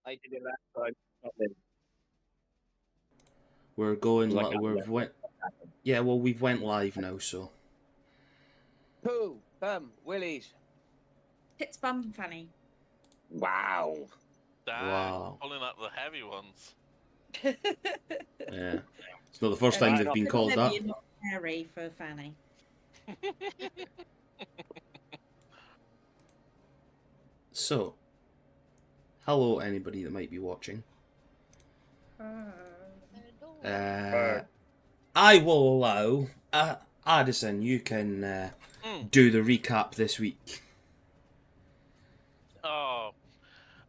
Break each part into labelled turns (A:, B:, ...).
A: I did it last time. Nothing.
B: We're going.
A: Like I
B: We've went. Yeah, well, we've went live now, so.
A: Pooh, Willies.
C: Tits, bum, fanny.
A: Wow.
D: Damn,
B: Wow.
D: pulling out the heavy ones.
B: Yeah. It's not the first time they've been called that.
C: Not hairy for fanny.
B: So, hello, anybody that might be watching. I will allow Addison. You can do the recap this week.
D: Oh,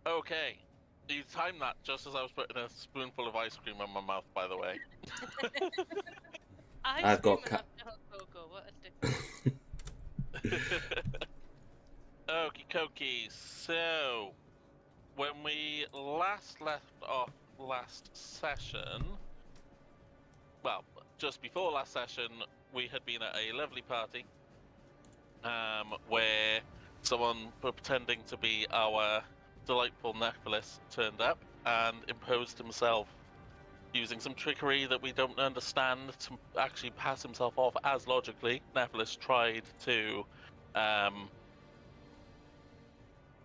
D: okay. You timed that just as I was putting a spoonful of ice cream in my mouth, by the way.
B: I've got
E: What a difference.
D: Okie dokie. So, when we last left off last session, well, just before last session, we had been at a lovely party where someone pretending to be our delightful Nephilis turned up and imposed himself using some trickery that we don't understand to actually pass himself off as logically. Nephilis tried to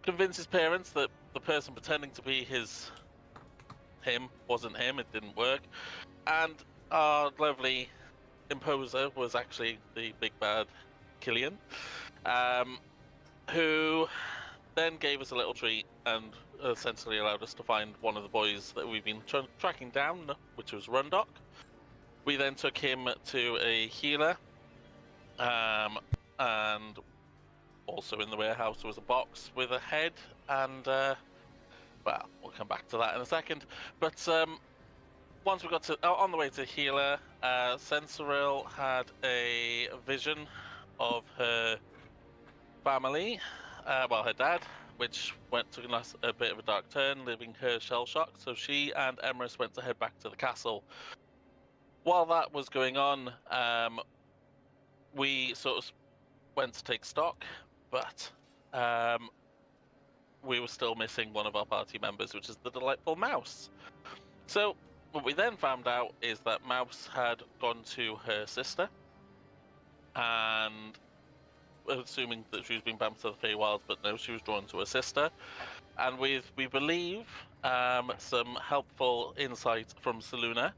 D: convince his parents that the person pretending to be him wasn't him. It didn't work, and our lovely imposer was actually the big bad Killian, who then gave us a little treat and essentially allowed us to find one of the boys that we've been tracking down, which was Rundock. We then took him to a healer, and also in the warehouse was a box with a head, and well, we'll come back to that in a second. But once we got to on the way to healer, Sensoril had a vision of her family, well, her dad, which took a bit of a dark turn, leaving her shell-shocked. So she and Emrys went to head back to the castle. While that was going on, we sort of went to take stock, but we were still missing one of our party members, which is the delightful Mouse. So what we then found out is that Mouse had gone to her sister, and assuming that she was being bumped to the Feywilds, but no, she was drawn to her sister. And with, we believe, some helpful insight from Seluna,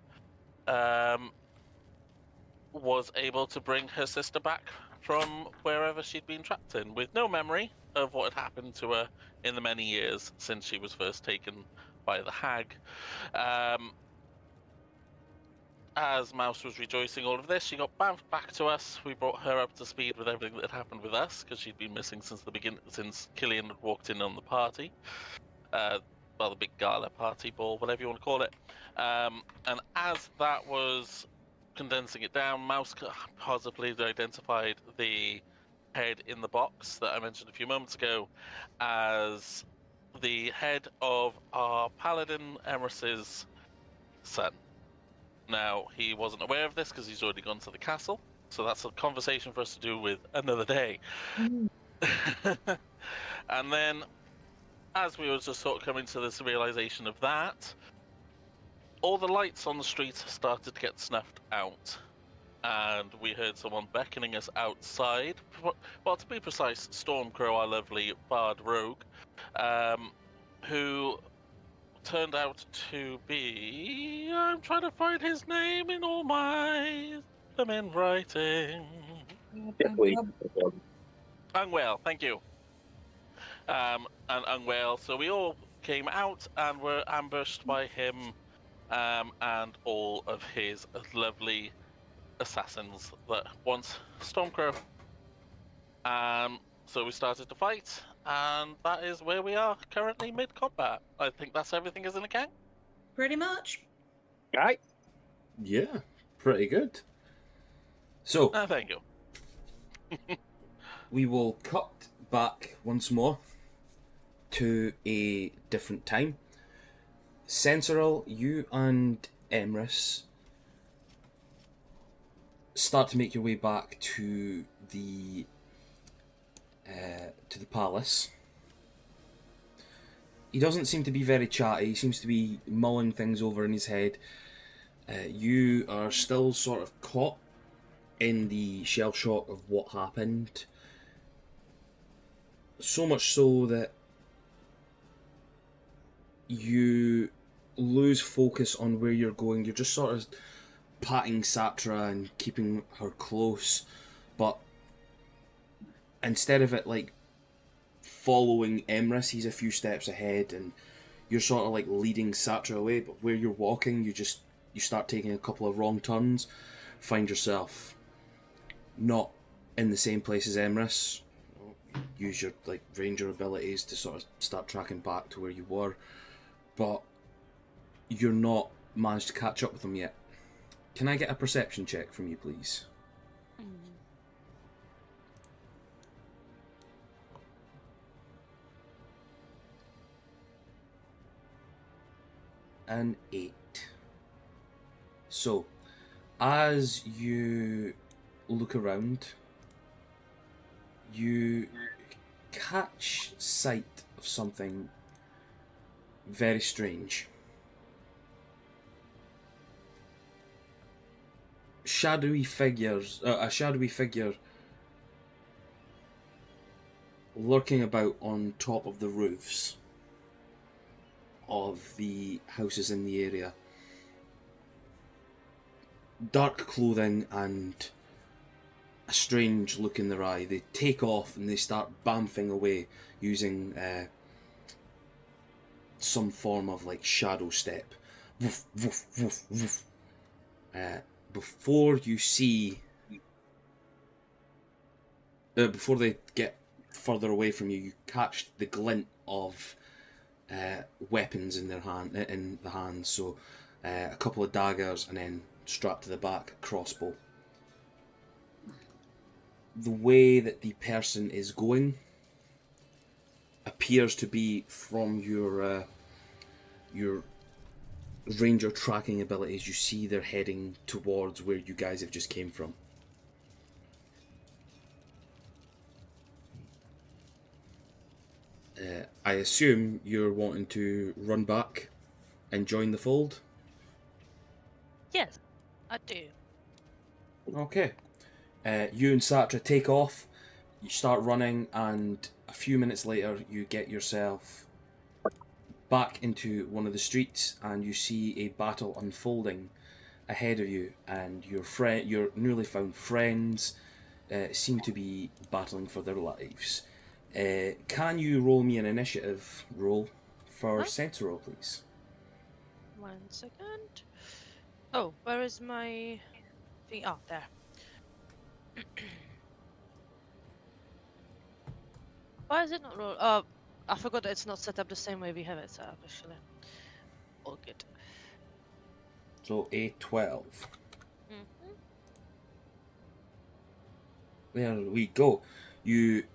D: was able to bring her sister back from wherever she'd been trapped in, with no memory of what had happened to her in the many years since she was first taken by the hag. As Mouse was rejoicing all of this, she got bounced back to us. We brought her up to speed with everything that had happened with us, because she'd been missing since the beginning, since Killian had walked in on the party. Well, the big gala party ball, whatever you want to call it. And as that was condensing it down, Mouse possibly identified the head in the box that I mentioned a few moments ago as the head of our paladin Emrys's son. Now, he wasn't aware of this because he's already gone to the castle, so that's a conversation for us to do with another day. And then, as we were just sort of coming to this realization of that, all the lights on the street started to get snuffed out, and we heard someone beckoning us outside. Well, to be precise, Stormcrow, our lovely bard rogue, who turned out to be... I'm trying to find his name in all my writing. Ungwale, thank you. And Ungwale, so we all came out and were ambushed by him and all of his lovely assassins that want Stormcrow. So we started to fight, and that is where we are currently mid-combat. I think that's everything, isn't it, Gang?
C: Pretty much.
A: Right.
B: Yeah, pretty good. So,
D: Thank you.
B: we will cut back once more to a different time. Sensoril, you and Emrys start to make your way back to the palace. he doesn't seem to be very chatty. He seems to be mulling things over in his head. You are still sort of caught in the shell shock of what happened. So much so that you lose focus on where you're going. You're just sort of patting Satra and keeping her close, but instead of it like following Emrys, he's a few steps ahead, and you're sort of like leading Satra away. But where you're walking, you start taking a couple of wrong turns, find yourself not in the same place as Emrys. Use your like ranger abilities to sort of start tracking back to where you were, but you're not managed to catch up with them yet. Can I get a perception check from you, please? An 8. So, as you look around, you catch sight of something very strange. A shadowy figure lurking about on top of the roofs of the houses in the area. Dark clothing and a strange look in their eye. They take off and they start bamfing away using some form of like shadow step. Woof, woof, woof, woof. Before you see, before they get further away from you, you catch the glint of weapons in the hands. So a couple of daggers, and then strapped to the back, a crossbow. The way that the person is going appears to be from your ranger tracking abilities. You see they're heading towards where you guys have just came from. I assume you're wanting to run back and join the fold?
E: Yes, I do.
B: Okay. You and Satra take off, you start running, and a few minutes later you get yourself back into one of the streets and you see a battle unfolding ahead of you, and your newly found friends seem to be battling for their lives. Can you roll me an initiative roll for
E: What?
B: Sentinel, please?
E: 1 second. Oh, where is my thing? Oh, there. Why is it not roll? Oh, I forgot that it's not set up the same way we have it set up, actually. All good.
B: So a 12.
E: Mm-hmm.
B: There we go. You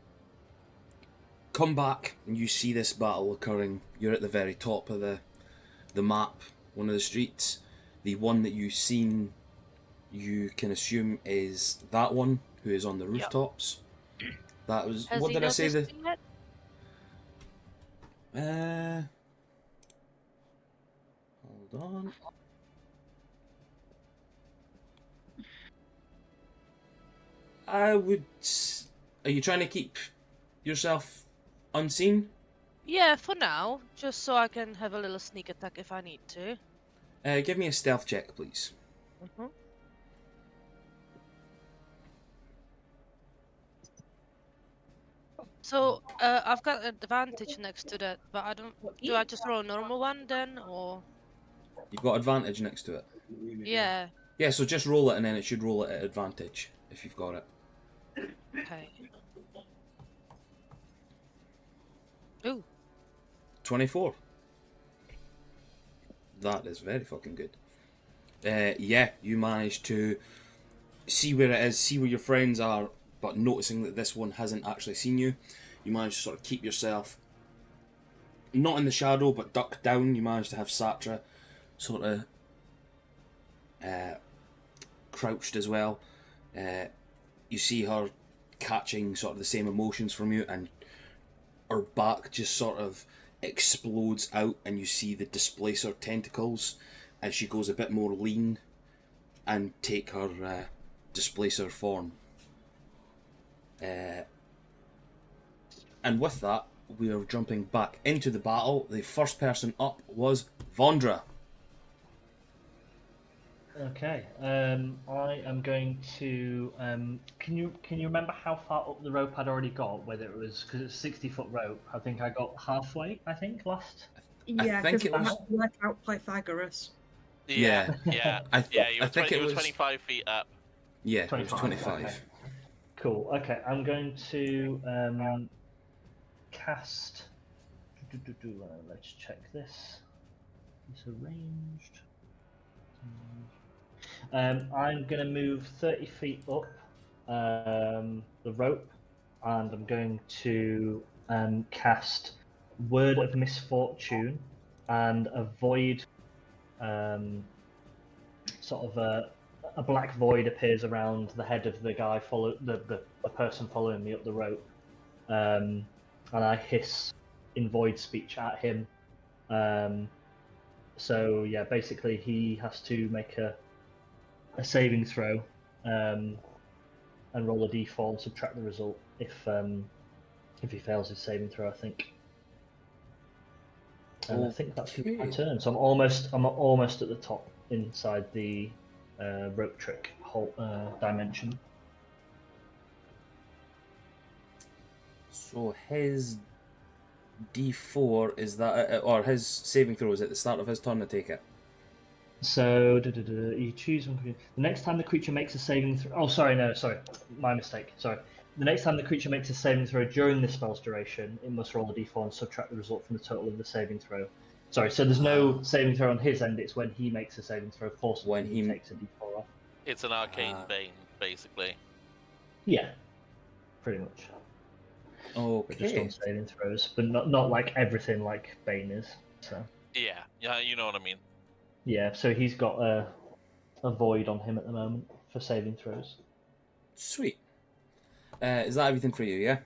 B: come back and you see this battle occurring. You're at the very top of the map, one of the streets. The one that you've seen, you can assume is that one who is on the rooftops. That was
E: Has
B: what
E: he
B: did I say?
E: noticed me yet?
B: Hold on. Are you trying to keep yourself unseen?
E: Yeah, for now, just so I can have a little sneak attack if I need to.
B: Give me a stealth check, please.
E: Mm-hmm. So, I've got an advantage next to that, but I don't. Do I just roll a normal one then, or?
B: You've got advantage next to it.
E: Yeah.
B: Yeah, so just roll it and then it should roll it at advantage if you've got it.
E: Okay. Ooh.
B: 24. That is very fucking good. Yeah, you managed to see where it is, see where your friends are, but noticing that this one hasn't actually seen you, you managed to sort of keep yourself not in the shadow but ducked down. You managed to have Satra sort of crouched as well. You see her catching sort of the same emotions from you, and her back just sort of explodes out, and you see the displacer tentacles as she goes a bit more lean and take her displacer form. And with that, we are jumping back into the battle. The first person up was Vondra.
F: Okay. I am going to. Can you remember how far up the rope I'd already got? Whether it was because it's a 60-foot rope. I think I got halfway. I think last.
C: Yeah,
B: think
C: because
B: it
C: I
B: was-
C: had to work out Pythagoras.
D: Yeah, yeah,
B: I
D: you were,
B: think it was
D: 25 feet up.
B: Yeah, it was
F: 25,
B: 25.
F: okay. Cool. Okay, I'm going to cast. Let's check this. It's arranged. I'm going to move 30 feet up the rope, and I'm going to cast Word of Misfortune and avoid. Sort of a black void appears around the head of the guy, the person following me up the rope, and I hiss in void speech at him. So yeah, basically he has to make a saving throw, and roll a d4 and subtract the result if he fails his saving throw, I think. And I think that's my
B: Okay.
F: turn. So I'm almost at the top inside the rope trick whole dimension.
B: So his D4 is that, or his saving throw is at the start of his turn, I take it.
F: So you choose one. The next time the creature makes a saving throw. Oh, sorry, my mistake. Sorry. The next time the creature makes a saving throw during the spell's duration, it must roll a d4 and subtract the result from the total of the saving throw. Sorry, so there's no saving throw on his end. It's when he makes a saving throw, forcibly
B: When he-
F: takes a d4 off.
D: It's an arcane bane, basically.
F: Yeah, pretty much. But just
B: Okay.
F: on saving throws, but not like everything like Bane is. So
D: Yeah, you know what I mean.
F: yeah, so he's got a void on him at the moment for saving throws.
B: Sweet. Is that everything for you, yeah?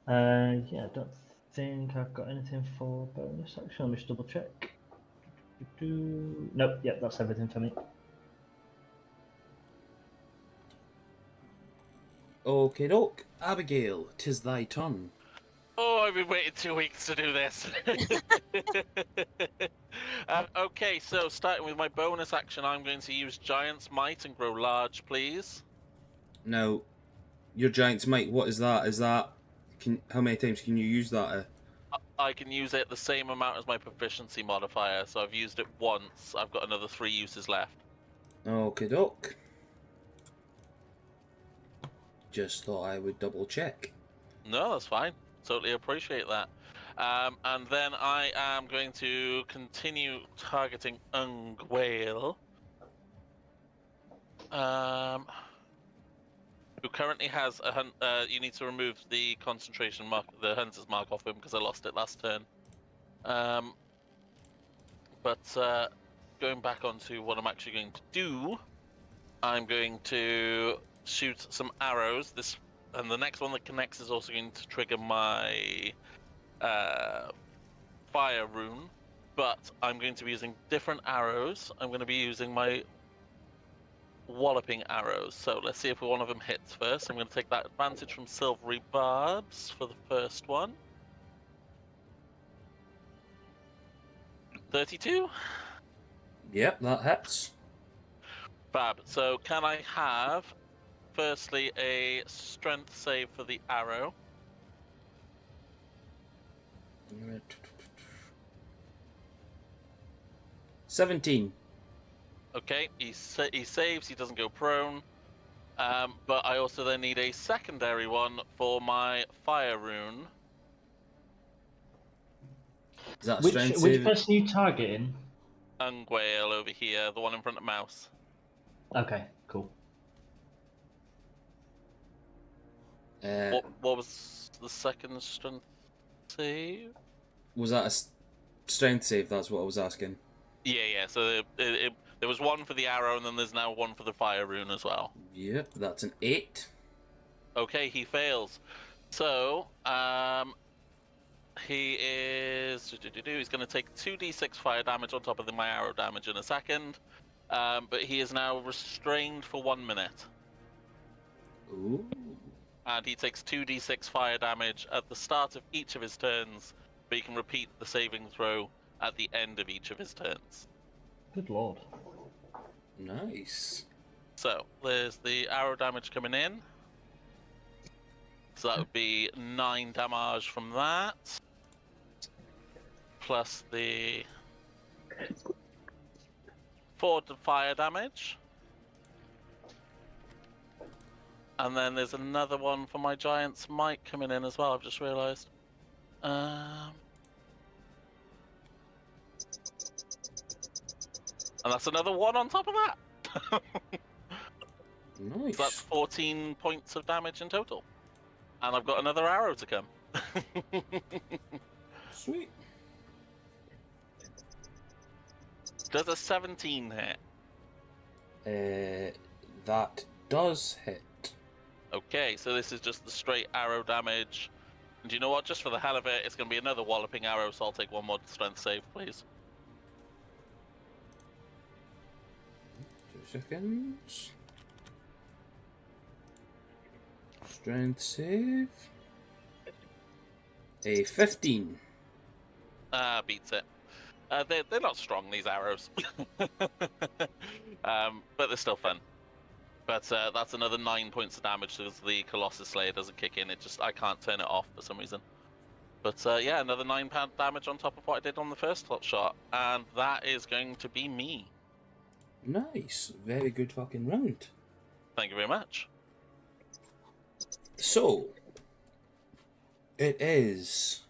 F: Yeah, I don't think I've got anything for bonus action. Let me just double check. Nope, yep, that's everything for me.
B: Okay, doke. Abigail, 'tis thy turn.
D: Oh, I've been waiting 2 weeks to do this. Okay, so starting with my bonus action, I'm going to use Giant's Might and grow large, please.
B: Now, your giant's might, what is that? How many times can you use that?
D: I can use it the same amount as my proficiency modifier, so I've used it once. I've got another 3 uses left.
B: Okay, doke. Just thought I would double check.
D: No, that's fine. Totally appreciate that. And then I am going to continue targeting Ungwale. Who currently has a hunt. You need to remove the concentration mark, the hunter's mark off him because I lost it last turn. But going back onto what I'm actually going to do, I'm going to shoot some arrows. And the next one that connects is also going to trigger my fire rune, but I'm going to be using different arrows. I'm going to be using my walloping arrows. So let's see if one of them hits first. I'm going to take that advantage from silvery barbs for the first one. 32?
B: Yep, that hits.
D: Fab. So can I have, firstly, a strength save for the arrow?
B: 17.
D: Okay, he saves, he doesn't go prone. But I also then need a secondary one for my fire rune.
B: Is that a
F: Which
B: strength
F: which
B: save?
F: person are you targeting?
D: Ungwale over here, the one in front of Mouse.
F: Okay, cool.
D: What was the second strength save?
B: Was that a strength save? That's what I was asking.
D: Yeah. So there was one for the arrow, and then there's now one for the fire rune as well.
B: Yep, that's an 8.
D: Okay, he fails. So He is. He's going to take 2d6 fire damage on top of my arrow damage in a second. But he is now restrained for 1 minute.
B: Ooh.
D: And he takes 2d6 fire damage at the start of each of his turns, but he can repeat the saving throw at the end of each of his turns.
F: Good lord.
B: Nice.
D: So, there's the arrow damage coming in. So that would be 9 damage from that. Plus the 4 fire damage. And then there's another one for my Giant's Might coming in as well, I've just realised. And that's another one on top of that!
B: Nice.
D: So that's 14 points of damage in total. And I've got another arrow to come.
B: Sweet.
D: Does a 17 hit?
B: That does hit.
D: Okay, so this is just the straight arrow damage. And do you know what? Just for the hell of it, it's going to be another walloping arrow, so I'll take 1 more strength save, please.
B: 2 seconds. Strength save. A 15.
D: Beats it. They're not strong, these arrows. But they're still fun. But that's another 9 points of damage because the Colossus Slayer doesn't kick in. I can't turn it off for some reason. But yeah, another 9 damage on top of what I did on the first shot. And that is going to be me.
B: Nice. Very good fucking round.
D: Thank you very much.
B: So, it is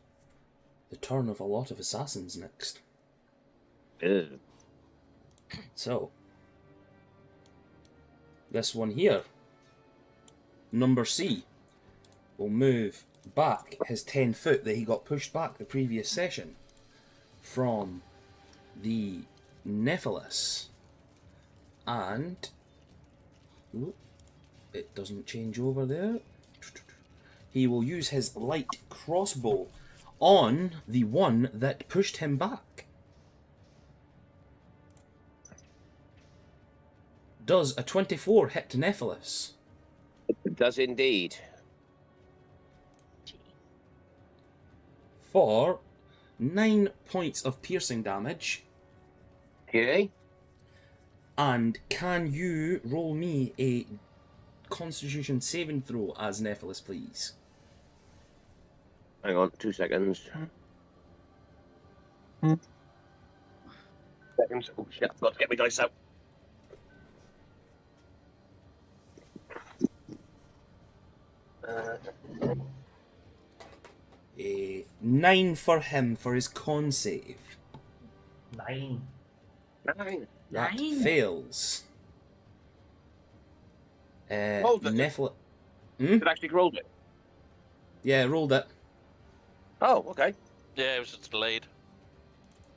B: the turn of a lot of assassins next.
A: Ew.
B: So, this one here, number C, will move back his 10 foot that he got pushed back the previous session from the Nephilis. And ooh, it doesn't change over there. He will use his light crossbow on the one that pushed him back. Does a 24 hit Nephilis?
A: It does indeed.
B: For 9 points of piercing damage.
A: Okay.
B: And can you roll me a Constitution saving throw as Nephilis, please?
A: Hang on, 2 seconds. Seconds. Oh shit, I've got to get my dice out.
B: A 9 for him for his con save.
F: 9.
A: 9.
B: That
C: 9?
B: fails.
A: Oh,
B: Nephilis.
A: It actually rolled it.
B: Yeah, rolled it.
A: Oh, okay.
D: Yeah, it was just delayed.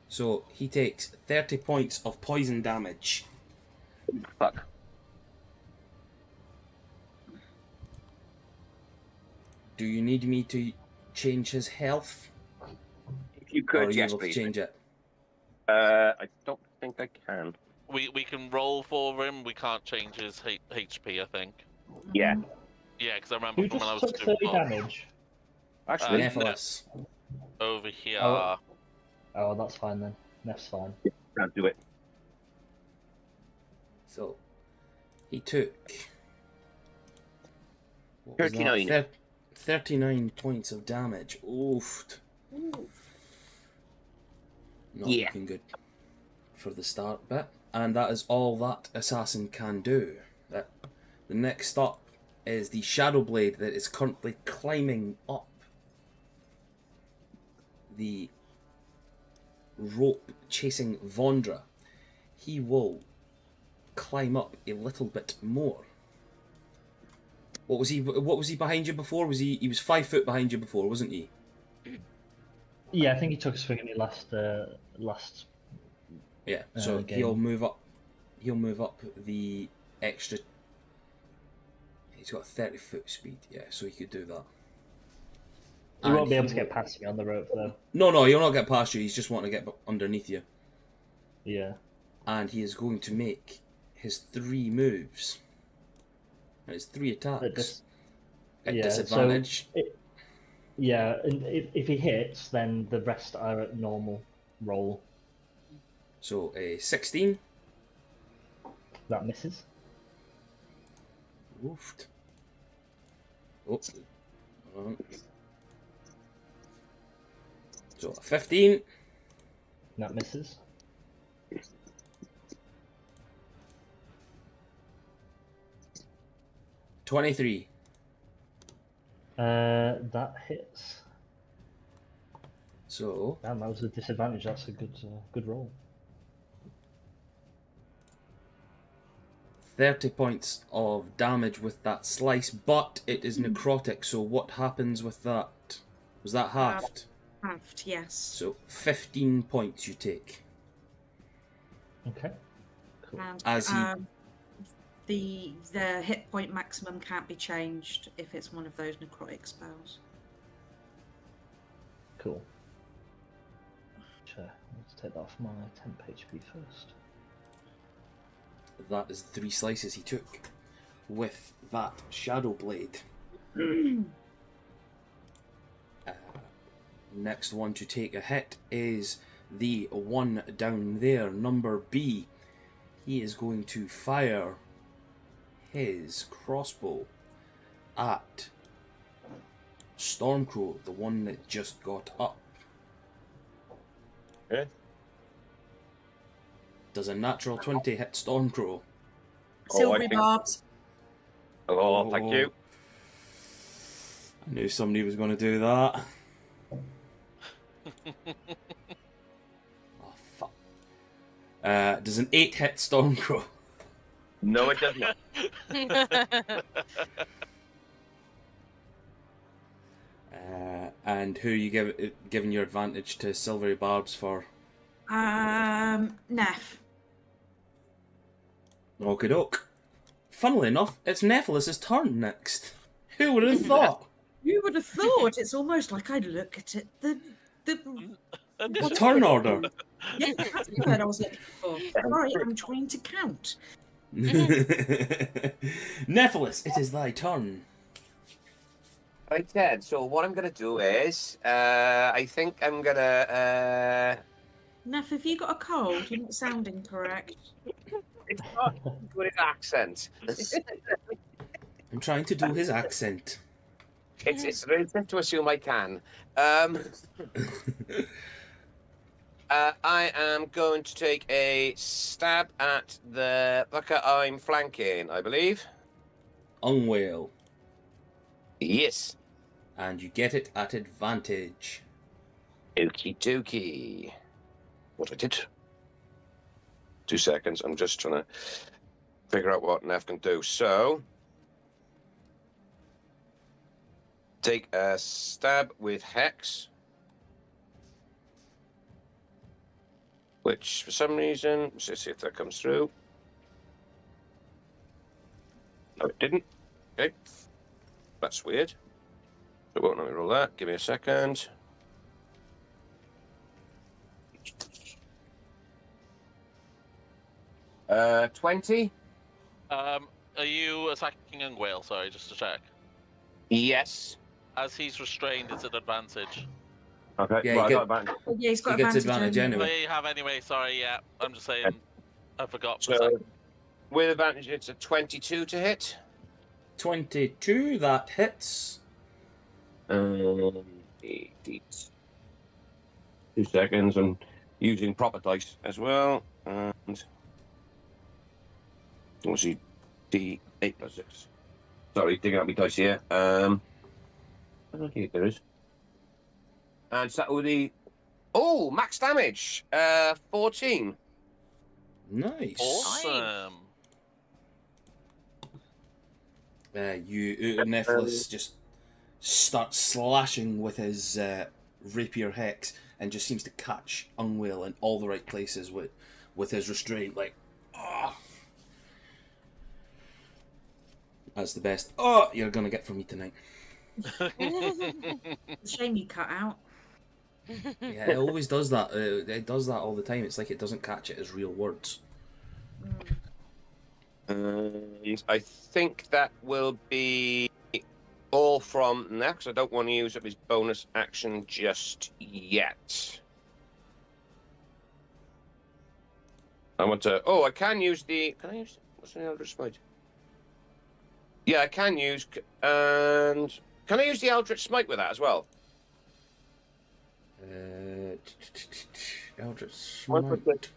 B: So he takes 30 points of poison damage.
A: Fuck.
B: Do you need me to change his health?
A: If you
B: Or are
A: could,
B: you
A: yes,
B: able to
A: please.
B: change it?
A: I don't think I can.
D: We can roll for him. We can't change his HP, I think.
A: Yeah.
D: Yeah, because I remember
F: Who
D: from when I
F: just
D: was
F: took
D: doing
F: 30 damage?
A: Actually,
B: Nephilis.
D: over here.
F: Oh. Oh, that's fine then. Neff's fine.
A: can't do it.
B: So he took what was that?
A: 39.
B: 39 points of damage. Oof. Not
A: Yeah.
B: looking good for the start bit. And that is all that assassin can do. The next up is the Shadow Blade that is currently climbing up the rope chasing Vondra. He will climb up a little bit more. What was he behind you before? He was 5 foot behind you before, wasn't he?
F: Yeah, I think he took a swing at me last.
B: Yeah. So
F: game.
B: he'll move up the extra. He's got 30 foot speed, yeah, so he could do that.
F: He
B: And
F: won't be able to get past me on the rope, though.
B: No, he'll not get past you. He's just wanting to get underneath you.
F: Yeah.
B: And he is going to make his 3 moves. And his 3 attacks. At disadvantage.
F: So yeah, and if he hits, then the rest are at normal roll.
B: So a 16.
F: That misses.
B: Woofed. Oh. Hold on. So a 15.
F: That misses.
B: 23.
F: That hits.
B: So
F: Damn, that was a disadvantage. That's a good roll.
B: 30 points of damage with that slice, but it is necrotic, so what happens with that? Was that halved?
C: Halved, yes.
B: So 15 points you take.
F: Okay. Cool.
C: And
B: As he...
C: the hit point maximum can't be changed if it's one of those necrotic spells.
F: Cool. Sure. Let's take that off my temp HP first.
B: That is 3 slices he took with that Shadow Blade. Next one to take a hit is the one down there, number B. He is going to fire his crossbow at Stormcrow, the one that just got up.
A: Okay.
B: Does a natural 20 hit Stormcrow?
C: Silvery
A: think-
C: barbs.
A: Oh, thank you.
B: I knew somebody was going to do that. Oh, fuck. Does an 8 hit Stormcrow?
A: No, it does not.
B: And who you giving your advantage to Silvery Barbs for?
C: Neff.
B: Okie doke. Funnily enough, it's Nephilis' turn next. Who would have thought?
C: You would have thought it's almost like I look at it. The
B: The turn order.
C: yeah, that's the word I was looking for. Sorry, I'm trying to count.
B: Nephilis, it is thy turn.
G: Right then, so what I'm going to do is, I think I'm going to...
C: Neff, have you got a cold? You're not sounding correct.
G: It's not with his accent.
B: I'm trying to do his accent.
G: It's relative to assume I can. I am going to take a stab at the fucker I'm flanking, I believe.
B: Unwell.
G: Yes.
B: And you get it at advantage.
G: Okie dokie. What I did. 2 seconds. I'm just trying to figure out what Neff can do. So, take a stab with Hex. Which, for some reason, let's see if that comes through. No, it didn't. Okay. That's weird. It won't let me roll that. Give me a second. Uh, 20?
D: Are you attacking Ungwale? Sorry, just to check.
G: Yes.
D: As he's restrained, it's an advantage.
A: Okay,
B: Yeah,
A: well, I
B: you
A: got advantage.
C: Oh, yeah, he's got
B: He gets
C: advantage,
B: advantage anyway.
D: Oh, you have anyway. Sorry, yeah. I'm just saying. I forgot for a
G: So,
D: second.
G: with advantage, it's a 22 to hit.
B: 22, that hits.
G: 8. 2 seconds. I'm using proper dice as well. And obviously, D8 plus 6. Sorry, digging out my dice here. Okay, there is. And so that will be. Oh, max damage. 14.
B: Nice.
D: Awesome.
B: Nephilis just starts slashing with his rapier hex and just seems to catch Unwell in all the right places with his restraint. Like, ah, that's the best. Oh, you're gonna get from me tonight.
C: Shame you cut out.
B: Yeah, it always does that. It does that all the time. It's like it doesn't catch it as real words.
G: And I think that will be all from next. I don't want to use up his bonus action just yet. I want to. Oh, I can use the. Can I use? What's the Eldritch Smite? Yeah, I can use. And can I use the Eldritch Smite with that as well?
B: Eldritch
G: Once
B: Smite.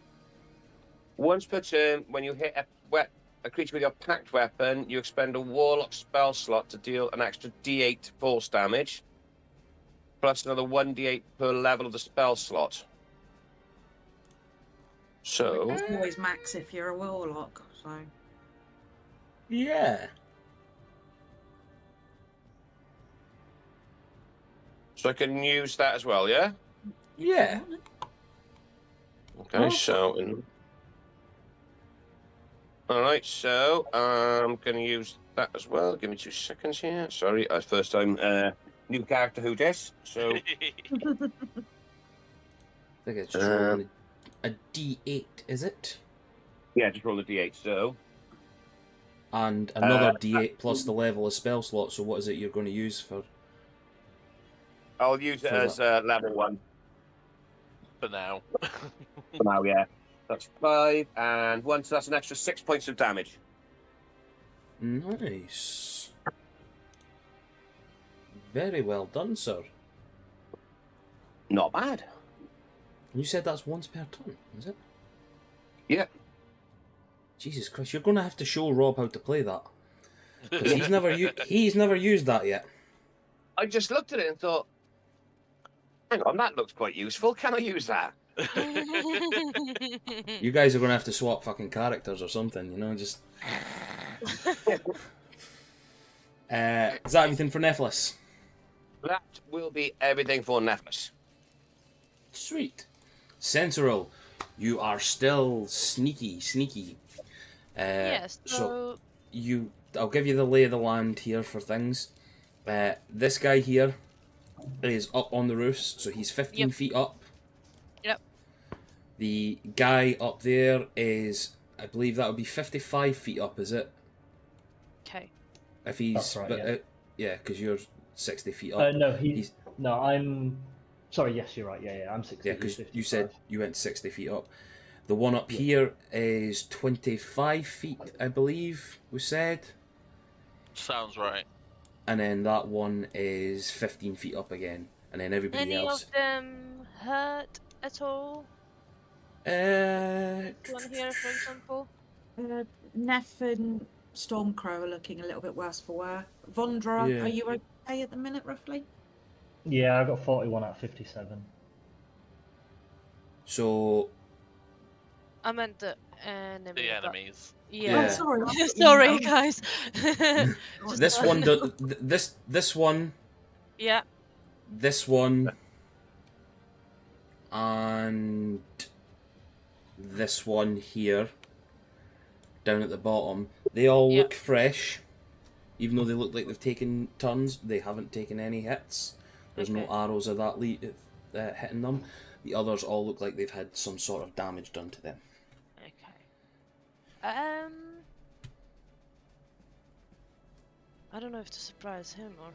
G: Once per turn, when you hit a creature with your packed weapon, you expend a Warlock spell slot to deal an extra D8 force damage, plus another 1d8 per level of the spell slot. So,
C: It's always max if you're a warlock. So
B: Yeah.
G: I can use that as well, yeah?
B: Yeah.
G: Okay,
B: Oh.
G: so... Alright, so I'm going to use that as well. Give me 2 seconds here. Sorry, first time new character who dis. So,
B: I think it's just rolling a D8, is it?
G: yeah, just roll a d8. So,
B: And another D8 plus the level of spell slot. So what is it you're going to use for?
G: I'll use it
B: For
G: as level 1
D: For now.
G: for now, yeah. That's 5 and 1, so that's an extra 6 points of damage.
B: Nice. Very well done, sir.
G: Not bad.
B: You said that's once per turn, is it?
G: Yeah.
B: Jesus Christ, you're going to have to show Rob how to play that. Because he's never used that yet.
G: I just looked at it and thought, hang on, that looks quite useful. Can I use that?
B: You guys are going to have to swap fucking characters or something, you know, just... is that everything for Nephilis?
G: That will be everything for Nephilis.
B: Sweet. Sentinel, you are still sneaky.
E: Yes,
B: So I'll give you the lay of the land here for things. This guy here is up on the roofs, so he's 15 feet up.
E: Yep.
B: The guy up there is, I believe that would be 55 feet up, is it?
E: Okay.
B: If he's,
F: That's right,
B: but,
F: yeah.
B: Yeah, because you're 60 feet up.
F: No, no, I'm. Sorry, yes, you're right. Yeah, I'm 60.
B: Yeah, because you said you went 60 feet up. The one up here is 25 feet, I believe we said.
D: Sounds right.
B: And then that one is 15 feet up again. And then everybody
E: Any
B: else.
E: of them hurt at all? One here, for example.
C: Neff and Stormcrow are looking a little bit worse for wear. Vondra,
B: Yeah.
C: are you okay at the minute, roughly?
F: Yeah, I got 41 out of 57.
B: So,
E: I meant the enemy.
D: The
E: but-
D: enemies.
E: Yeah.
B: Yeah.
C: Sorry.
E: Sorry, guys. Just
B: this
E: one.
B: one, this one,
E: Yeah.
B: this one, and this one here, down at the bottom, they all
E: Yep.
B: look fresh. Even though they look like they've taken turns, they haven't taken any hits. There's no
E: Okay.
B: arrows of that hitting them. The others all look like they've had some sort of damage done to them.
E: Okay. I don't know if to surprise him or.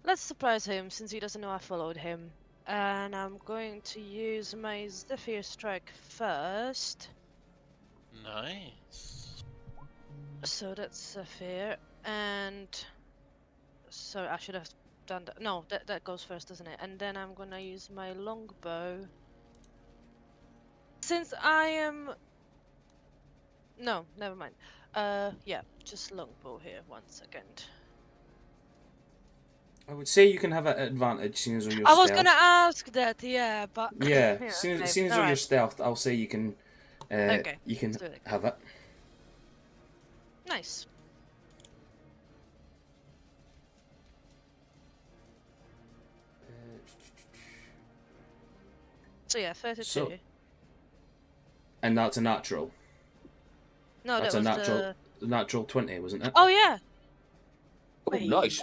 E: Let's surprise him since he doesn't know I followed him. And I'm going to use my Zephyr Strike first.
D: Nice.
E: So that's Zephyr. And. Sorry, I should have done that. No, that goes first, doesn't it? And then I'm gonna use my longbow. Since I am. No, never mind. Yeah, just longbow here. 1 second.
B: I would say you can have an advantage, seeing as though you're
E: I was
B: stealth.
E: gonna ask that, yeah, but
B: Yeah,
E: yeah,
B: seeing
E: okay,
B: as though you're
E: alright.
B: stealth, I'll say you can.
E: Okay,
B: You can
E: let's do it.
B: have it.
E: Nice. So yeah, 32.
B: So- And that's a natural.
E: No,
B: That's
E: that
B: a
E: was
B: natural. Natural 20, wasn't it?
E: Oh yeah.
G: Oh, nice.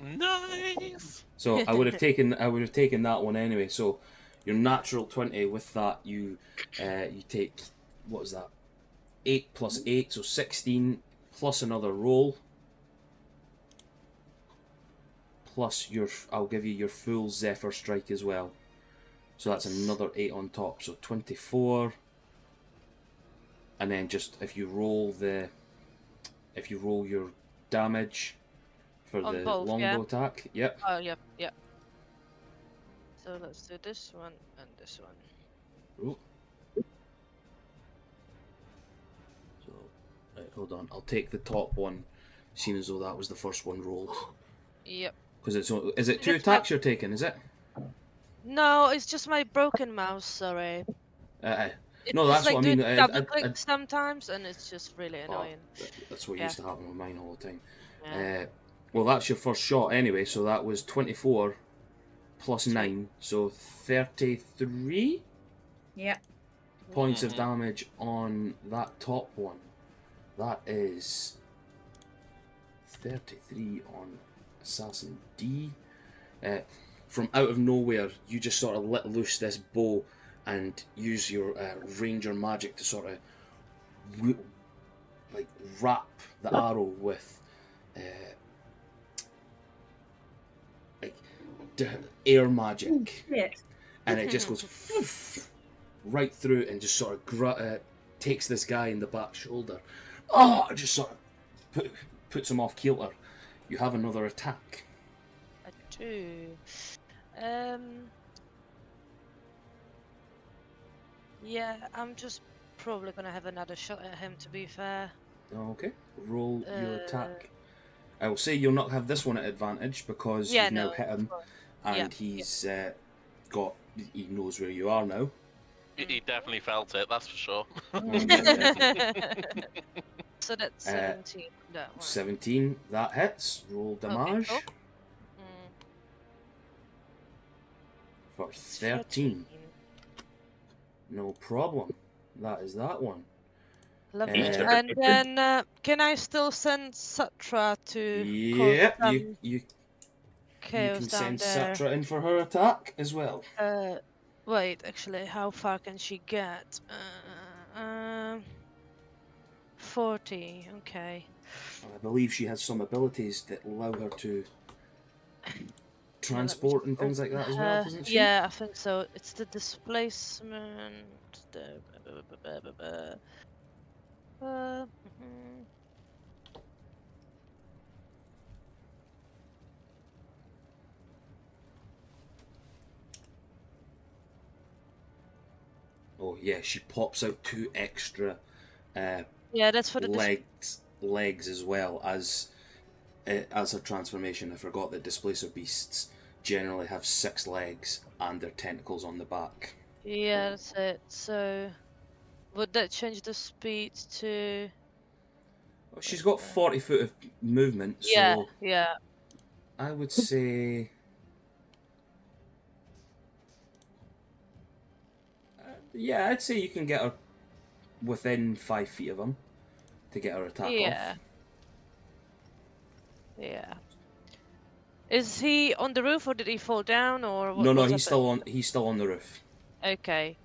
D: Nice.
B: So I would have taken that one anyway. So your natural 20 with that you take, what is that? 8 plus 8, so 16 plus another roll. Plus I'll give you your full Zephyr Strike as well. So that's another 8 on top, so 24. And then just if you roll your damage for
E: On
B: the
E: both,
B: longbow attack. Yep.
E: Oh, yep, yep. So let's do this one and this one.
B: Ooh. So, right, hold on. I'll take the top one, seeing as though that was the first one rolled.
E: Yep.
B: Because is it 2
E: It's like-
B: attacks you're taking? Is it?
E: No, it's just my broken mouse. Sorry.
B: No,
E: It's
B: that's
E: like
B: what I mean.
E: doing double click sometimes, and it's just really annoying.
B: That's what
E: Yeah.
B: used to happen with mine all the time.
E: Yeah.
B: Well, that's your first shot anyway, so that was 24 plus 9, so 33
C: Yeah.
B: points of damage on that top one. That is 33 on Assassin D. From out of nowhere, you just sort of let loose this bow and use your ranger magic to sort of like wrap the arrow with like air magic, and it just goes right through and just sort of takes this guy in the back shoulder. Oh, just sort of puts him off kilter. You have another attack.
E: I do. Yeah, I'm just probably gonna have another shot at him. To be fair.
B: Okay, roll your attack. I will say you'll not have this one at advantage because you've now hit him, and he's he knows where you are now.
D: He definitely felt it, that's for sure.
E: So that's 17. That one.
B: 17, that hits. Roll damage.
E: cool.
B: For 13. No problem. That is that one.
E: Lovely. And then, can I still send Satra to
B: Yeah,
E: cause
B: you
E: chaos
B: can
E: down
B: send
E: there?
B: Satra in for her attack as well.
E: Wait, actually, how far can she get? 40, okay.
B: I believe she has some abilities that allow her to transport and things like that as well, doesn't she?
E: Yeah, I think so. It's the displacement.
B: Oh yeah, she pops out 2 extra
E: Yeah, that's for the
B: legs as well as her transformation. I forgot that displacer beasts generally have 6 legs and their tentacles on the back.
E: Yeah, that's it. So, would that change the speed to?
B: Well, she's got 40 foot of movement, so
E: Yeah, yeah.
B: I would say. Yeah, I'd say you can get her within 5 feet of him to get her attack off.
E: Yeah. Is he on the roof or did he fall down or what?
B: No,
E: what's
B: he's still on the roof.
E: Okay,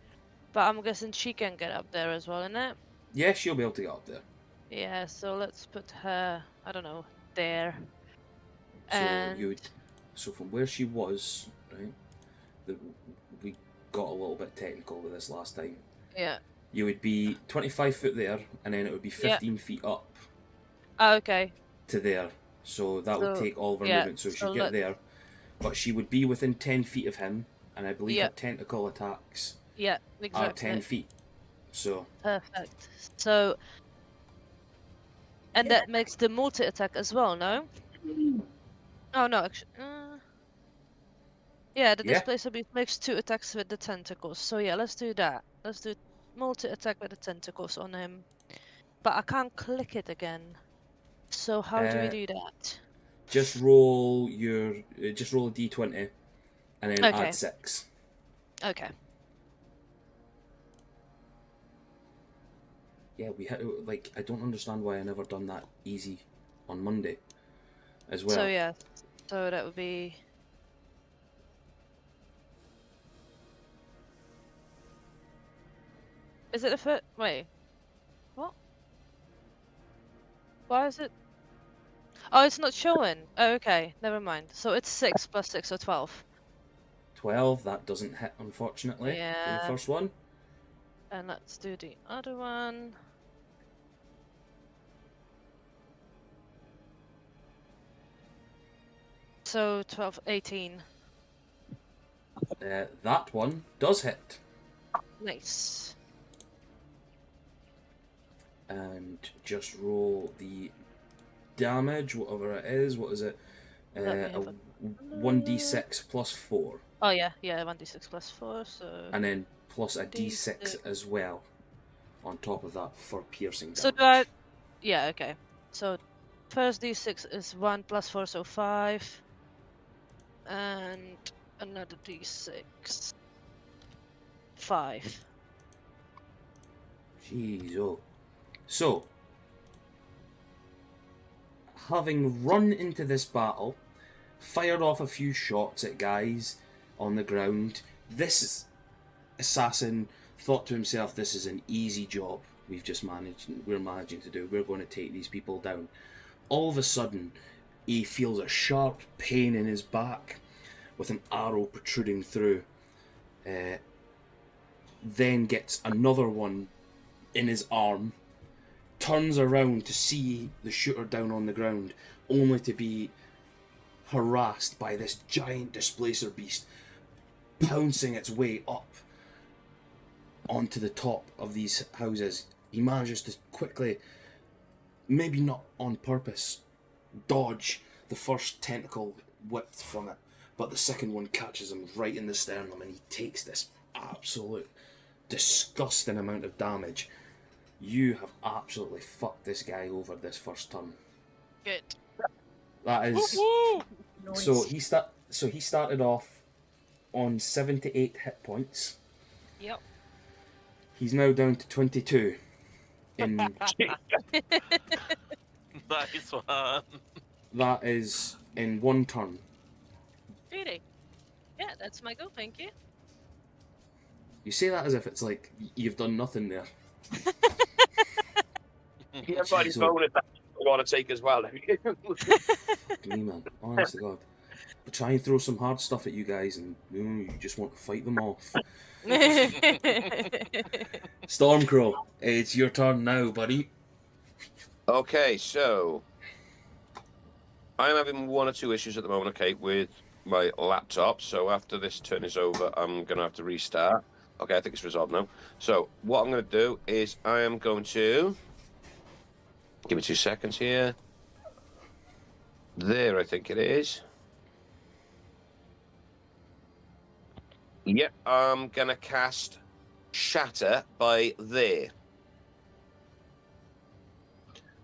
E: but I'm guessing she can get up there as well, innit?
B: Yeah, she'll be able to get up there.
E: Yeah. So let's put her. I don't know there.
B: So
E: And
B: so from where she was, right? We got a little bit technical with this last time.
E: yeah.
B: You would be 25 foot there, and then it would be 15 feet up
E: Oh, okay.
B: to there. So that would
E: So,
B: take all of her
E: yeah,
B: movement, so she'd
E: so
B: get there. But she would be within 10 feet of him, and I believe
E: Yeah.
B: her tentacle attacks
E: Yeah.
B: are
E: Exactly.
B: 10 feet. So,
E: Perfect. So. And that makes the multi attack as well, no? Oh no, actually. Yeah, the
B: Yeah.
E: displacer beast makes 2 attacks with the tentacles. So yeah, let's do that. Let's do multi attack with the tentacles on him. But I can't click it again. So how do we do that?
B: just roll a d20, and then
E: Okay.
B: add 6.
E: Okay.
B: Yeah, we had I don't understand why I never done that easy on Monday. as well.
E: So yeah, so that would be. Is it a foot? Wait, what? Why is it? Oh, it's not showing. Oh, okay, never mind. So it's 6 plus 6, so 12.
B: 12, that doesn't hit, unfortunately, for the
E: Yeah.
B: first one.
E: And let's do the other one. So 12, 18.
B: That one does hit.
E: Nice.
B: And just roll the damage, whatever it is. What is it?
E: Let me have a
B: 1d6 plus 4.
E: Oh yeah, 1d6 plus 4, so...
B: And then plus a
E: 1d6.
B: d6 as well on top of that for piercing damage.
E: So do I... Yeah, okay. So first d6 is 1 plus 4, so 5. And another d6. 5.
B: Jeez, oh. So, having run into this battle, fired off a few shots at guys on the ground, this assassin thought to himself, this is an easy job we're managing to do. We're going to take these people down. All of a sudden, he feels a sharp pain in his back with an arrow protruding through. Then gets another one in his arm, turns around to see the shooter down on the ground, only to be harassed by this giant displacer beast pouncing its way up onto the top of these houses. He manages to quickly, maybe not on purpose, dodge the first tentacle whipped from it, but the second one catches him right in the sternum, and he takes this absolute disgusting amount of damage. You have absolutely fucked this guy over this first turn.
E: Good.
B: That is
C: Nice.
B: so he started off on 78 hit points.
E: Yep.
B: He's now down to 22 in
D: Nice one.
B: that is in one turn.
E: Really? Yeah, that's my go, thank you.
B: You say that as if it's like you've done nothing there.
G: Yeah, buddy,
B: Jeez,
G: bonus that you want to take as well.
B: Fuck me, man. Honest to God. But try and throw some hard stuff at you guys, and you just want to fight them off. Stormcrow, it's your turn now, buddy.
G: Okay, so I'm having one or two issues at the moment, okay, with my laptop. So after this turn is over, I'm going to have to restart. Okay, I think it's resolved now. So what I'm going to do is I am going to... Give me 2 seconds here. There, I think it is. Yep, I'm going to cast Shatter by there.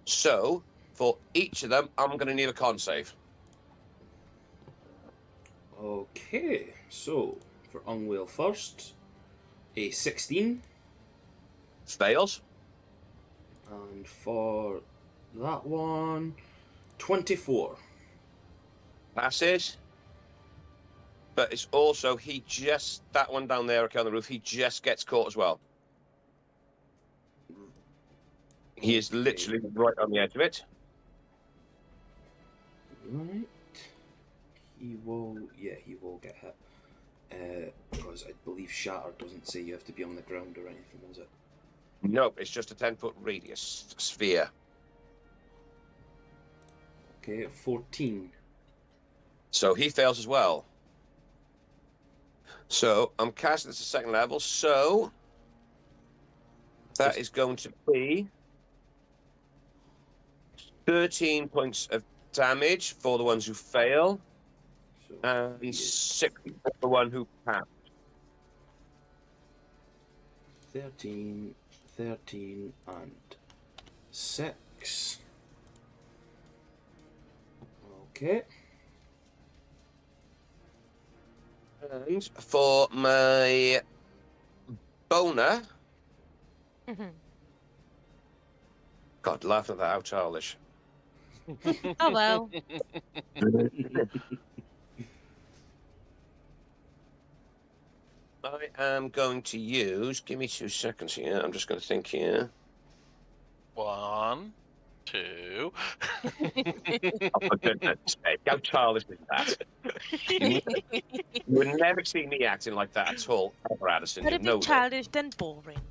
G: So, for each of them, I'm going to need a con save.
B: Okay, so for Ungwale first, a 16.
G: Fails.
B: And for that one, 24.
G: Passes. But it's also, that one down there, okay, on the roof, he just gets caught as well. He is literally right on the edge of it.
B: Right. He will get hit. Because I believe Shatter doesn't say you have to be on the ground or anything, does it?
G: Nope, it's just a 10-foot radius sphere.
B: Okay, 14.
G: So he fails as well. So I'm casting this at second level, so that is going to be 13 points of damage for the ones who fail,
B: So
G: and 6 for the one who passed.
B: 13, and 6. Okay.
G: And for my boner, God, laughing at that, how childish.
E: Oh well.
G: I am going to use. Give me 2 seconds here. I'm just going to think here.
D: 1, 2.
A: Oh, for goodness sake, how childish is that? You would never see me acting like that at all, ever, Addison. You
E: Better be
G: know that.
E: childish than boring.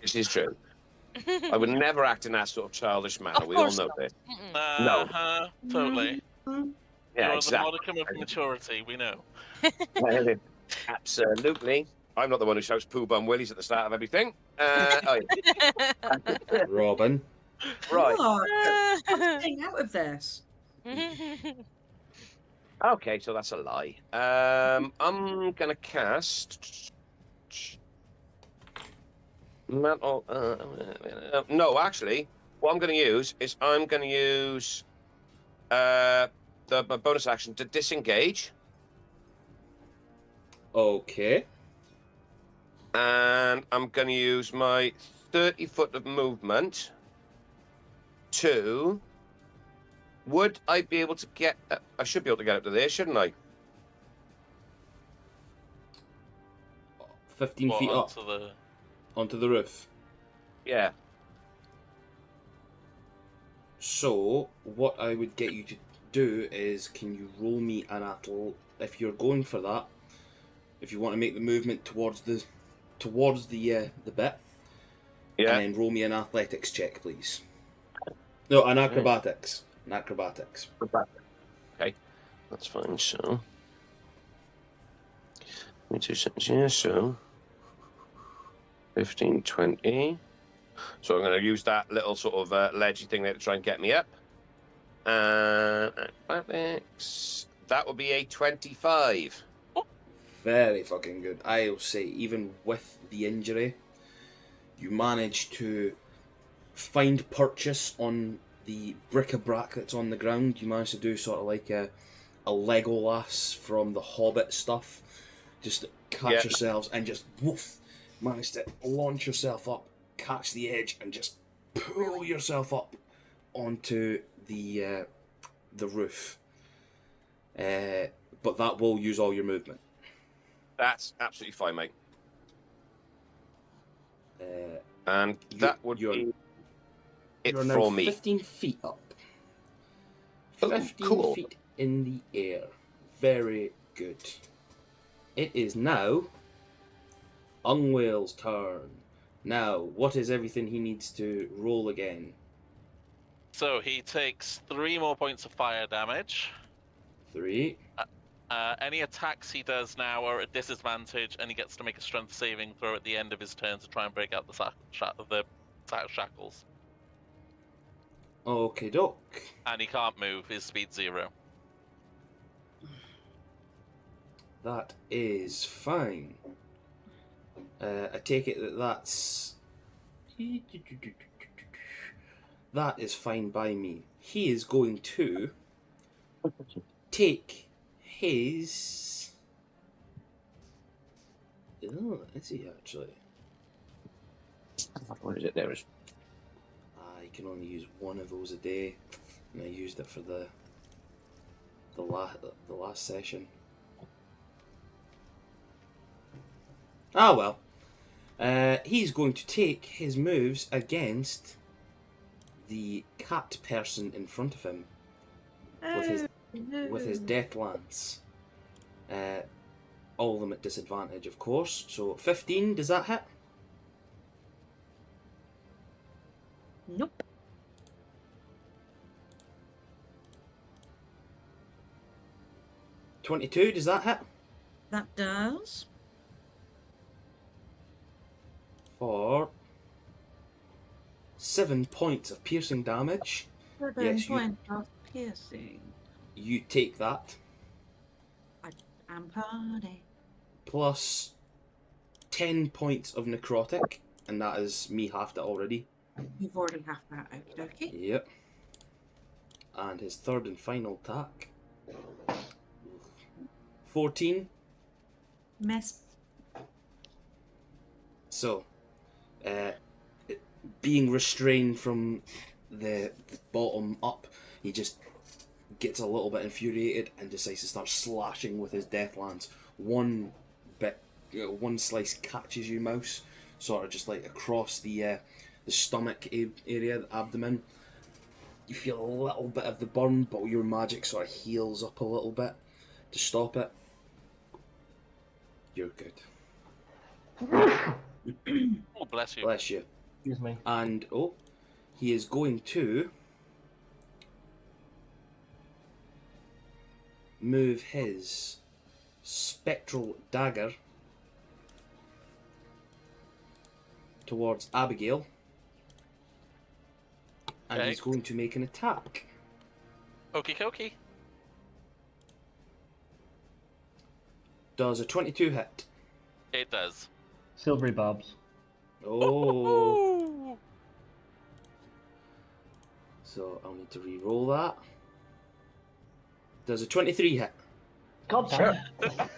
G: This is true. I would never act in that sort of childish manner.
E: Of
G: We all
E: course
G: know
E: not.
G: this.
E: Mm-mm.
G: No.
D: Totally.
G: Yeah,
D: You're
G: exactly.
D: the modicum of maturity, we know.
G: Absolutely. I'm not the one who shouts poo bum willies at the start of everything. Oh, yeah.
B: Robin.
G: Right.
C: What? I'm staying out of this.
G: Okay, so that's a lie. I'm gonna cast. No, actually, what I'm gonna use is my bonus action to disengage,
B: Okay.
G: and I'm gonna use my 30 foot of movement to. Would I be able to get? I should be able to get up to there, shouldn't I?
B: 15 feet up onto the roof.
G: Yeah.
B: So, what I would get you to do is, can you roll me an if you're going for that, if you want to make the movement towards the bit,
G: Yeah.
B: and then roll me an athletics check, please. No, an acrobatics. An acrobatics.
G: Okay, that's fine. So, give me 2 seconds here. So, 15, 20. So I'm going to use that little sort of ledgy thing there to try and get me up. Athletics. That would be a 25.
B: Very fucking good. I'll say, even with the injury, you managed to find purchase on the bric-a-brac that's on the ground. You managed to do sort of like a Legolas from the Hobbit stuff. Just catch yourselves and just woof, manage to launch yourself up, catch the edge, and just pull yourself up onto the roof. But that will use all your movement.
G: That's absolutely fine, mate. And that would be it
B: you're now
G: for me.
B: 15 feet up.
G: Oh,
B: 15
G: cool.
B: feet in the air. Very good. It is now Ungwale's turn. Now, what is everything he needs to roll again?
D: So he takes 3 more points of fire damage.
B: 3.
D: Any attacks he does now are at disadvantage, and he gets to make a strength saving throw at the end of his turn to try and break out the shackles.
B: Okay, doke.
D: And he can't move. His speed's 0.
B: That is fine. I take it that's... That is fine by me. He is going to take his... Oh, is he actually?
G: What is it there?
B: I can only use one of those a day, and I used it for the last session. Ah well. He's going to take his moves against the cat person in front of him with his death lance. All of them at disadvantage, of course. So 15, does that hit?
C: Nope.
B: 22, does that hit?
C: That does.
B: For 7 points of piercing damage.
C: 7
B: Yes,
C: points of piercing.
B: You take that,
C: And party.
B: plus 10 points of necrotic, and that is me halved it already.
C: You've already half that, okie dokie.
B: Yep. And his third and final attack. 14.
C: Miss.
B: So, being restrained from the bottom up. He just gets a little bit infuriated and decides to start slashing with his death lance. One slice catches you, Mouse, sort of just like across the stomach area, the abdomen. You feel a little bit of the burn, but your magic sort of heals up a little bit to stop it. You're good.
D: Oh, bless you.
B: Bless you.
F: Excuse me.
B: And he is going to move his spectral dagger towards Abigail, and
D: Okay.
B: he's going to make an attack.
D: Okie dokie.
B: Does a 22 hit?
D: It does.
F: Silvery barbs.
B: Oh,
D: Ooh.
B: so I'll need to re-roll that. Does a 23 hit?
F: God damn it.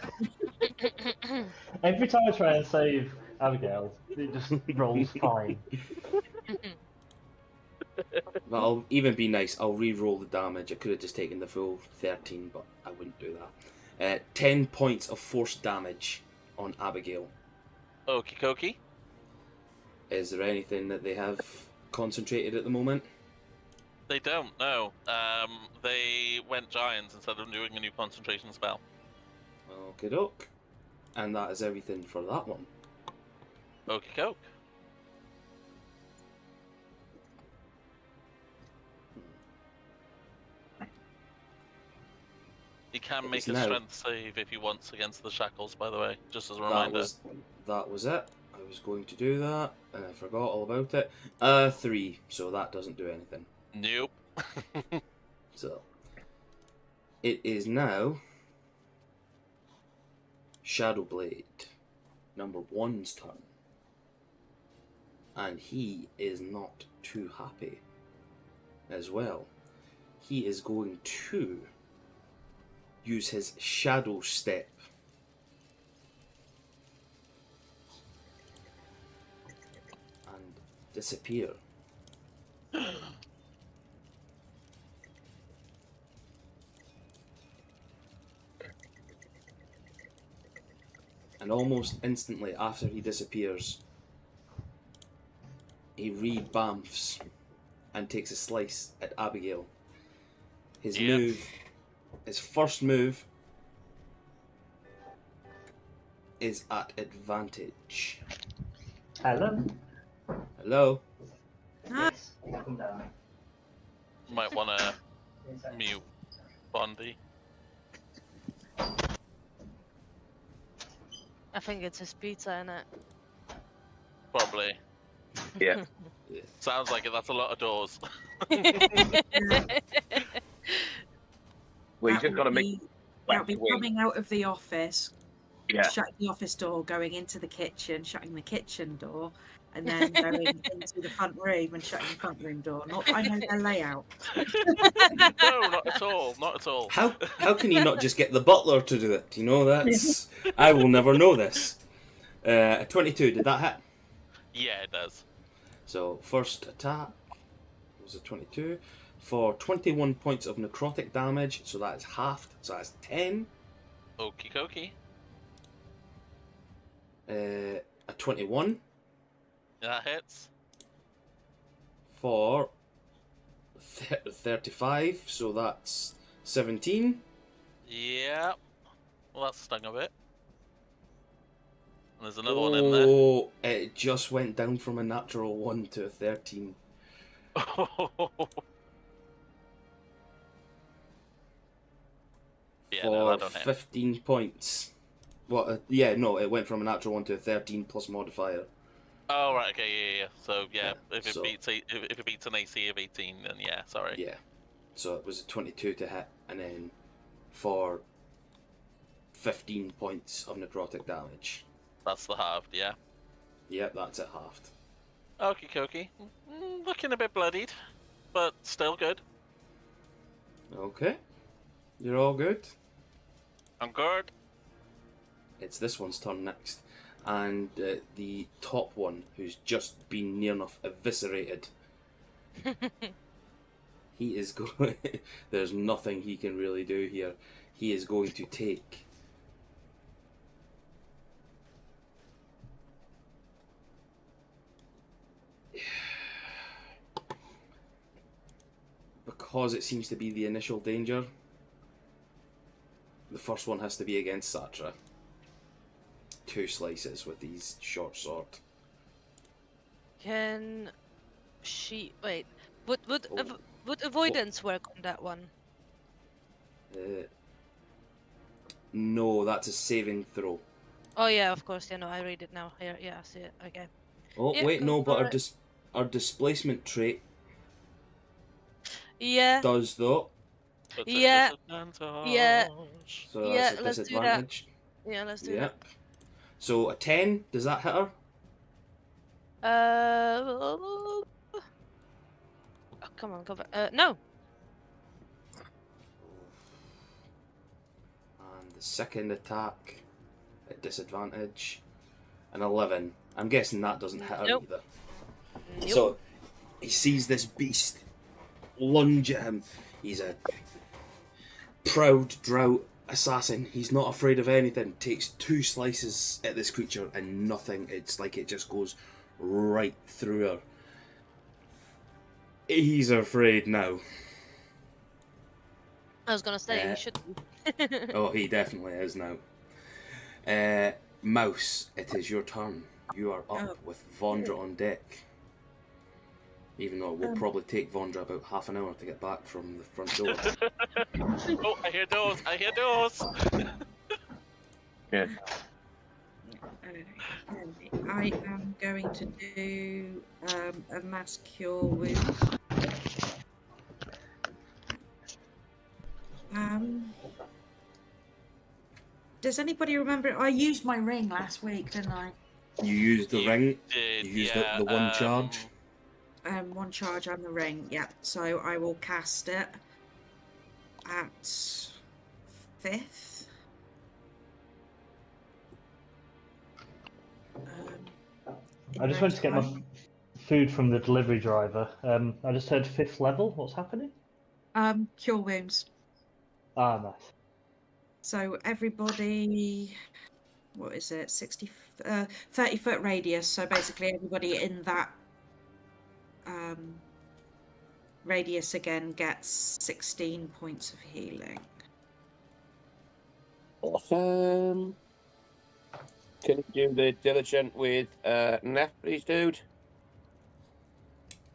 F: Every time I try and save Abigail, it just rolls fine.
B: But I'll even be nice. I'll re-roll the damage. I could have just taken the full 13, but I wouldn't do that. 10 points of force damage on Abigail.
D: Okie dokie.
B: Is there anything that they have concentrated at the moment?
D: They don't, no. They went giants instead of doing a new concentration spell.
B: Okie doke. And that is everything for that one.
D: Okie doke. He can
B: It
D: make
B: is
D: a
B: now.
D: strength save if he wants against the shackles, by the way, just as a
B: That
D: reminder.
B: was it. I was going to do that, and I forgot all about it. 3, so that doesn't do anything.
D: Nope.
B: So, it is now Shadowblade, number 1's turn. And he is not too happy as well. He is going to use his Shadow Step and disappear. And almost instantly after he disappears, he re-bamfs and takes a slice at Abigail. His
D: Yep.
B: his first move is at advantage.
F: Hello?
B: Hello?
F: Yes. Come down.
D: Might want to mute Bondi.
E: I think it's his pizza, innit?
D: Probably.
G: Yeah.
D: Sounds like it. That's a lot of doors.
G: Well, you
C: That
G: just got to
C: would
G: make.
C: be- That would be
G: wait.
C: coming out of the office,
G: Yeah.
C: shutting the office door, going into the kitchen, shutting the kitchen door, and then going into the front room and shutting the front room door. Not that I know their layout.
D: No, not at all. Not at all.
B: How can you not just get the butler to do it? You know, that's... I will never know this. A 22, did that hit?
D: Yeah, it does.
B: So, first attack was a 22 for 21 points of necrotic damage, so that is halved, so that's 10.
D: Okie dokie.
B: A 21
D: That hits.
B: for 35, so that's 17.
D: Yeah. Well, that stung a bit. And there's another one in there.
B: Oh, it just went down from a natural 1 to a 13.
D: Yeah,
B: for
D: no, that don't hit.
B: 15 points. What? Yeah, no, it went from a natural 1 to a 13 plus modifier.
D: Oh right, okay, yeah. So yeah,
B: Yeah,
D: if it
B: so-
D: beats if it beats an AC of 18, then yeah, sorry.
B: Yeah. So it was a 22 to hit, and then for 15 points of necrotic damage.
D: That's the halved, yeah.
B: Yep, that's it halved.
D: Okie dokie. Looking a bit bloodied, but still good.
B: Okay. You're all good.
D: I'm good.
B: It's this one's turn next. And the top one, who's just been near enough eviscerated, he is going. There's nothing he can really do here. He is going to take. Because it seems to be the initial danger, the first one has to be against Satra. 2 slices with these short sword.
E: Can she wait? Would
B: Oh.
E: would avoidance work on that one?
B: No, that's a saving throw.
E: Oh yeah, of course. Yeah, no, I read it now. Here, yeah, I see it. Okay.
B: Oh
E: Yeah,
B: wait,
E: go
B: no, but
E: for it.
B: our displacement trait
E: Yeah,
B: does though.
D: But
E: Yeah. Yeah.
B: So
E: Yeah,
B: that's a
E: let's do that.
B: disadvantage.
E: Yeah, let's do
B: Yep. So a 10, does that hit her?
E: that. Oh, come on, go back. No.
B: And the second attack at disadvantage, an 11. I'm guessing that doesn't hit her
E: Nope.
B: either.
E: Nope.
B: So he sees this beast lunge at him. He's a proud Drow assassin. He's not afraid of anything. Takes 2 slices at this creature and nothing. It's like it just goes right through her. He's afraid now.
E: I was gonna say
B: Uh,
E: you should be.
B: Oh, he definitely is now. Mouse, it is your turn. You are up
C: Oh,
B: with Vondra on deck. Even though it will probably take Vondra about half an hour to get back from the front door.
D: Oh, I hear doors. I hear doors.
G: Yeah.
C: I am going to do a mass cure wound. Does anybody remember? I used my ring last week, didn't I?
B: You used the
D: You
B: ring.
D: did,
B: You used
D: yeah,
B: the one charge.
C: 1 charge and the ring. Yeah. So I will cast it at 5th.
F: I just went to get my food from the delivery driver. I just heard 5th level. What's happening?
C: Cure wounds.
F: Ah, nice.
C: So everybody, what is it? 30-foot radius. So basically everybody in that radius again gets 16 points of healing.
G: Awesome. Can you do the diligent with Neff, please, dude?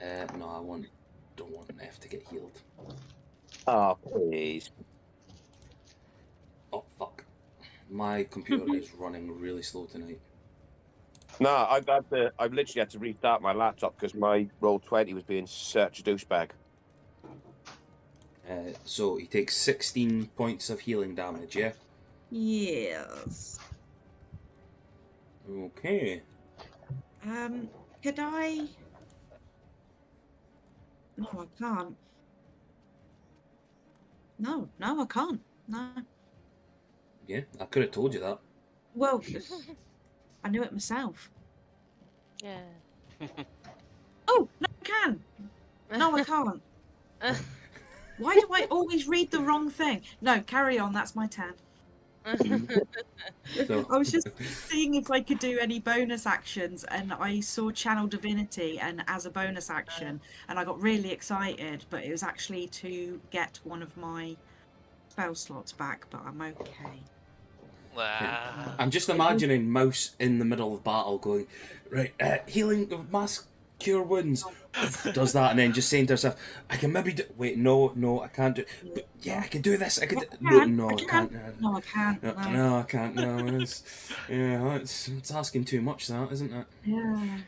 B: No, don't want F to get healed.
G: Oh, please.
B: Oh fuck! My computer is running really slow tonight.
G: No, I've literally had to restart my laptop because my Roll20 was being such a douchebag.
B: So he takes 16 points of healing damage. Yeah.
C: Yes.
B: Okay.
C: Could I? No, I can't. No, I can't. No.
B: Yeah, I could have told you that.
C: Well, I knew it myself.
E: Yeah.
C: Oh, no, I can. No, I can't. Why do I always read the wrong thing? No, carry on. That's my turn.
B: So,
C: I was just seeing if I could do any bonus actions, and I saw Channel Divinity and as a bonus action, and I got really excited, but it was actually to get one of my spell slots back, but I'm okay.
D: Ah.
B: I'm just imagining Mouse in the middle of battle going, right, healing of mass cure wounds. Does that and then just saying to herself, I can maybe do. Wait, no, I can't do. But yeah, I can do this. I can. No, I can't.
C: No, I can't.
B: No, I can't. No, it's asking too much. That isn't it?
C: Yeah,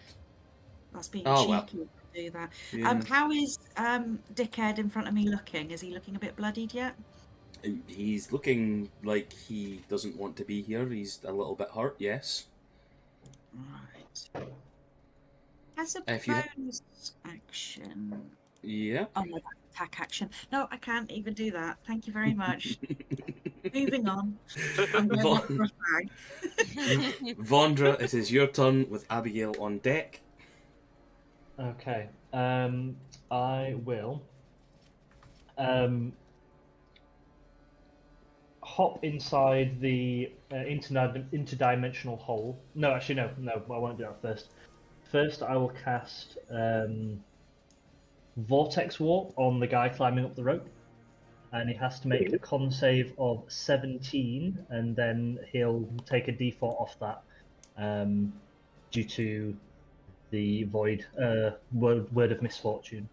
C: that's being
B: Oh,
C: cheeky
B: well.
C: to do that.
B: Yeah.
C: How is Dickhead in front of me looking? Is he looking a bit bloodied yet?
B: He's looking like he doesn't want to be here. He's a little bit hurt. Yes.
C: Right. As a
B: If you-
C: bonus action.
B: Yeah.
C: Oh no, that's attack action. No, I can't even do that. Thank you very much. Moving on. I'm going up for a fag.
B: Vondra, it is your turn with Abigail on deck.
F: Okay. I will hop inside the interdimensional hole. No, actually, no, I won't do that first. First, I will cast Vortex Warp on the guy climbing up the rope, and he has to make a con save of 17, and then he'll take a d4 off that due to the void word of misfortune.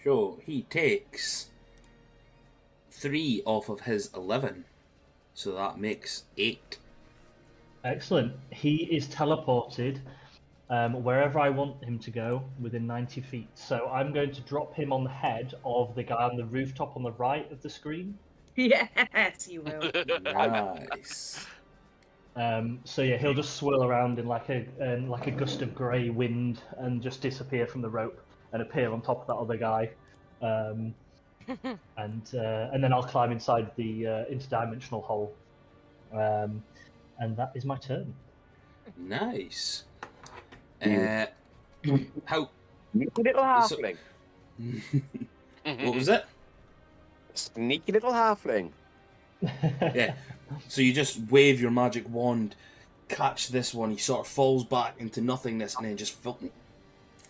B: So he takes 3 off of his 11, so that makes 8.
F: Excellent. He is teleported wherever I want him to go within 90 feet. So I'm going to drop him on the head of the guy on the rooftop on the right of the screen.
C: Yes, you will.
B: Nice.
F: So yeah, he'll just swirl around in like a gust of grey wind and just disappear from the rope and appear on top of that other guy. And then I'll climb inside the interdimensional hole. And that is my turn.
B: Nice. How?
G: Sneaky little halfling.
B: What was it?
G: Sneaky little halfling.
B: Yeah. So you just wave your magic wand, catch this one. He sort of falls back into nothingness, and then just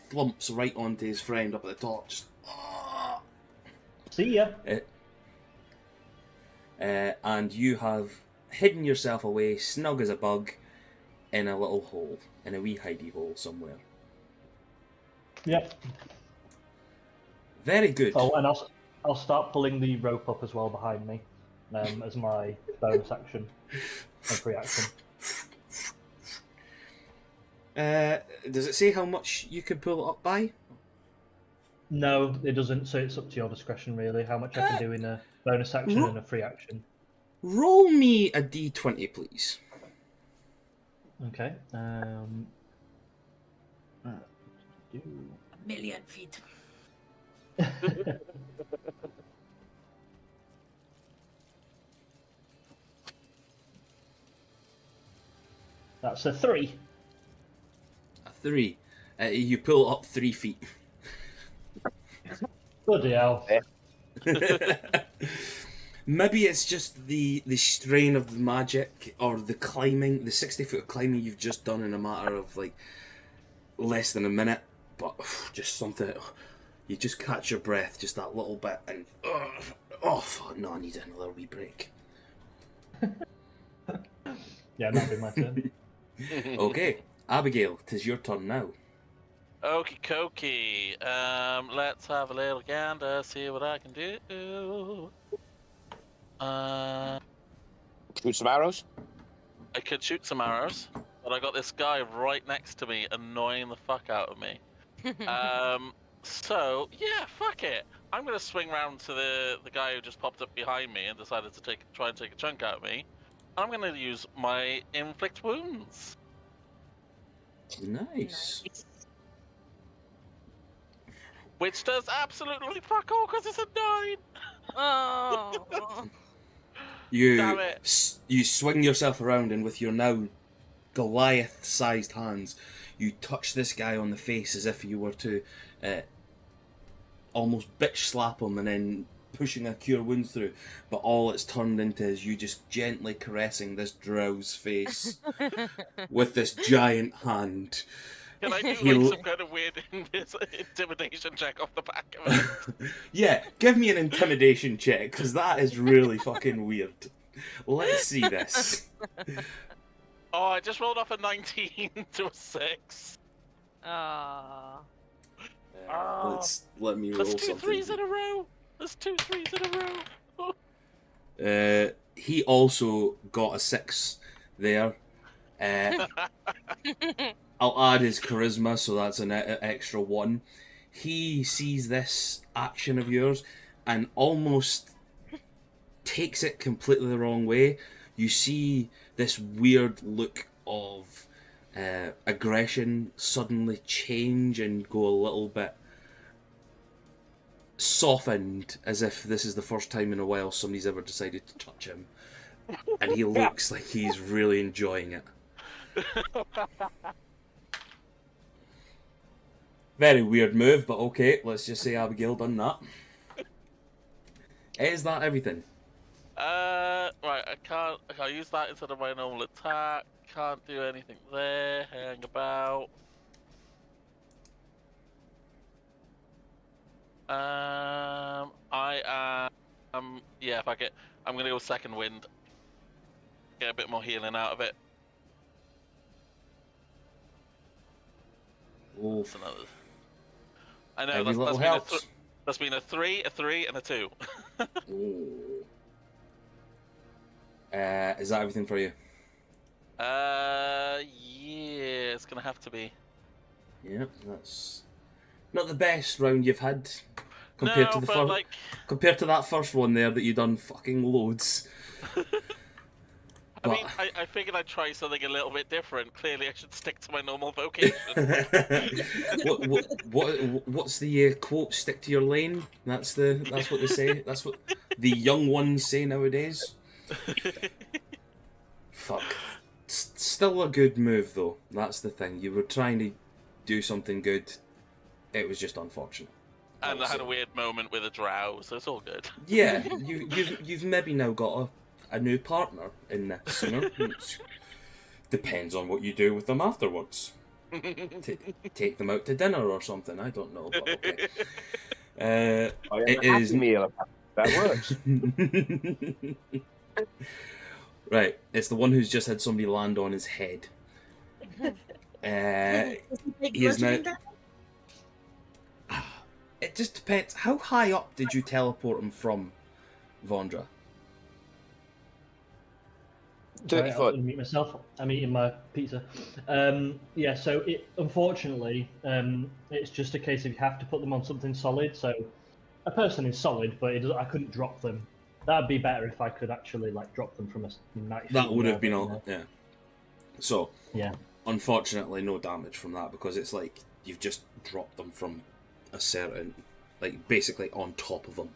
B: flumps right onto his friend up at the top. Just.
F: See ya.
B: And you have hidden yourself away, snug as a bug, in a little hole, in a wee hidey hole somewhere.
F: Yep.
B: Very good.
F: Oh, and I'll start pulling the rope up as well behind me, as my bonus action and free action.
B: Does it say how much you can pull it up by?
F: No, it doesn't. So it's up to your discretion, really, how much I can do in a bonus action and a free action.
B: Roll me a d20, please.
F: Okay.
C: A million feet.
F: That's a 3.
B: A 3. You pull up 3 feet.
F: Bloody hell.
B: Maybe it's just the strain of the magic or the climbing, the 60 foot of climbing you've just done in a matter of like less than a minute, but just something, you just catch your breath just that little bit and fuck, no, I need another wee break.
F: Yeah, that'll be my turn.
B: Okay, Abigail, 'tis your turn now.
D: Okie dokie. Let's have a little gander, see what I can do.
G: Shoot some arrows.
D: I could shoot some arrows, but I got this guy right next to me annoying the fuck out of me. So, yeah, fuck it. I'm going to swing round to the guy who just popped up behind me and decided to try and take a chunk out of me. I'm going to use my Inflict Wounds.
B: Nice.
D: Which does absolutely fuck all because it's a 9.
E: Oh.
B: You
D: Damn it.
B: You swing yourself around and with your now Goliath-sized hands, you touch this guy on the face as if you were to almost bitch slap him and then pushing a cure wounds through. But all it's turned into is you just gently caressing this Drow's face with this giant hand.
D: Can I do like some kind of weird intimidation check off the back of it?
B: Yeah, give me an intimidation check, because that is really fucking weird. Let's see this.
D: Oh, I just rolled off a 19 to a 6.
B: Let me roll
D: There's two
B: something.
D: 3s in a row. There's 2 3s in a row.
B: He also got a 6 there. I'll add his charisma, so that's an extra 1. He sees this action of yours and almost takes it completely the wrong way. You see this weird look of aggression suddenly change and go a little bit softened, as if this is the first time in a while somebody's ever decided to touch him. And he looks like he's really enjoying it. Very weird move, but okay. Let's just say Abigail done that. Is that everything?
D: Right, I can't use that instead of my normal attack. Can't do anything there. Hang about. I am. Yeah, if I get, I'm gonna go second wind. Get a bit more healing out of it.
B: Oh,
D: That's another. I know
B: every little
D: that's been
B: helps.
D: that's been a 3, a 3, and a 2.
B: Ooh. Is that everything for you?
D: Yeah, it's gonna have to be.
B: Yeah, that's not the best round you've had compared
D: No,
B: to the
D: but
B: first.
D: like,
B: Compared to that first one there that you done fucking loads.
D: I
B: But-
D: mean, I figured I'd try something a little bit different. Clearly, I should stick to my normal vocation.
B: What's the quote? Stick to your lane. That's what they say. That's what the young ones say nowadays. Fuck. Still a good move though. That's the thing. You were trying to do something good. It was just unfortunate.
D: And I had a weird moment with a drow, so it's all good.
B: Yeah, you've maybe now got a new partner in this. You know, depends on what you do with them afterwards. Take them out to dinner or something. I don't know. But okay. It is
G: meal. That works.
B: Right, it's the one who's just had somebody land on his head. He is now. It just depends. How high up did you teleport him from, Vondra?
G: 30
F: I'll
G: foot.
F: unmute myself. I'm eating my pizza. Yeah, so unfortunately, it's just a case of you have to put them on something solid. So a person is solid, but I couldn't drop them. That'd be better if I could actually like drop them from a nice.
B: That would have been all. Yeah. So.
F: Yeah.
B: Unfortunately, no damage from that because it's like you've just dropped them from a certain, like basically on top of them.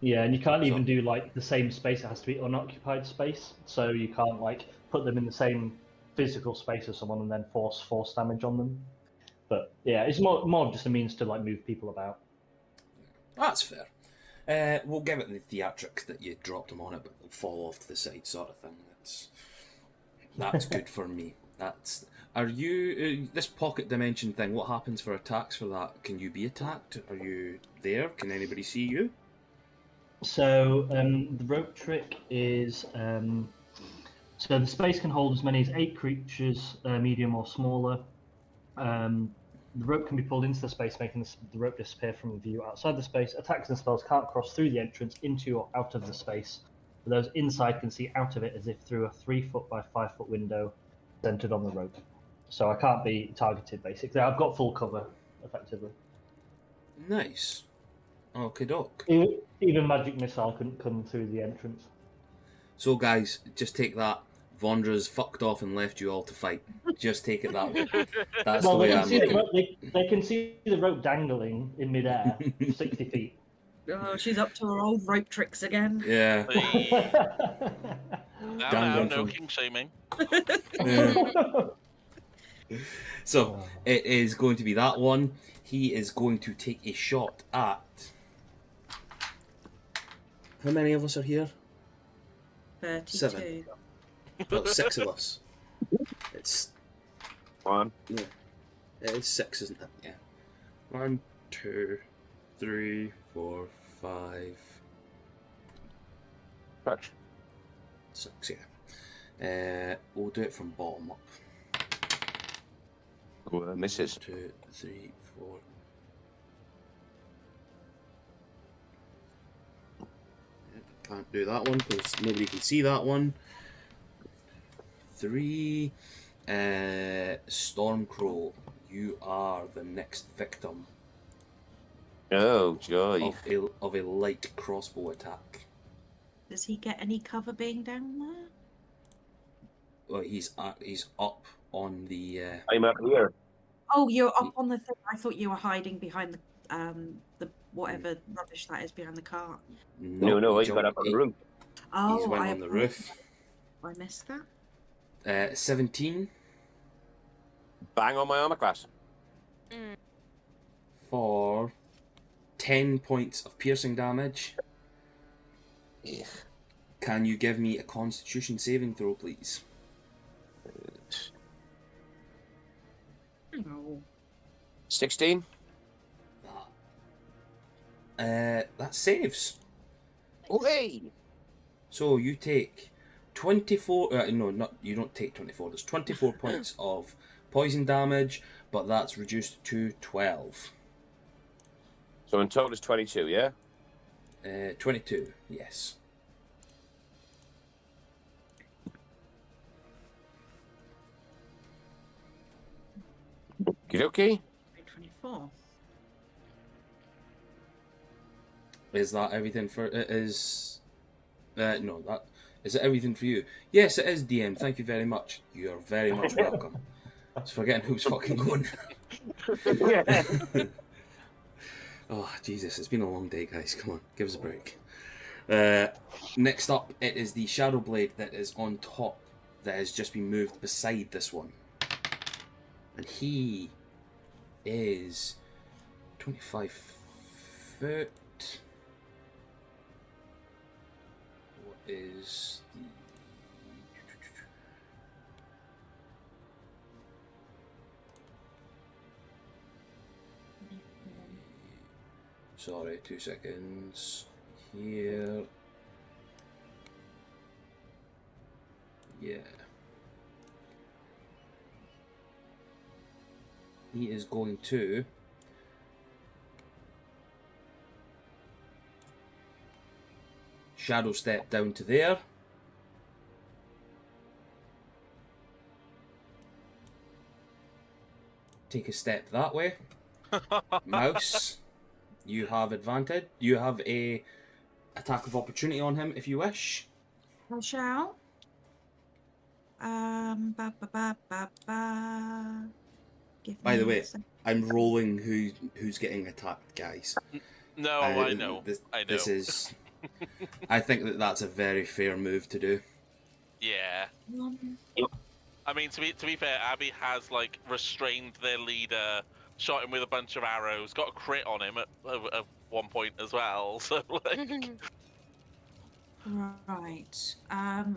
F: Yeah, and you can't even do like the same space. It has to be unoccupied space, so you can't like put them in the same physical space as someone and then force damage on them. But yeah, it's more just a means to like move people about.
B: That's fair. We'll give it the theatrics that you dropped them on it, but they'll fall off to the side, sort of thing. That's good for me. Are you this pocket dimension thing? What happens for attacks for that? Can you be attacked? Are you there? Can anybody see you?
F: So the rope trick is so the space can hold as many as 8 creatures, medium or smaller. The rope can be pulled into the space, making the rope disappear from view outside the space. Attacks and spells can't cross through the entrance into or out of the space. But those inside can see out of it as if through a 3-foot by 5-foot window centered on the rope. So I can't be targeted, basically. I've got full cover, effectively.
B: Nice. Okie doke.
F: Even Magic Missile couldn't come through the entrance.
B: So guys, just take that. Vondra's fucked off and left you all to fight. Just take it that way. That's the way I'm looking.
F: They can see the rope dangling in midair, 60 feet.
C: Oh, she's up to her old rope tricks again.
B: Yeah.
D: Now, no king shaming.
B: So it is going to be that one. He is going to take a shot at. How many of us are here?
C: 32.
B: 7. Well, 6 of us. It's
G: 1.
B: yeah. It is 6, isn't it? Yeah. 1, 2, 3, 4, 5.
G: Touch.
B: 6, yeah. We'll do it from bottom up.
G: Misses.
B: 2, 3, 4. Can't do that one because nobody can see that one. 3. Stormcrow, you are the next victim
G: Oh, joy.
B: of a light crossbow attack.
C: Does he get any cover being down there?
B: Well, he's up on the.
G: I'm up here.
C: Oh, you're up on the thing. I thought you were hiding behind the whatever rubbish that is behind the cart.
G: No, he got up on the roof.
C: Oh,
B: He's went on the roof.
C: I missed that.
B: 17.
G: Bang on my armor class.
B: for 10 points of piercing damage.
G: Yeah.
B: Can you give me a Constitution saving throw, please?
C: No.
G: 16.
B: That saves.
G: Okay.
B: So you take 24. No, not you don't take 24. There's 24 points of poison damage, but that's reduced to 12.
G: So in total it's 22, yeah?
B: 22. Yes.
G: Okay.
C: 24.
B: Is that everything for it? Is no, that is it everything for you? Yes, it is, DM. Thank you very much. You are very much welcome. I was forgetting who's fucking going.
G: Yeah.
B: Oh Jesus, it's been a long day, guys. Come on, give us a break. Next up, it is the Shadow Blade that is on top, that has just been moved beside this one, and he is 25 foot. What is the... Sorry, 2 seconds. Here. Yeah. He is going to... Shadow step down to there. Take a step that way. Mouse, you have advantage. You have a attack of opportunity on him if you wish.
C: I shall. Ba, ba, ba, ba, ba. Give
B: By the
C: me
B: way,
C: a sec.
B: I'm rolling who's getting attacked, guys.
D: No, I know. I know.
B: This is. I think that's a very fair move to do.
D: Yeah. I mean, to be fair, Abby has like restrained their leader, shot him with a bunch of arrows, got a crit on him at one point as well. So like,
C: Right. How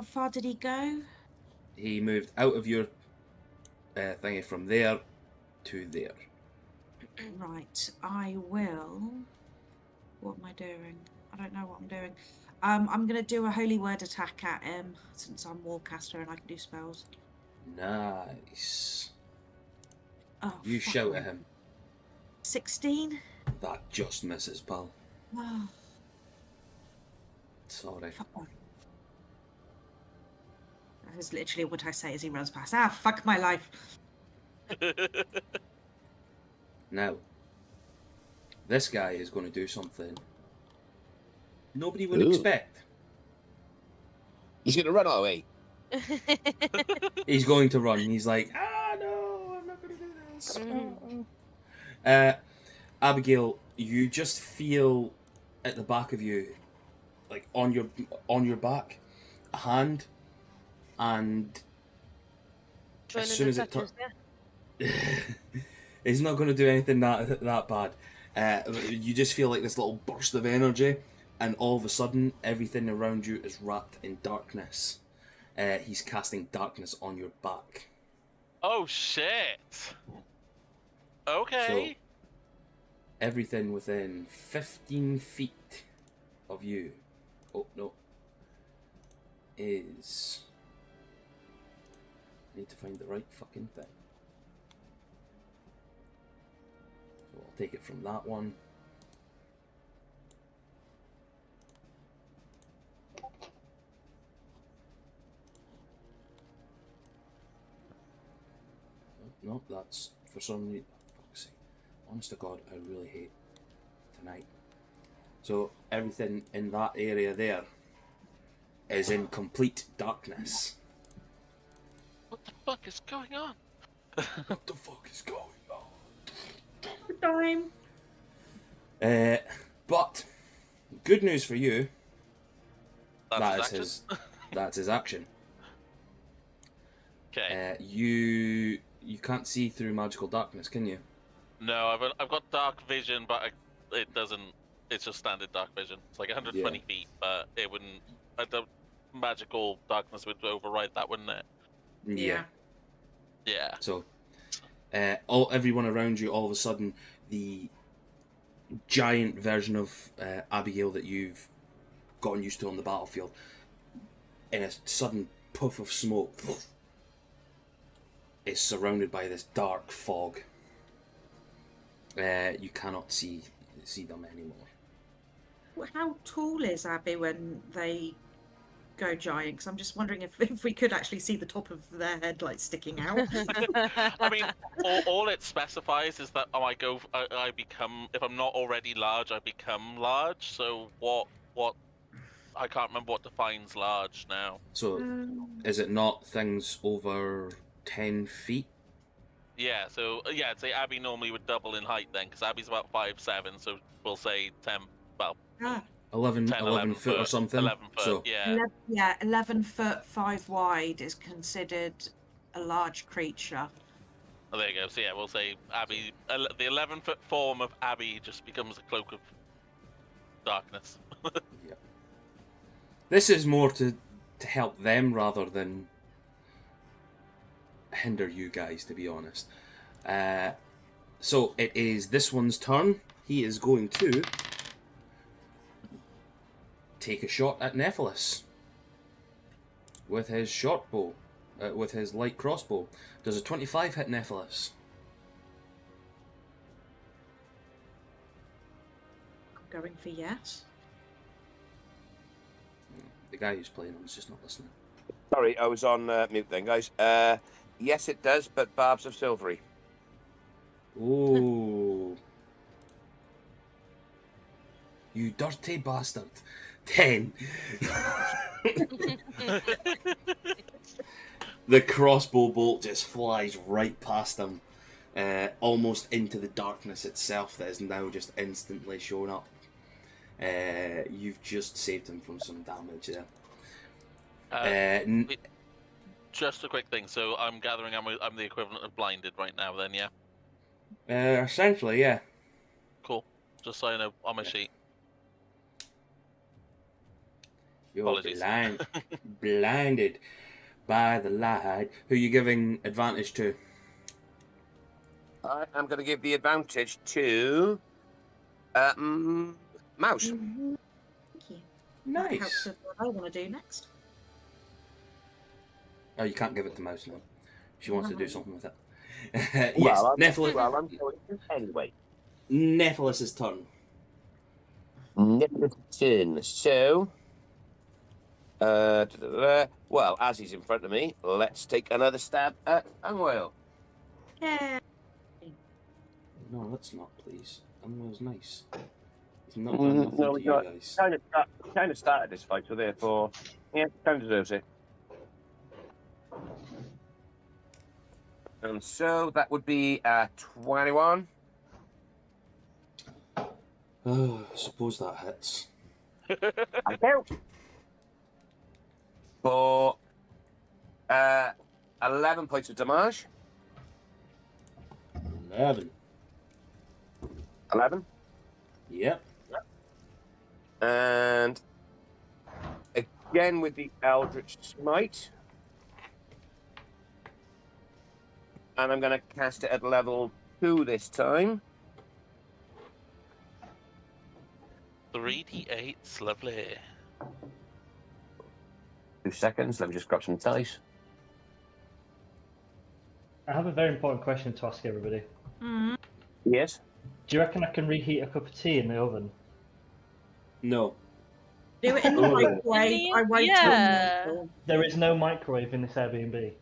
C: far did he go?
B: He moved out of your thingy from there to there.
C: Right. I will. What am I doing? I don't know what I'm doing. I'm gonna do a holy word attack at him since I'm warcaster and I can do spells.
B: Nice.
C: Oh,
B: You
C: fuck
B: shout
C: me.
B: at him.
C: 16.
B: That just misses, pal.
C: Oh,
B: Sorry.
C: fuck me. That is literally what I say as he runs past. Ah, fuck my life.
B: Now, this guy is going to do something nobody would
G: Ooh.
B: expect.
G: He's going to run away.
B: He's going to run. He's like, no, I'm not going to do this. Abigail, you just feel at the back of you, like on your back, a hand, and
E: Trying
B: as
E: to
B: soon
E: do
B: as it
E: touches, yeah.
B: he's not going to do anything that bad. You just feel like this little burst of energy, and all of a sudden, everything around you is wrapped in darkness. He's casting darkness on your back.
D: oh shit. Okay.
B: So, everything within 15 feet of you, oh no, is... I need to find the right fucking thing. So I'll take it from that one. No, that's for some reason. Fuck's sake. Honest to God, I really hate tonight. So everything in that area there is in complete darkness.
D: What the fuck is going on?
B: What the fuck is going on?
C: Good time.
B: But good news for you.
D: That's
B: That's his action.
D: Okay.
B: You can't see through magical darkness, can you?
D: No, I've got dark vision, but it doesn't. It's just standard dark vision. It's like 120 feet, but it wouldn't. The magical darkness would override that, wouldn't it?
B: Yeah.
D: Yeah.
B: So, everyone around you, all of a sudden, the giant version of Abigail that you've gotten used to on the battlefield, in a sudden puff of smoke, is surrounded by this dark fog. You cannot see them anymore.
C: Well, how tall is Abby when they go giant? Because I'm just wondering if we could actually see the top of their head like sticking out.
D: I mean, all it specifies is that I become, if I'm not already large, I become large. So what? I can't remember what defines large now.
B: So, is it not things over 10 feet?
D: Yeah. So yeah, I'd say Abby normally would double in height then, because Abby's about 5'7", so we'll say 10. Well,
B: 11
D: 11
B: foot or something.
D: 11 foot.
B: So,
D: yeah.
C: 11 foot 5 wide is considered a large creature.
D: Oh, there you go. So yeah, we'll say Abby. The 11-foot form of Abby just becomes a cloak of darkness.
B: yeah. This is more to help them rather than hinder you guys, to be honest. So it is this one's turn. He is going to take a shot at Nephilis with his short bow, with his light crossbow. Does a 25 hit Nephilis?
C: I'm going for yes.
B: The guy who's playing him is just not listening.
G: Sorry, I was on mute then, guys. Yes, it does, but barbs of silvery.
B: Oh. You dirty bastard. 10. The crossbow bolt just flies right past him, almost into the darkness itself that is now just instantly shown up. You've just saved him from some damage there.
D: Just a quick thing. So I'm gathering I'm the equivalent of blinded right now. Then yeah.
B: Essentially, yeah.
D: Cool. Just so I know on my sheet.
B: You're
D: Apologies.
B: blinded by the light. Who are you giving advantage to?
G: I am going to give the advantage to Mouse.
C: Thank you. That helps
B: Nice.
C: with what I want to do next.
B: Oh, you can't give it to Mouse now. She wants to do something with it. Yes,
G: Well,
B: Nephilis.
G: Well, I'm going to anyway.
B: Nephilis' turn.
G: Nephilis' turn. So, well, as he's in front of me, let's take another stab at Unwell.
C: Yeah.
B: No, let's not, please. Unwell's nice. He's not done nothing to you guys.
G: Kind of started this fight, so therefore, yeah, kind of deserves it. And so that would be 21.
B: Oh, I suppose that hits.
G: I do. For 11 points of damage.
B: 11.
G: 11.
B: Yep.
G: And again with the Eldritch Smite. And I'm going to cast it at level 2 this time.
D: 3d8s, lovely.
G: 2 seconds, let me just grab some dice.
F: I have a very important question to ask everybody.
C: Mm.
G: Yes?
F: Do you reckon I can reheat a cup of tea in the oven?
B: No.
C: Do it in the
G: Oh.
C: microwave. I won't
E: Yeah.
C: tell you.
F: There is no microwave in this Airbnb.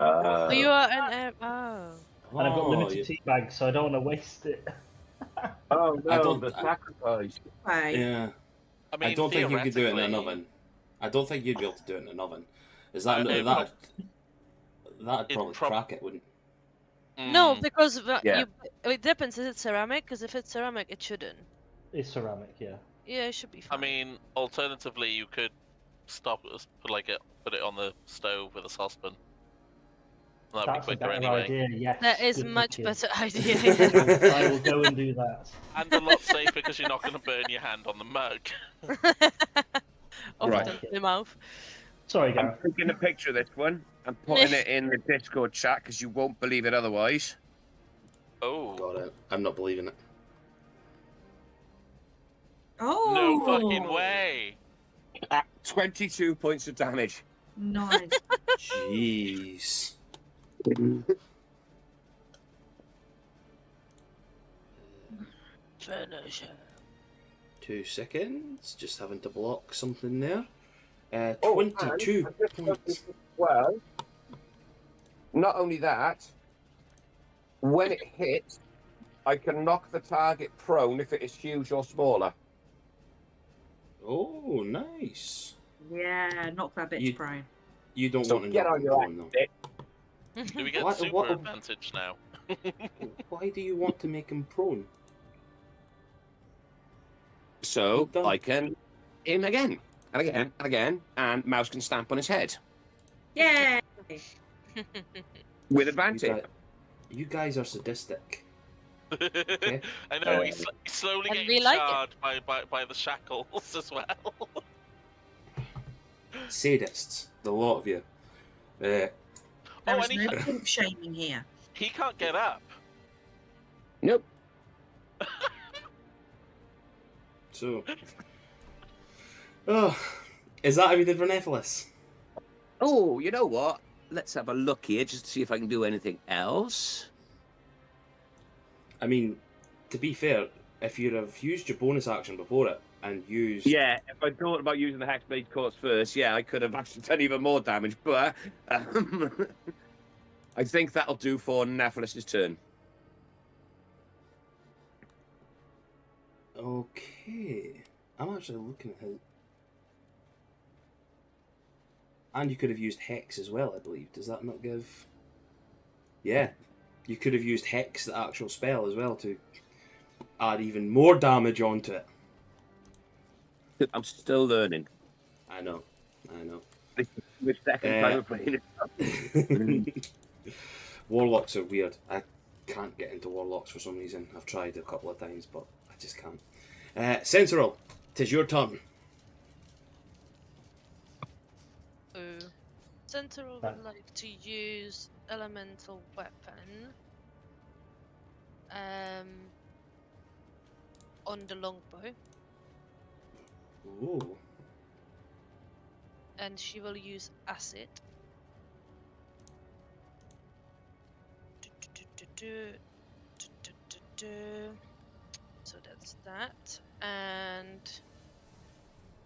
E: Oh, you are an. Oh.
F: And I've got limited
B: you-
F: tea bags, so I don't want to waste it.
G: Oh,
B: I
G: no,
B: don't-
G: the sacrifice.
C: Okay.
B: Yeah.
D: I mean,
B: I don't think you could do it in an
D: theoretically,
B: oven. I don't think you'd be able to do it in an oven. Is that
D: it
B: that'd
D: It
B: probably
D: prob-
B: crack it, wouldn't?
E: No, because
G: Yeah.
E: it depends. Is it ceramic? Because if it's ceramic, it shouldn't.
F: It's ceramic, yeah.
E: Yeah, it should be
D: I
E: fine.
D: mean, alternatively, you could put it on the stove with a saucepan. That'd
F: That's
D: be
F: a
D: quicker
F: better
D: anyway.
F: idea, yes.
E: That is
F: good
E: much
F: thinking.
E: better idea. Yeah.
F: I will go and do that.
D: And a lot safer because you're not going to burn your hand on the mug.
E: Off
F: Right.
E: the mouth.
F: Sorry,
G: I'm
F: Gareth.
G: taking a picture of this one and putting it in the Discord chat because you won't believe it otherwise.
D: Oh.
B: Got it. I'm not believing it.
C: Oh,
D: No fucking way.
G: At 22 points of damage.
C: Nice.
B: Jeez.
E: Finish it.
B: 2 seconds. Just having to block something there.
G: Oh,
B: 22
G: and I just
B: points.
G: noticed as well, not only that, when it hits, I can knock the target prone if it is huge or smaller.
B: Oh, nice.
C: Yeah, knock that bitch
B: You-
C: prone.
B: You don't
G: So
B: want to
G: get
B: knock
G: on
B: him
G: your
B: prone, though.
G: ass.
D: Do we get
B: What-
D: super
B: what-
D: advantage now?
B: Why do you want to make him prone?
G: So
B: Done.
G: I can aim again, and again, and again, and Mouse can stamp on his head
C: Yay!
G: with
B: You,
G: advantage.
B: you guys are sadistic.
D: I know, he's slowly
E: And
D: getting
E: we like it.
D: charred by the shackles as well.
B: Sadists, the lot of you.
C: There
D: Oh,
C: is
D: and
C: no pimp shaming here.
D: he can't get up.
G: Nope.
B: So, oh, is that how we did for Nephilis?
G: Oh, you know what? Let's have a look here just to see if I can do anything else.
B: I mean, to be fair, if you'd have used your bonus action before it and used...
G: Yeah, if I thought about using the Hexblade Course first, yeah, I could have actually done even more damage, but I think that'll do for Nephilis' turn.
B: Okay. I'm actually looking at his... And you could have used Hex as well, I believe. Does that not give... Yeah. You could have used Hex, the actual spell, as well, to add even more damage onto it.
G: I'm still learning.
B: I know. I know.
G: Which second time we're playing it.
B: Warlocks are weird. I can't get into Warlocks for some reason. I've tried a couple of times, but I just can't. Sentinel, 'tis your turn.
E: Sentinel would like to use elemental weapon on the longbow,
B: Ooh.
E: and she will use acid. So that's that, and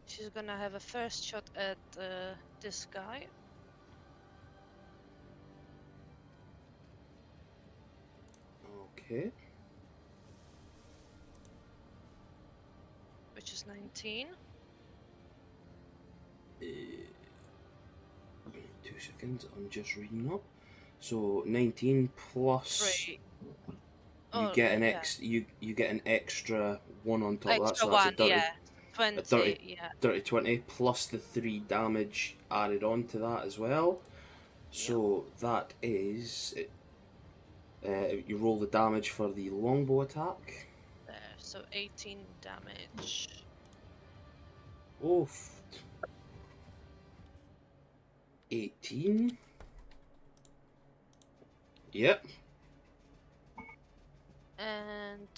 E: she's gonna have a first shot at this guy.
B: Okay.
E: Which is 19.
B: 2 seconds, I'm just reading up. So 19 plus
E: 3.
B: you get an you get an extra 1 on top of that,
E: Extra
B: so that's
E: one,
B: a dirty,
E: yeah. 20,
B: 30.
E: yeah.
B: dirty 20 plus the 3 damage added on to that as well. So that is you roll the damage for the longbow attack.
E: There, so 18 damage.
B: Oof. 18. Yep.
E: And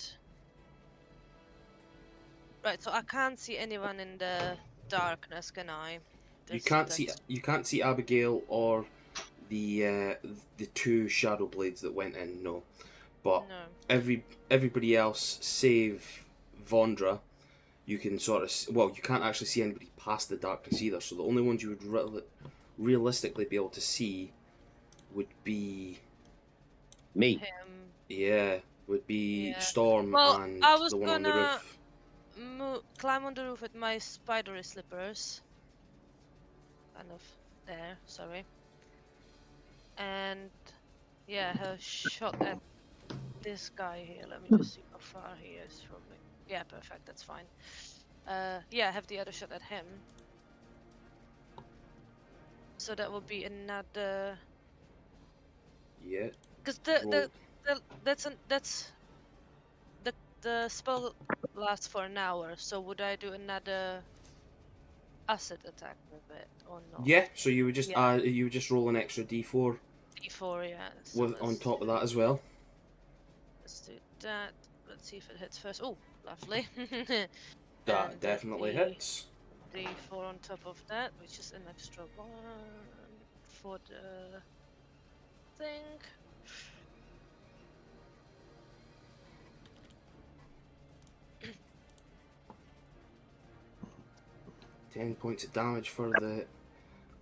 E: right, so I can't see anyone in the darkness, can I?
B: You can't see Abigail or the 2 shadow blades that went in, no. But
E: No.
B: everybody else save Vondra, you can sort of you can't actually see anybody past the darkness either. So the only ones you would realistically be able to see would be
G: Me.
E: Him.
B: yeah, would be
E: Yeah.
B: Storm
E: Well,
B: and
E: I was
B: the one on the
E: gonna
B: roof.
E: climb on the roof with my spidery slippers. Kind of there, sorry. And yeah, have a shot at this guy here. Let me just see how far he is from me. Yeah, perfect, that's fine. Yeah, have the other shot at him. So that will be another
B: Yeah.
E: Because
B: Roll.
E: the spell lasts for an hour. So would I do another acid attack with it or not?
B: Yeah. So you would just
E: Yeah.
B: you would just roll an extra d4
E: D4, yeah. So
B: with on
E: let's
B: top of that as well.
E: do that. Let's see if it hits first. Oh, lovely.
B: That
E: And
B: definitely hits.
E: D4 on top of that, which is an extra 1 for the thing.
B: Ten points of damage for the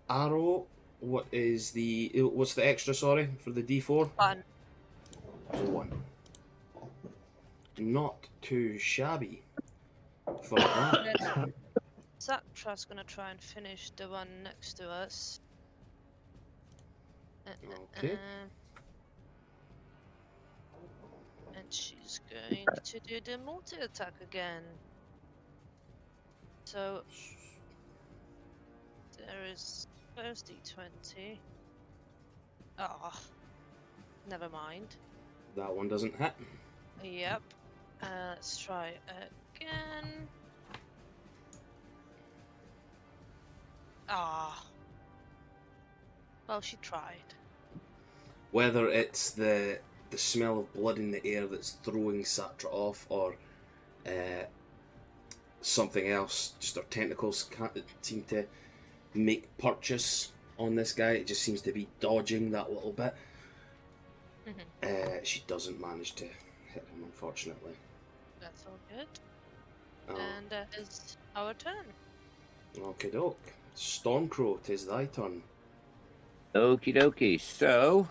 B: arrow. What's the extra? Sorry, for the d4.
E: 1.
B: So 1. Not too shabby for that.
E: Satra's gonna try and finish the one next to us.
B: Okay.
E: And she's going to do the multi attack again. So there is first d20. Oh, never mind.
B: That one doesn't hit.
E: Yep. Let's try again. Ah. Well, she tried.
B: Whether it's the smell of blood in the air that's throwing Satra off, or something else, just her tentacles can't seem to make purchase on this guy. It just seems to be dodging that little bit. She doesn't manage to hit him, unfortunately.
E: That's all good.
B: Oh.
E: And that is our turn.
B: Okie doke. Stormcrow, 'tis thy turn.
G: Okie dokie. So,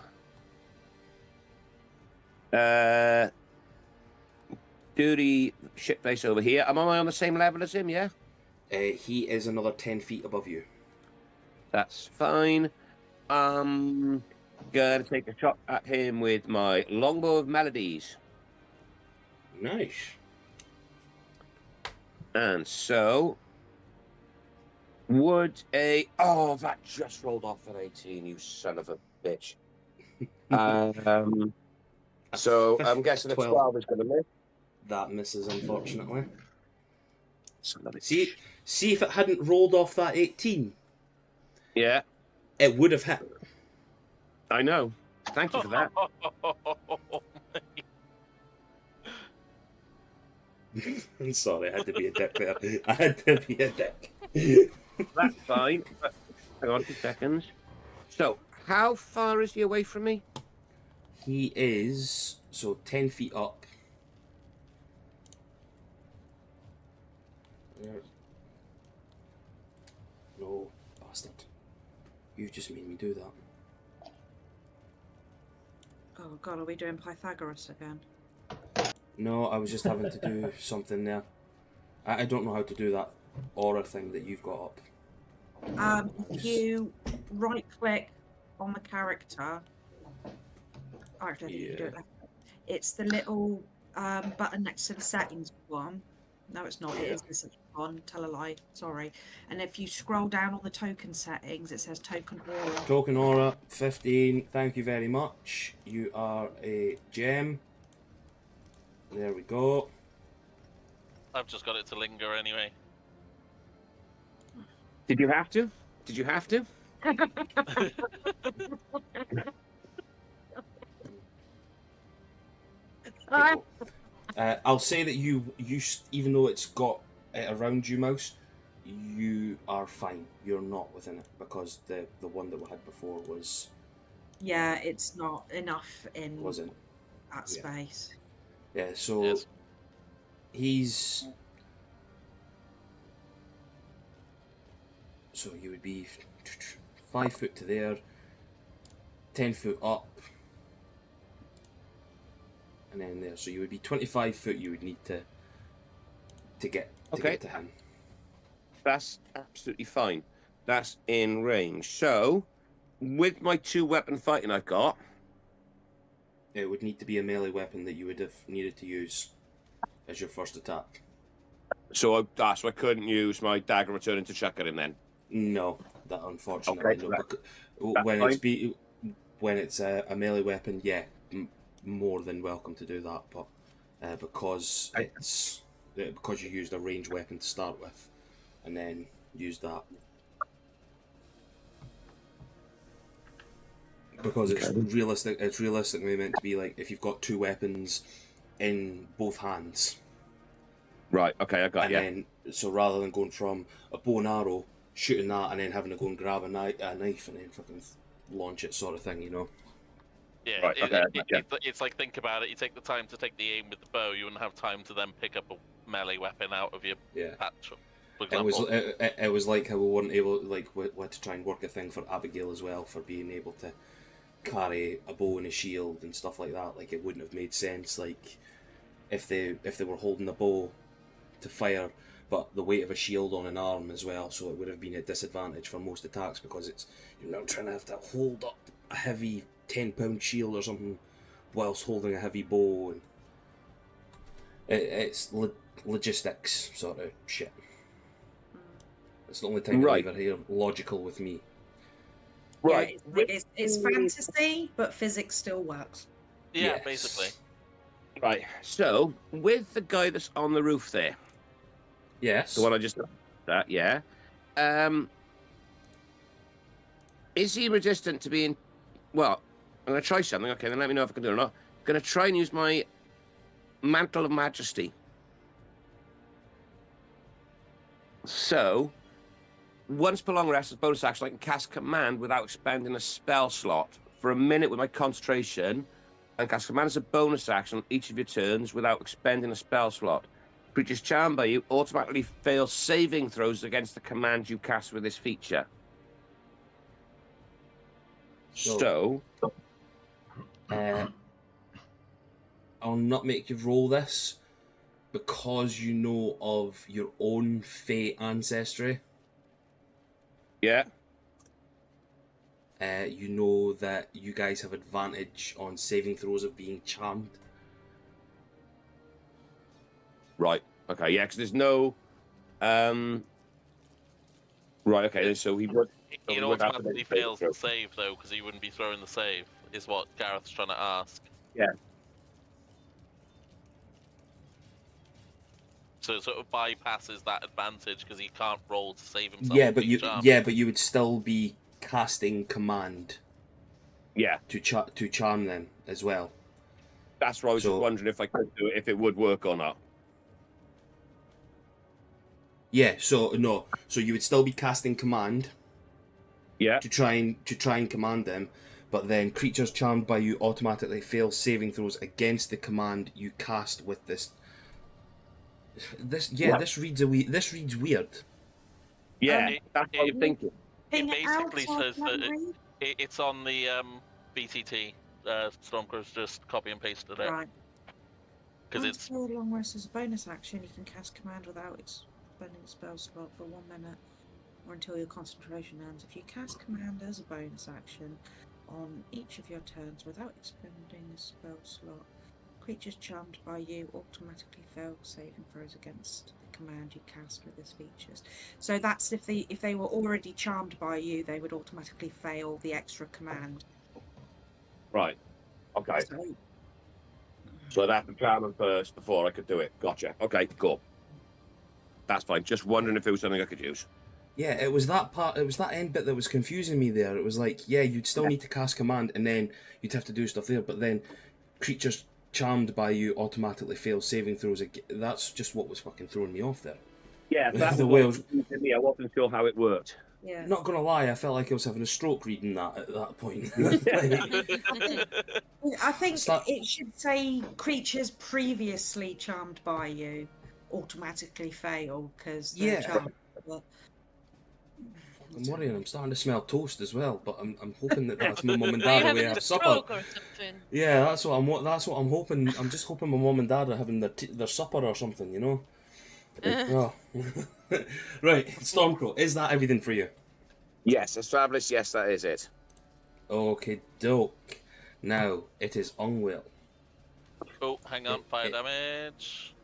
G: duty ship base over here. Am I on the same level as him? Yeah.
B: He is another 10 feet above you.
G: That's fine. Gonna take a shot at him with my longbow of melodies.
B: Nice.
G: And so, would a... Oh, that just rolled off an 18, you son of a bitch. So, I'm guessing a 12 is going to miss.
B: That misses, unfortunately.
G: Son of a
B: See if it hadn't rolled off that 18,
G: Yeah,
B: it would have hit.
G: I know. Thank you for that.
B: I'm sorry, I had to be a dick there. I had to be a dick.
G: That's fine. But hang on 2 seconds. So, how far is he away from me?
B: He is, 10 feet up. No, bastard. You just made me do that.
C: Oh god, are we doing Pythagoras again?
B: No, I was just having to do something there. I don't know how to do that aura thing that you've got up.
C: If you right click on the character, actually, I think you can do it left. It's the little button next to the settings one. No, it's not. It is the settings one. Tell a lie. Sorry. And if you scroll down on the token settings, it says token aura.
B: Token aura, 15. Thank you very much. You are a gem. There we go.
D: I've just got it to linger anyway.
G: Did you have to? Did you have to?
B: I'll say that you even though it's got it around you, Mouse, you are fine. You're not within it because the one that we had before was.
C: Yeah, it's not enough in
B: Wasn't.
C: that space.
B: Yeah, so
D: Yes.
B: he's. So you would be 5 foot to there, 10 foot up, and then there. So you would be 25 foot. You would need to get to him.
G: That's absolutely fine. That's in range. So, with my 2 weapon fighting I've got,
B: It would need to be a melee weapon that you would have needed to use as your first attack.
G: so I couldn't use my dagger returning to chuck at him then.
B: No, that unfortunately
G: Okay,
B: no.
G: that's
B: When it's when it's a melee weapon, yeah, more than welcome to do that. But because because you used a ranged weapon to start with, and then use that. Because it's realistic. It's realistically meant to be like if you've got two weapons in both hands.
G: Right. Okay, I got
B: And
G: you.
B: then, so rather than going from a bow and arrow, shooting that, and then having to go and grab a knife and then fucking launch it, sort of thing, you know.
D: Yeah,
G: Right, okay, I gotcha.
D: it's like, think about it. You take the time to take the aim with the bow. You wouldn't have time to then pick up a melee weapon out of your patch. For example.
B: It was like how we weren't able, like, we had to try and work a thing for Abigail as well, for being able to carry a bow and a shield and stuff like that. Like, it wouldn't have made sense, like, if they were holding the bow to fire, but the weight of a shield on an arm as well, so it would have been a disadvantage for most attacks, because you're now trying to have to hold up a heavy 10-pound shield or something whilst holding a heavy bow, and it's logistics sort of shit. It's the only time I ever hear logical with me.
G: Right.
C: Yeah, it's fantasy, but physics still works.
D: Yeah,
B: Yes.
D: basically.
G: Right. So, with the guy that's on the roof there,
B: Yes.
G: the one I just that, yeah. Is he resistant to being? Well, I'm going to try something. Okay, then let me know if I can do it or not. I'm going to try and use my Mantle of Majesty. So, once per long rest as bonus action, I can cast command without expending a spell slot for a minute with my concentration, and cast command as a bonus action on each of your turns without expending a spell slot. Creatures charmed by you automatically fail saving throws against the command you cast with this feature. So,
B: I'll not make you roll this because you know of your own Fey ancestry.
G: yeah.
B: You know that you guys have advantage on saving throws of being charmed.
G: Right. Okay. Yeah, because there's no. Right. Okay. So he would.
D: It automatically fails the save, though, because he wouldn't be throwing the save, is what Gareth's trying to ask.
G: Yeah.
D: So it sort of bypasses that advantage because he can't roll to save himself.
B: Yeah, but
D: charmed.
B: but you would still be casting command.
G: Yeah.
B: To charm them as well.
G: That's why I was just wondering if I could do it, if it would work or not.
B: Yeah. So you would still be casting command.
G: Yeah.
B: To try and command them, but then creatures charmed by you automatically fail saving throws against the command you cast with this. This reads weird.
G: Yeah, that's what I'm thinking.
D: It basically says that it's on the BTT. Stormcrow's just copy and pasted it.
C: Right.
D: Because it's
C: a long rest as a bonus action. You can cast command without expending a spell slot for 1 minute or until your concentration ends. If you cast command as a bonus action on each of your turns without expending a spell slot, creatures charmed by you automatically fail saving throws against the command you cast with this features. So that's if they were already charmed by you, they would automatically fail the extra command.
G: Right. Okay. So I'd have to charm them first before I could do it. Gotcha. Okay, cool. That's fine. Just wondering if it was something I could use.
B: Yeah, it was that part. It was that end bit that was confusing me there. It was like, yeah, you'd still need to cast command, and then you'd have to do stuff there. But then, creatures charmed by you automatically fail saving throws. That's just what was fucking throwing me off there.
G: Yeah, that's
B: the
G: what
B: way
G: I wasn't sure how it worked.
C: Yeah.
B: Not gonna lie, I felt like I was having a stroke reading that at that point.
C: I think it should say creatures previously charmed by you automatically fail because they're charmed. But...
B: I'm worrying. I'm starting to smell toast as well, but I'm hoping that's my mum and dad away at supper. Yeah, that's what I'm hoping. I'm just hoping my mum and dad are having their supper or something, you know. Oh. Right, Stormcrow, is that everything for you?
G: Yes, established. Yes, that is it.
B: Okay, doke. Now it is Ungwill.
D: Oh, hang on, fire damage.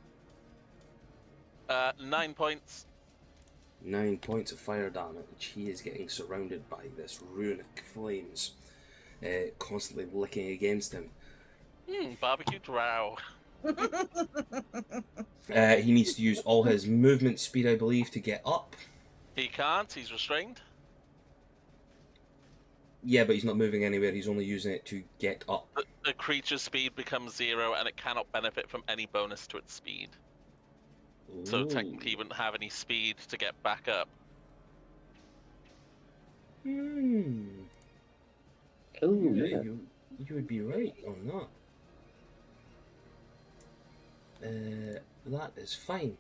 D: 9 points.
B: 9 points of fire damage. He is getting surrounded by this runic flames. constantly licking against him.
D: Barbecue Drow.
B: He needs to use all his movement speed, I believe, to get up.
D: He can't, he's restrained.
B: Yeah, but he's not moving anywhere. He's only using it to get up.
D: The creature's speed becomes 0 and it cannot benefit from any bonus to its speed. So technically he wouldn't have any speed to get back up.
B: Hmm.
G: Oh,
B: Yeah,
G: yeah.
B: you would be right on that. That is fine.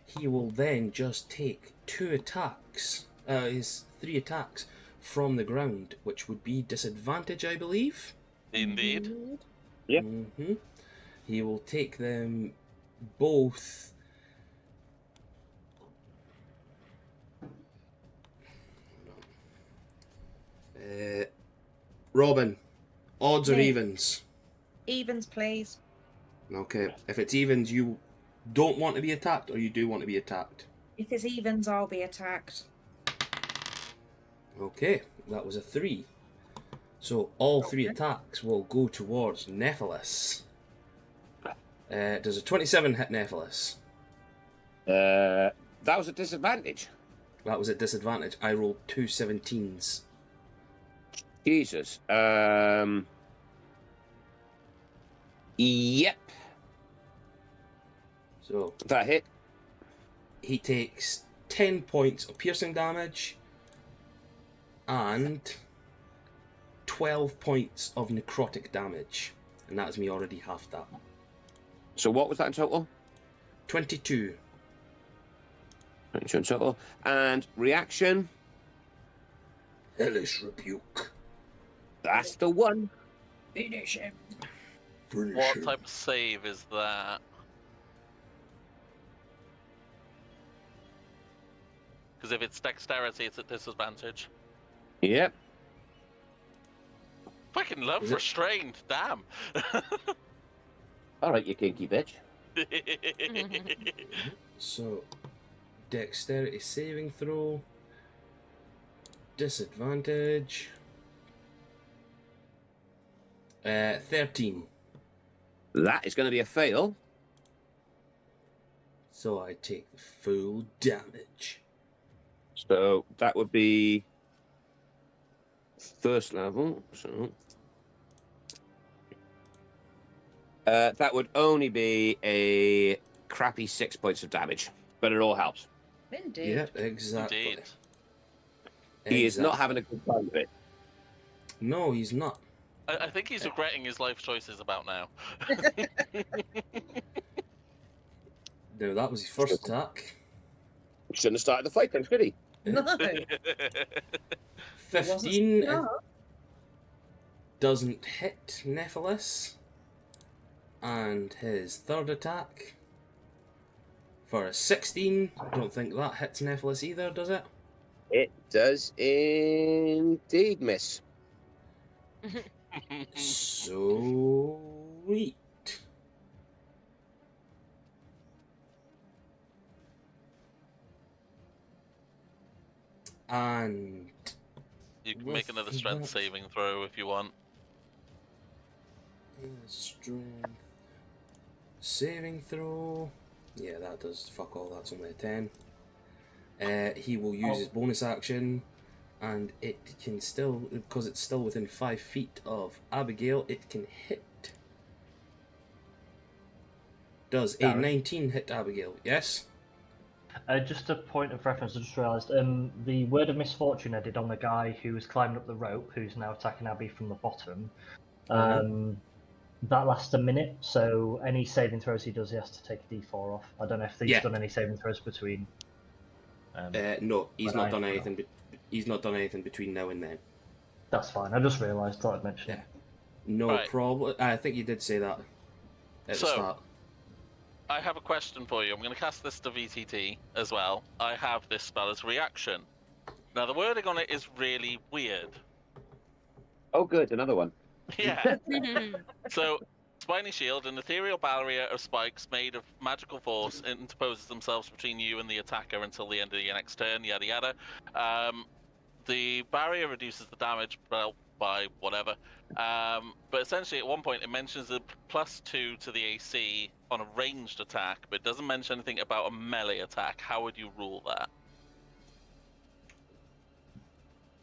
B: He will then just take 2 attacks, his 3 attacks from the ground, which would be disadvantage, I believe.
D: Indeed.
G: Yep.
B: Mm-hmm. He will take them both. Robin, odds or
C: Yeah.
B: evens?
C: Evens, please.
B: Okay, if it's evens, you don't want to be attacked, or you do want to be attacked?
C: If it's evens, I'll be attacked.
B: Okay, that was a 3. So all 3 attacks will go towards Nephilis. Does a 27 hit Nephilis?
G: That was a disadvantage.
B: That was at disadvantage. I rolled 2 17s.
G: Jesus. Yep.
B: So
G: That hit.
B: he takes 10 points of piercing damage and 12 points of necrotic damage. And that is me already half that.
G: So what was that in total?
B: 22.
G: 22 in total. And reaction.
B: Hellish Rebuke.
G: That's the one.
C: Finish him.
B: Finish
D: What
B: him.
D: type of save is that? Because if it's dexterity, it's at disadvantage.
G: Yep.
D: Fucking love
B: Is it?
D: restrained, damn.
G: All right, you kinky bitch.
B: So, dexterity saving throw. Disadvantage. 13.
G: That is going to be a fail.
B: So I take the full damage.
G: So that would be first level. So that would only be a crappy 6 points of damage, but it all helps.
C: Indeed.
B: Yeah, exactly.
D: Indeed.
G: He is not
B: Exactly.
G: having a good time with it.
B: No, he's not.
D: I think he's regretting his life choices about now.
B: No, that was his first attack.
G: Shouldn't have started the fight then, should he?
C: No.
B: 15
C: No.
B: doesn't hit Nephilis. And his third attack for a 16. I don't think that hits Nephilis either, does it?
G: It does indeed miss.
B: Sweet. And
D: You can make another strength
B: With
D: saving throw if you want.
B: strength saving throw. Yeah, that does fuck all. That's only a 10. He will use his bonus action, and it can still, because it's still within 5 feet of Abigail, it can hit. Does a
F: Darren?
B: 19 hit Abigail? Yes.
F: Just a point of reference, I just realised. The word of misfortune I did on the guy who was climbing up the rope, who's now attacking Abby from the bottom. That lasts a minute, so any saving throws he does, he has to take a d4 off. I don't know if he's
B: Yeah.
F: done any saving throws between.
B: No, he's
F: But
B: not
F: I-
B: done anything. He's not done anything between now and then.
F: That's fine. I just realised. Thought I'd mention it.
B: No
D: Right.
B: problem. I think you did say that at
D: So-
B: the start.
D: I have a question for you. I'm going to cast this to VTT as well. I have this spell as reaction. Now, the wording on it is really weird.
G: Oh, good, another one.
D: Yeah. So, spiny shield, an ethereal barrier of spikes made of magical force interposes themselves between you and the attacker until the end of your next turn, yada yada. The barrier reduces the damage by whatever. But essentially, at one point, it mentions a +2 to the AC on a ranged attack, but it doesn't mention anything about a melee attack. How would you rule that?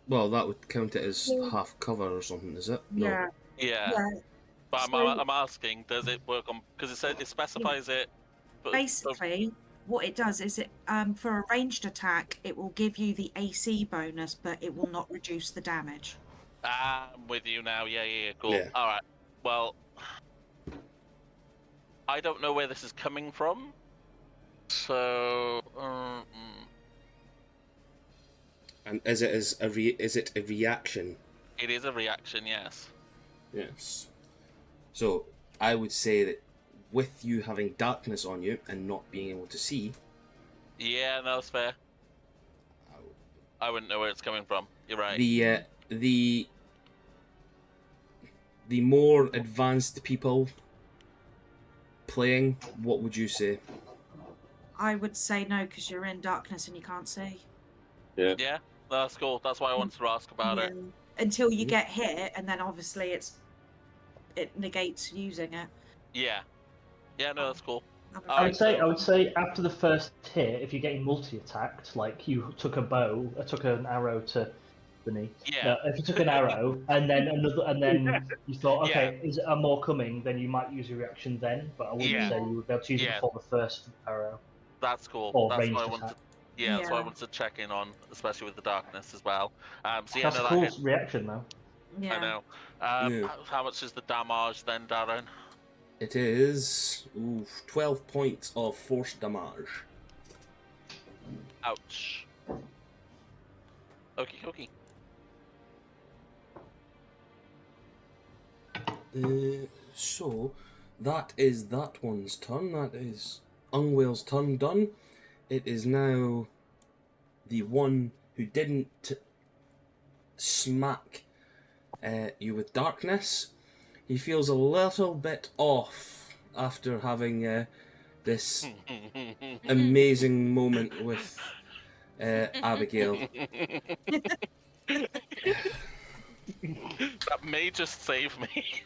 B: Well, that would count it as half cover or something, is it? No.
C: Yeah.
D: Yeah.
C: Yeah.
D: But
C: So-
D: I'm asking, does it work on? Because it specifies it. But,
C: Basically, what it does is it for a ranged attack, it will give you the AC bonus, but it will not reduce the damage.
D: I'm with you now. Yeah, cool.
B: Yeah.
D: All right. Well, I don't know where this is coming from, so.
B: And is it a reaction?
D: It is a reaction, yes.
B: Yes. So I would say that with you having darkness on you and not being able to see,
D: Yeah, no, that's fair. I wouldn't know where it's coming from. You're right.
B: the more advanced people playing, what would you say?
C: I would say no, because you're in darkness and you can't see.
D: Yeah, that's cool. That's why I wanted to ask about it.
C: Yeah. Until you get hit, and then obviously it negates using it.
D: Yeah. Yeah, no, that's cool.
C: I'm
D: I
C: afraid.
F: I would say after the first hit, if you're getting multi-attacked, like you took an arrow to the knee.
D: Yeah.
F: No, if you took an arrow and then you thought, okay, is there more coming? Then you might use your reaction then, but I wouldn't
D: Yeah.
F: say you would be able to use it
D: Yeah.
F: before the first arrow
D: That's cool.
F: or
D: That's
F: ranged
D: what I
F: attack.
D: wanted. Yeah, that's what I
C: Yeah.
D: wanted to check in on, especially with the darkness as well. So yeah,
F: That's
D: no,
F: a
D: that
F: cool
D: hit.
F: reaction though.
C: Yeah.
D: I know.
B: Yeah.
D: How much is the damage then, Darren?
B: It is 12 points of force damage.
D: Ouch. Okay.
B: So that is that one's turn. That is Ungwale's turn done. It is now the one who didn't smack you with darkness. He feels a little bit off after having this amazing moment with Abigail.
D: That may just save me.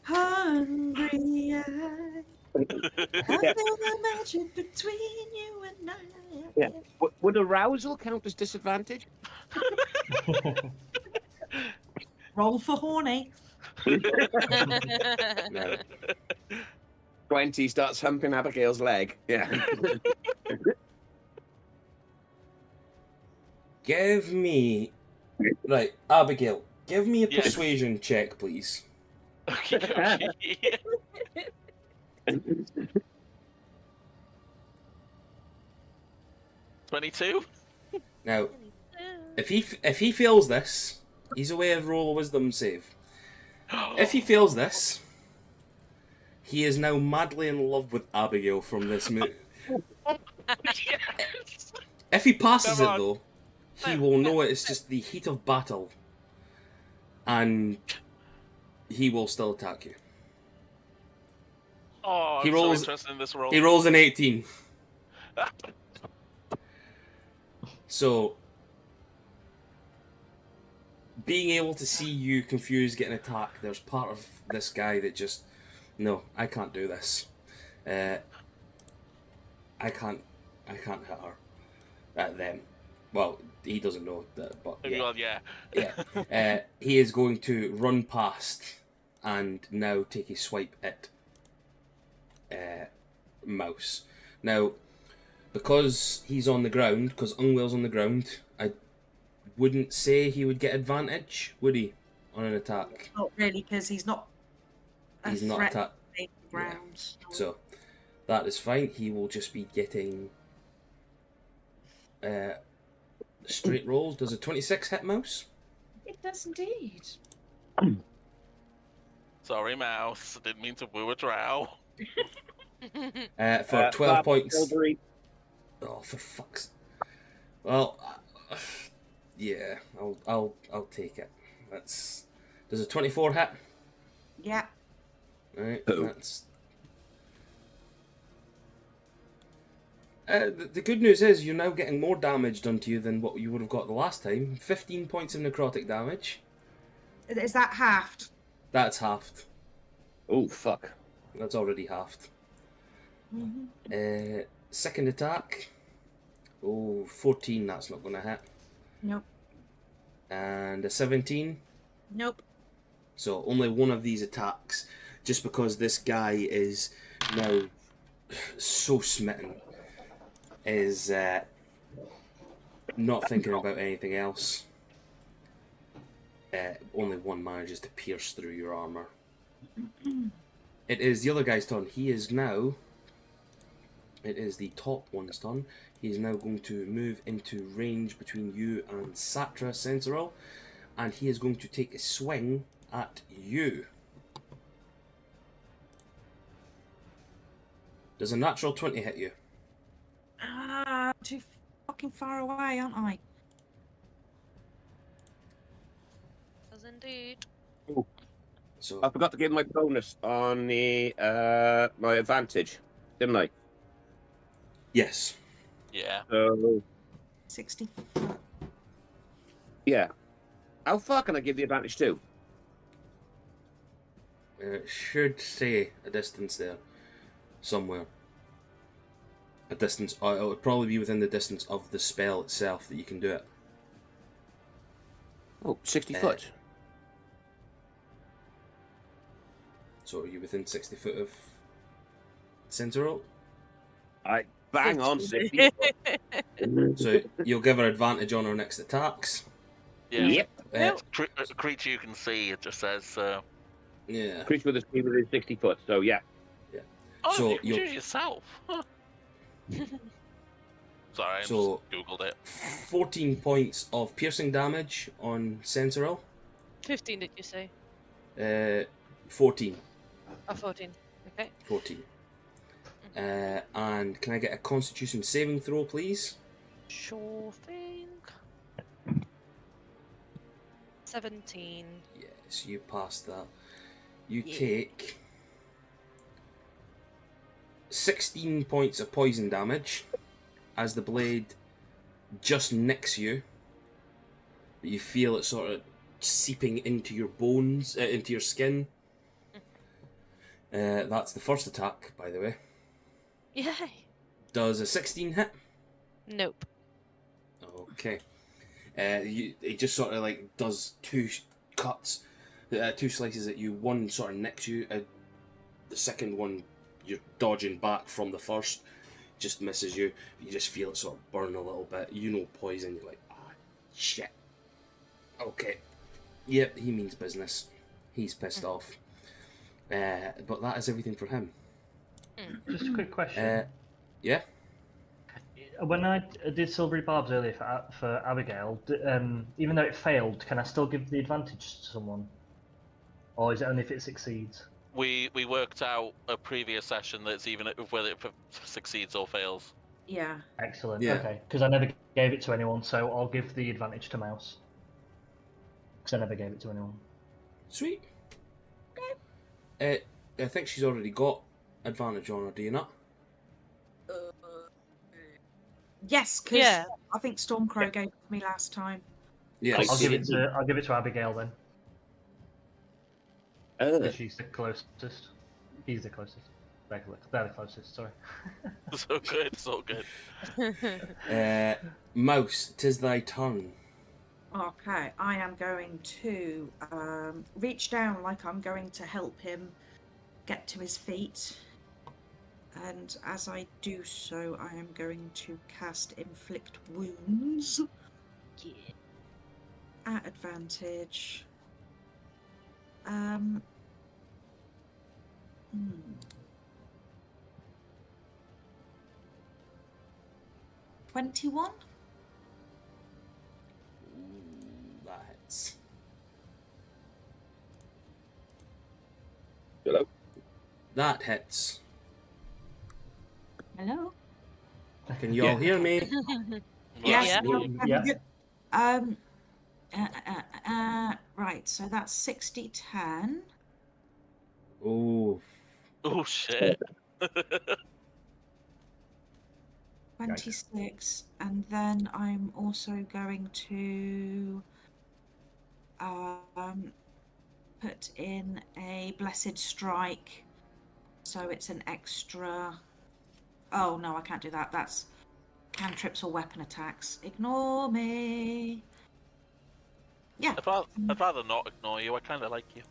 C: Hungry eyes. I feel the magic between you and I.
G: Yeah. Would arousal count as disadvantage?
C: Roll for horny.
B: No.
G: 20 starts humping Abigail's leg. Yeah.
B: Give me... Right, Abigail, give me a
D: Yes.
B: persuasion check, please.
D: Okay. 22?
B: Now, if he fails this, he's away to roll a wisdom save. If he fails this, he is now madly in love with Abigail from this movie.
D: Yes.
B: If he passes
D: Come
B: it
D: on.
B: though, he will know it's just the heat of battle, and he will still attack you.
D: Oh,
B: He
D: I'm
B: rolls-
D: so interested in this roll.
B: He rolls an 18. So, being able to see you confused getting attacked, there's part of this guy that just, no, I can't do this. I can't hit her. At them. Well, he doesn't know that, but yeah.
D: Well, yeah.
B: Yeah. He is going to run past and now take a swipe at Mouse. Now, because he's on the ground, because Ungwale's on the ground, I wouldn't say he would get advantage, would he, on an attack?
C: Not really, because he's not a
B: He's not
C: threat
B: attack.
C: to the ground.
B: So, that is fine. He will just be getting straight rolls. Does a 26 hit Mouse?
C: It does indeed.
D: Sorry, Mouse. Didn't mean to woo a drow.
B: For 12 points.
G: Silvery.
B: Oh, for fuck's. Well, yeah, I'll take it. That's. Does a 24 hit?
C: Yeah.
B: Right,
G: Oh.
B: that's. The good news is you're now getting more damage done to you than what you would have got the last time. 15 points of necrotic damage.
C: Is that halved?
B: That's halved.
G: Oh, fuck.
B: That's already halved. Second attack. Oh, 14, that's not going to hit.
C: Nope.
B: And a 17.
C: Nope.
B: So only one of these attacks, just because this guy is now so smitten, is not thinking about anything else. Only one manages to pierce through your armor. It is the other guy's turn. He is now... It is the top one's turn. He is now going to move into range between you and Satra Sensorol, and he is going to take a swing at you. Does a natural 20 hit you?
C: Too fucking far away, aren't I?
E: Does indeed.
B: So
G: I forgot to give my bonus on the my advantage, didn't I?
B: yes.
D: Yeah.
G: So
C: 60.
G: yeah. How far can I give the advantage to?
B: It should say a distance there, somewhere. A distance. It would probably be within the distance of the spell itself that you can do it.
G: Oh, 60 foot.
B: So are you within 60 foot of Sentinel?
G: I bang on 60 foot.
B: So you'll give her advantage on her next attacks.
D: Yeah.
G: Yep.
D: A creature you can see, it just says.
B: Yeah.
G: Creature with a speed within 60 foot. So yeah.
D: Oh,
B: So
D: you can
B: you'll-
D: choose yourself. Huh. Sorry, I
B: So-
D: just googled it.
B: 14 points of piercing damage on Sentinel.
E: 15, did you say?
B: 14.
E: Oh, 14. Okay.
B: 14. And can I get a Constitution saving throw, please?
E: Sure thing. 17.
B: Yes, you passed that. You
E: Yeah.
B: take 16 points of poison damage as the blade just nicks you. But you feel it sort of seeping into your bones, into your skin. That's the first attack, by the way.
E: Yay!
B: Does a 16 hit?
E: Nope.
B: Okay. It just sort of like does two cuts, two slices at you. One sort of nicks you. The second one, you're dodging back from the first, just misses you. You just feel it sort of burn a little bit. You know poison. You're like, shit. Okay. Yep, he means business. He's pissed off. But that is everything for him.
F: Just a quick question.
B: Yeah.
F: When I did Silvery Barbs earlier for Abigail, even though it failed, can I still give the advantage to someone? Or is it only if it succeeds?
D: We worked out a previous session that's even whether it succeeds or fails.
C: Yeah.
F: Excellent.
B: Yeah.
F: Okay. Because I never gave it to anyone, so I'll give the advantage to Mouse. Because I never gave it to anyone.
B: Sweet. I think she's already got advantage on her, do you not?
C: Yes, because
E: Yeah.
C: I think Stormcrow gave it to me last time.
B: Yeah.
F: I'll give it to Abigail then. 'Cause she's the closest. He's the closest. They're the closest. Sorry.
D: So good, so good.
B: Mouse, 'tis thy turn.
C: Okay, I am going to reach down like I'm going to help him get to his feet. And as I do so, I am going to cast Inflict Wounds
E: Yeah.
C: at advantage. 21?
B: Ooh, that hits.
G: Hello?
B: That hits.
C: Hello?
B: Can you all hear me?
C: Yes.
E: Yeah.
F: Yeah.
C: Right, so that's 60, 10.
B: Oh,
D: Oh shit.
C: 26, and then I'm also going to put in a Blessed Strike. So it's an extra... Oh, no, I can't do that. That's cantrips or weapon attacks. Ignore me. Yeah.
D: I'd rather not ignore you. I kind of like you.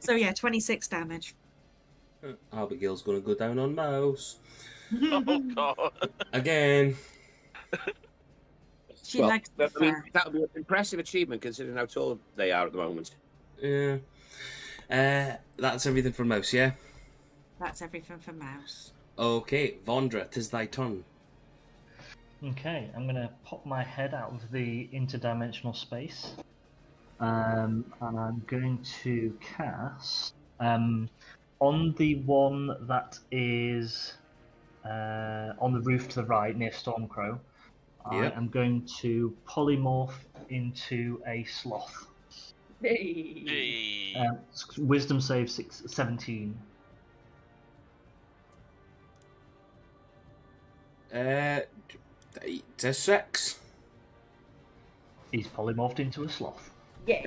C: So yeah, 26 damage.
B: Abigail's gonna go down on Mouse.
D: Oh god.
B: Again.
C: She likes the
G: I mean,
C: fur.
G: that would be an impressive achievement considering how tall they are at the moment.
B: Yeah. That's everything for Mouse, yeah?
C: That's everything for Mouse.
B: Okay, Vondra, 'tis thy turn.
F: Okay, I'm going to pop my head out of the interdimensional space. And I'm going to cast on the one that is on the roof to the right near Stormcrow.
B: Yep.
F: I am going to polymorph into a sloth.
D: Hey.
F: Wisdom save 17.
B: It's a 6.
F: He's polymorphed into a sloth.
G: Yeah.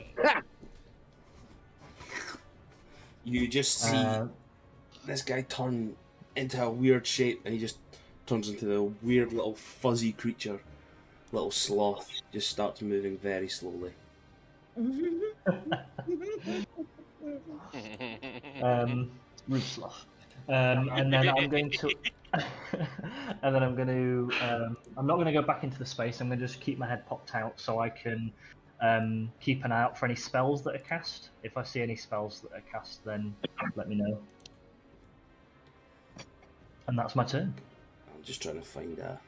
B: You just see this guy turn into a weird shape, and he just turns into the weird little fuzzy creature. Little sloth just starts moving very slowly.
F: Roof sloth. And then I'm going to, and then I'm going to, I'm not going to go back into the space. I'm going to just keep my head popped out so I can keep an eye out for any spells that are cast. If I see any spells that are cast, then let me know. And that's my turn.
B: I'm just trying to find a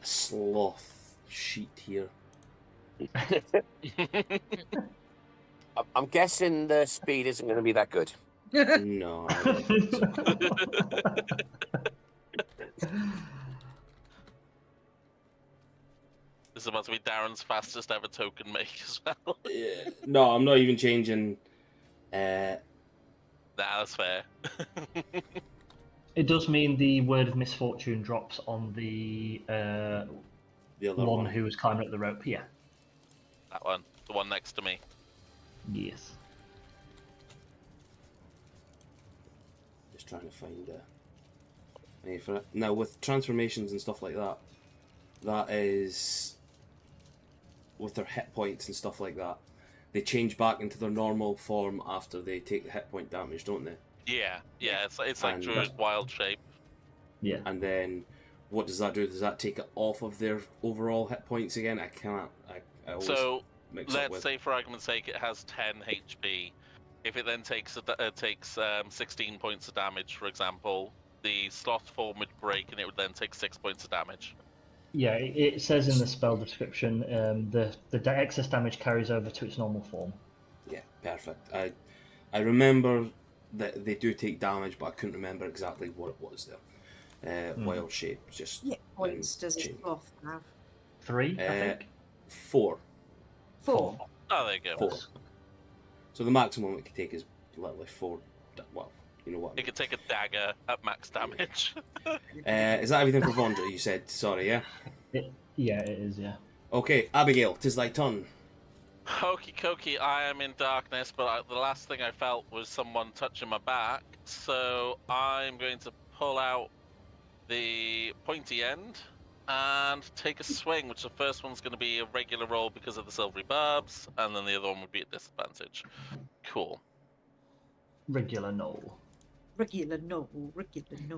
B: sloth sheet here.
G: I'm guessing the speed isn't going to be that good.
B: No, I don't think so.
D: This is about to be Darren's fastest ever token make as well.
B: Yeah. No, I'm not even changing.
D: Nah, that's fair.
F: It does mean the word of misfortune drops on the
B: The other
F: one
B: one.
F: who was climbing up the rope. Yeah.
D: That one. The one next to me.
F: Yes.
B: Just trying to find any for it. Now with transformations and stuff like that, that is with their hit points and stuff like that. They change back into their normal form after they take the hit point damage, don't they?
D: Yeah, it's like
B: And-
D: Druid wild shape.
F: Yeah.
B: And then what does that do? Does that take it off of their overall hit points again? I can't. I always
D: So
B: mix up
D: let's
B: with.
D: say, for argument's sake, it has 10 HP. If it then takes 16 points of damage, for example, the sloth form would break, and it would then take 6 points of damage.
F: Yeah, it says in the spell description the excess damage carries over to its normal form.
B: Yeah, perfect. I remember that they do take damage, but I couldn't remember exactly what it was there. Wild shape, just
C: Yeah, points does a
B: change.
C: sloth have?
F: 3, I think.
B: 4.
C: 4.
D: Oh, there you go.
B: 4. So the maximum it can take is literally 4. Well, you know what I
D: It
B: mean.
D: could take a dagger at max damage.
B: Is that everything for Vondra? You said sorry, yeah.
F: Yeah, it is. Yeah.
B: Okay, Abigail, 'tis thy turn.
D: Hokey cokey, I am in darkness, but the last thing I felt was someone touching my back, so I'm going to pull out the pointy end and take a swing, which the first one's going to be a regular roll because of the silvery barbs, and then the other one would be at disadvantage. Cool.
F: Regular knoll.
C: Regular no, regular no.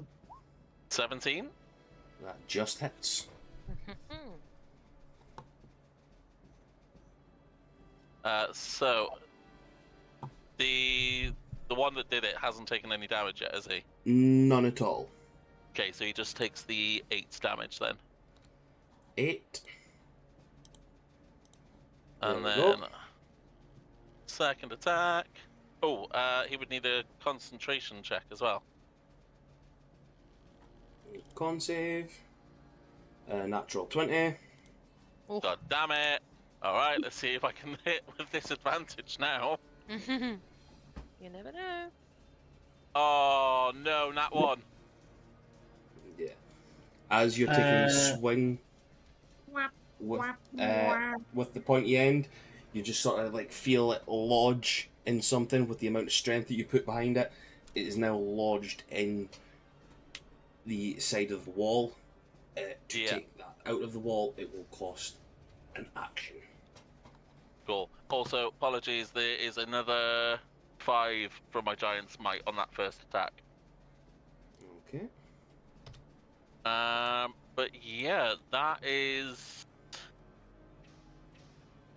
D: 17?
B: That just hits.
D: So the one that did it hasn't taken any damage yet, has he?
B: None at all.
D: Okay, so he just takes the 8 damage then.
B: 8.
D: And
B: There we
D: then
B: go.
D: second attack. Oh, he would need a concentration check as well.
B: Con save. Natural 20.
D: God damn it! Alright, let's see if I can hit with disadvantage now.
E: You never know.
D: Oh no, nat 1.
B: Yeah. As you're taking a swing
C: Whap,
B: with,
C: whap, whap.
B: with the pointy end, You just sort of like feel it lodge in something with the amount of strength that you put behind it. It is now lodged in the side of the wall. To
D: Yeah.
B: take that out of the wall, it will cost an action.
D: Cool. Also, apologies, there is another 5 from my giant smite on that first attack.
B: Okay.
D: But yeah, that is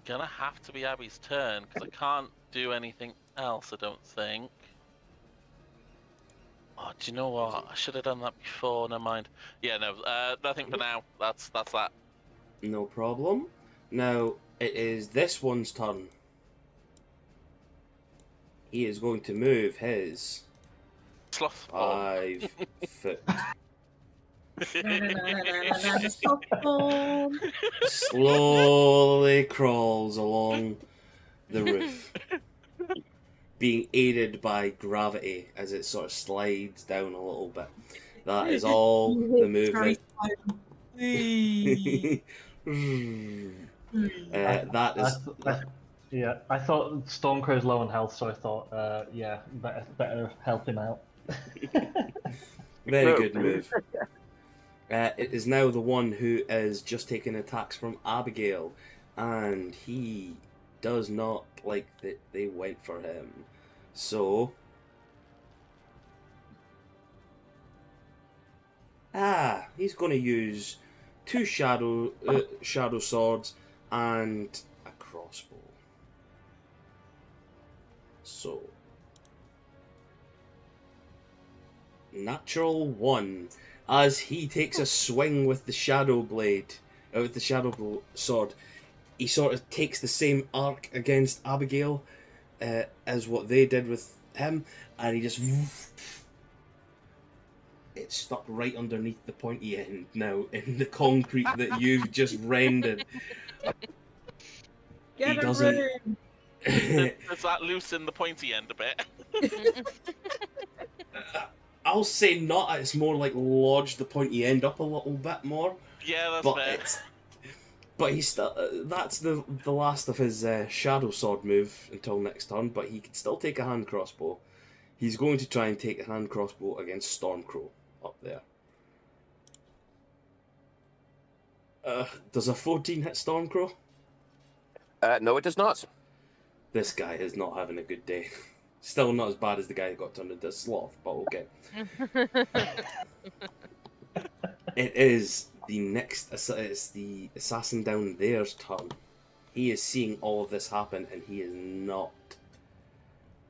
D: gonna have to be Abby's turn because I can't do anything else. I don't think. Oh, do you know what? I should have done that before. Never mind. Yeah, no, nothing for now. That's that.
B: No problem. Now it is this one's turn. He is going to move his
D: Sloth.
B: 5 foot.
C: Softball.
B: Slowly crawls along the roof, being aided by gravity as it sort of slides down a little bit. That is all the movement. That is.
F: Yeah, I thought Stormcrow's low on health, so I thought, yeah, better help him out.
B: Very good move. It is now the one who is just taking attacks from Abigail, and he does not like that they went for him. So, he's going to use 2 shadow swords and a crossbow. So, natural 1. As he takes a swing with the shadow blade, with the shadow sword, he sort of takes the same arc against Abigail as what they did with him, and he just... It's stuck right underneath the pointy end now in the concrete that you've just rendered.
C: Get
B: He
C: a
B: doesn't...
C: room.
D: Does that loosen the pointy end a bit?
B: I'll say not. It's more like lodge the pointy end up a little bit more.
D: Yeah, that's
B: But
D: fair.
B: but he's still. That's the last of his shadow sword move until next turn. But he can still take a hand crossbow. He's going to try and take a hand crossbow against Stormcrow up there. Does a 14 hit Stormcrow?
G: No, it does not.
B: This guy is not having a good day. Still not as bad as the guy who got turned into a sloth, but okay. It is the next. It's the assassin down there's turn. He is seeing all of this happen, and he is not.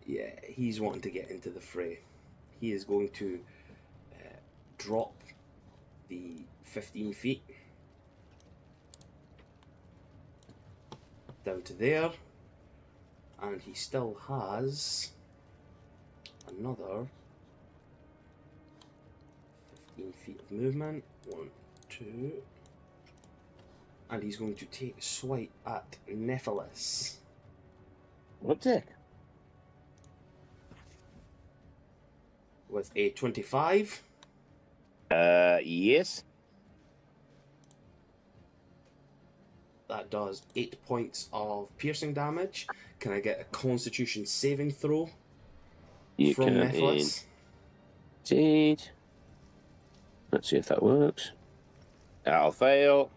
B: Yeah, he's wanting to get into the fray. He is going to drop the 15 feet down to there, and he still has another 15 feet of movement. 1, 2. And he's going to take a swipe at Nephilis.
G: What dick?
B: With a 25.
G: Yes.
B: That does 8 points of piercing damage. Can I get a Constitution saving throw
G: You
B: from
G: can
B: Nephilis?
G: indeed. Let's see if that works. I'll fail.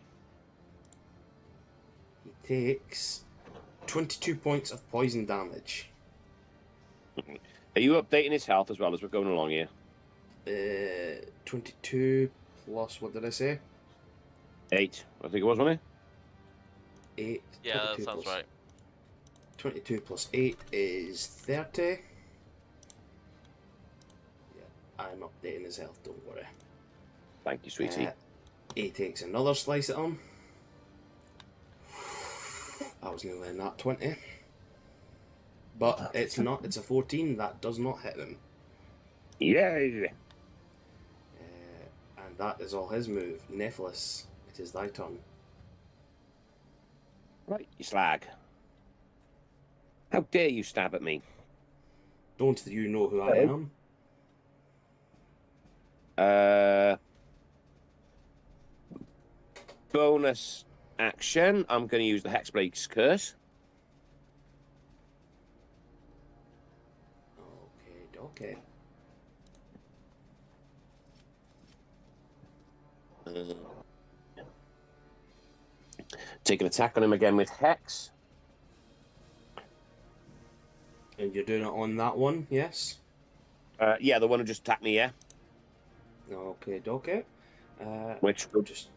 B: He takes 22 points of poison damage.
G: Are you updating his health as well as we're going along here?
B: 22 plus, what did I say?
G: 8. I think it was, wasn't
B: 8.
D: Yeah, that
B: 22
D: sounds
B: plus-
D: right.
B: 22 plus 8 is 30. Yeah, I'm updating his health, don't worry.
G: Thank you, sweetie.
B: He takes another slice at him. I was nearly in that 20. But it's not, it's a 14. That does not hit him.
G: Yay!
B: And that is all his move. Nephilis, it is thy turn.
G: Right, you slag. How dare you stab at me?
B: Don't you know who I am?
G: Bonus action. I'm going to use the Hexblade's Curse.
B: okay.
G: Take an attack on him again with Hex.
B: And you're doing it on that one, yes?
G: Yeah, the one who just attacked me, yeah.
B: Okay, dokie.
G: Which
B: just